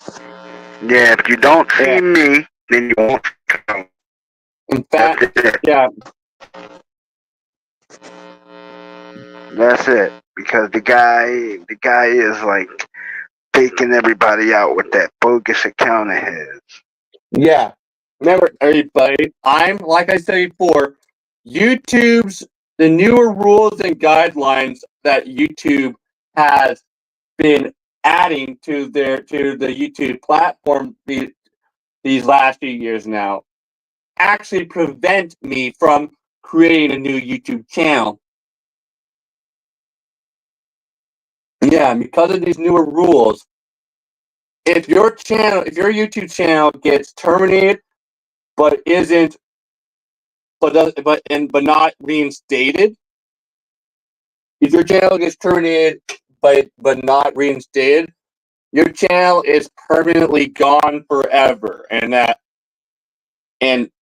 Yeah, if you don't see me, then you won't come. In fact, That's it. Because the guy is like faking everybody out with that bogus account of his. Yeah. Remember, everybody, like I said before, the newer rules and guidelines that YouTube has been adding to the YouTube platform these last few years now actually prevent me from creating a new YouTube channel. Yeah, because of these newer rules, if your YouTube channel gets terminated but not reinstated, if your channel gets terminated but not reinstated, your channel is permanently gone forever. And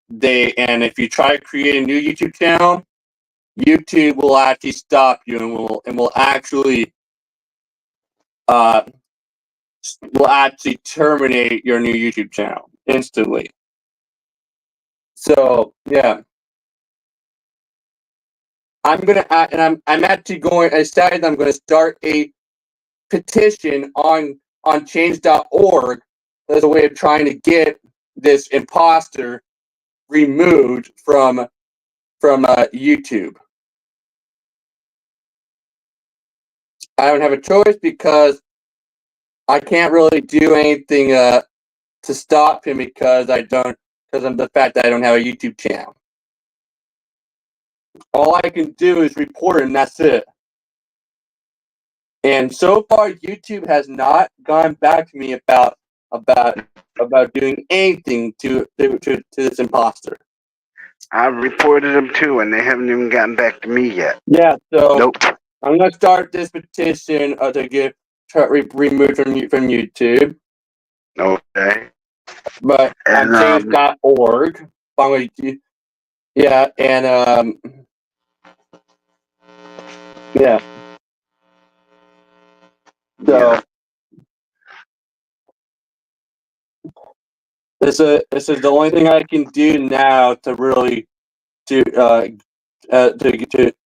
if you try to create a new YouTube channel, YouTube will actually stop you and will actually terminate your new YouTube channel instantly. So yeah, I decided I'm going to start a petition on change.org as a way of trying to get this imposter removed from YouTube. I don't have a choice because I can't really do anything to stop him because of the fact that I don't have a YouTube channel. All I can do is report it, and that's it. And so far, YouTube has not gone back to me about doing anything to this imposter. I've reported them too, and they haven't even gotten back to me yet. Yeah, so nope. I'm gonna start this petition to get removed from YouTube. Okay. But on change.org, Yeah, and yeah. So Yeah. this is the only thing I can do now to really to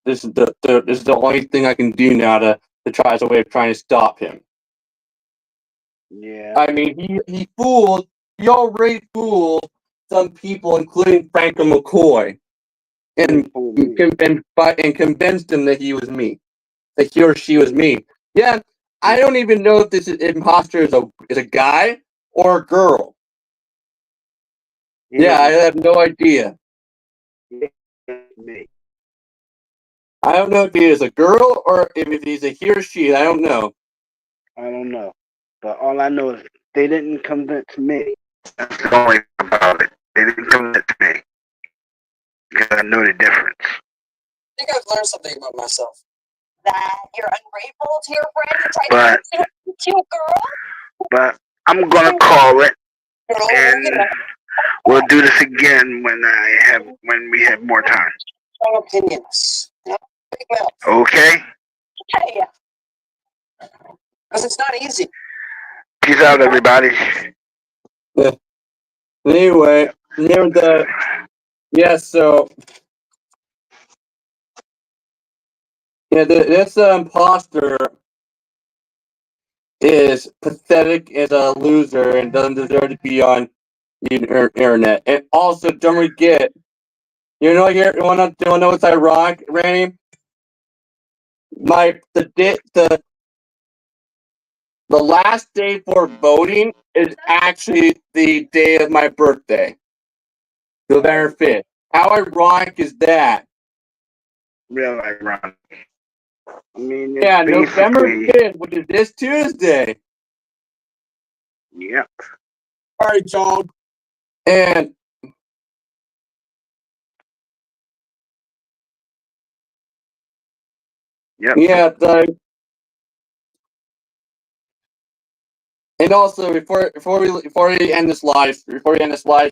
this is the only thing I can do now to try as a way of trying to stop him. Yeah. I mean, he already fooled some people, including Franklin McCoy, and Fool me. and convinced them that he was me, that he or she was me. Yeah, I don't even know if this imposter is a guy or a girl. He Yeah, I ain't have no idea. me. I don't know if he is a girl or if he's a he or she. I don't know. I don't know. But all I know is they didn't convince me. That's the only thing about it. They didn't convince me. Because I know the difference. I think I've learned something about myself. That you're ungrateful to your friend who tried But, to make you a cute girl? but I'm going to call it. And we'll do this again when we have more time. Strong opinions. Big mouth. Okay? Hey. Because it's not easy. Peace out, everybody. Yeah. Anyway, near the so this imposter is pathetic as a loser and doesn't deserve to be on the internet. And also, don't forget, you wanna know what's ironic, Randy? The last day for voting is actually the day of my birthday, November 5th. How ironic is that? Real ironic. I mean, Yeah, November basically, 5th, which is this Tuesday. yep. All right, John. And Yep. yeah, and also before we end this live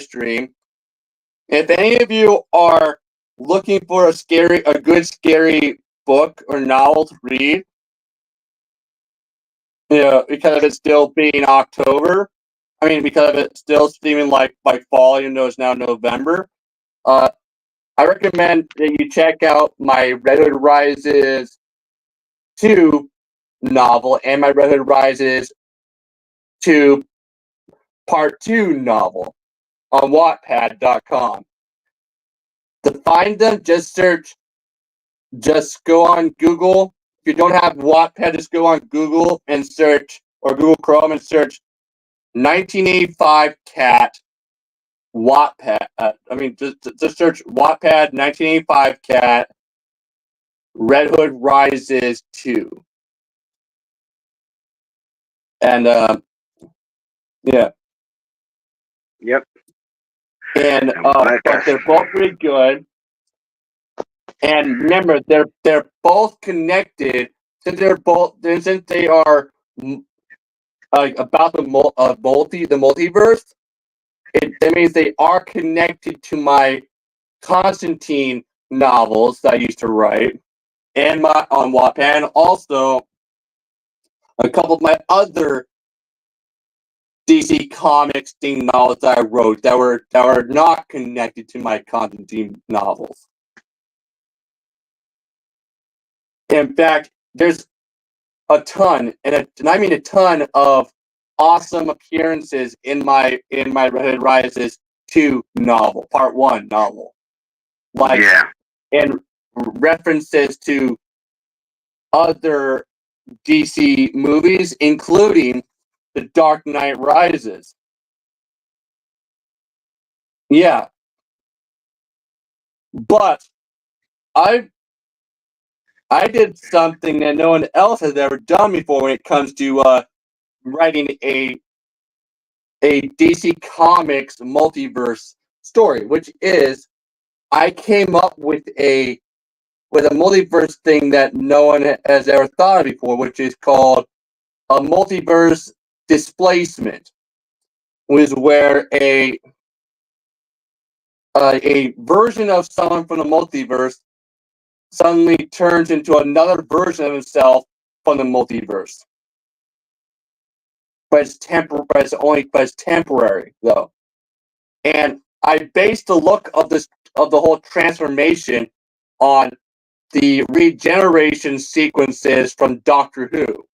stream, if any of you are looking for a good scary book or novel to read, because of it still being October, I mean because of it still seeming like fall, even though it's now November, I recommend that you check out my Red Hood Rises 2 novel and my Red Hood Rises 2 Part 2 novel on Wattpad.com. To find them, just go on Google. If you don't have Wattpad, just go on Google and search, or Google Chrome and search 1985 Cat Wattpad. Just search Wattpad 1985 Cat Red Hood Rises 2. And yeah. Yep. And but they're both pretty good. And remember, they're both connected since they are about the multiverse. That means they are connected to my Constantine novels that I used to write, and my on Wattpad, and also a couple of my other DC Comics theme novels that I wrote that were not connected to my Constantine novels. In fact, there's a ton, and I mean a ton of awesome appearances in my Red Hood Rises 2 novel, Part 1 novel. And references to other DC movies, including The Dark Knight Rises. Yeah. But I did something that no one else has ever done before when it comes to writing a DC Comics multiverse story, which is I came up with a multiverse thing that no one has ever thought of before, which is called a multiverse displacement, which is where a version of someone from the multiverse suddenly turns into another version of himself from the multiverse. But it's temporary though. And I based the look of the whole transformation on the regeneration sequences from Doctor Who.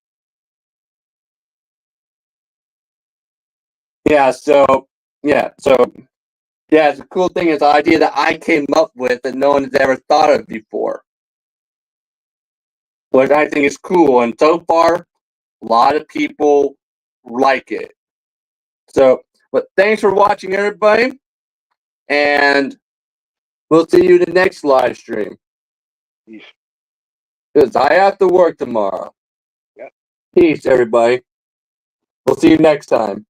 So the cool thing is the idea that I came up with that no one has ever thought of before. Which I think is cool, and so far, a lot of people like it. So, but thanks for watching, everybody, and we'll see you in the next live stream. Because I have to work tomorrow. Yep. Peace, everybody. We'll see you next time.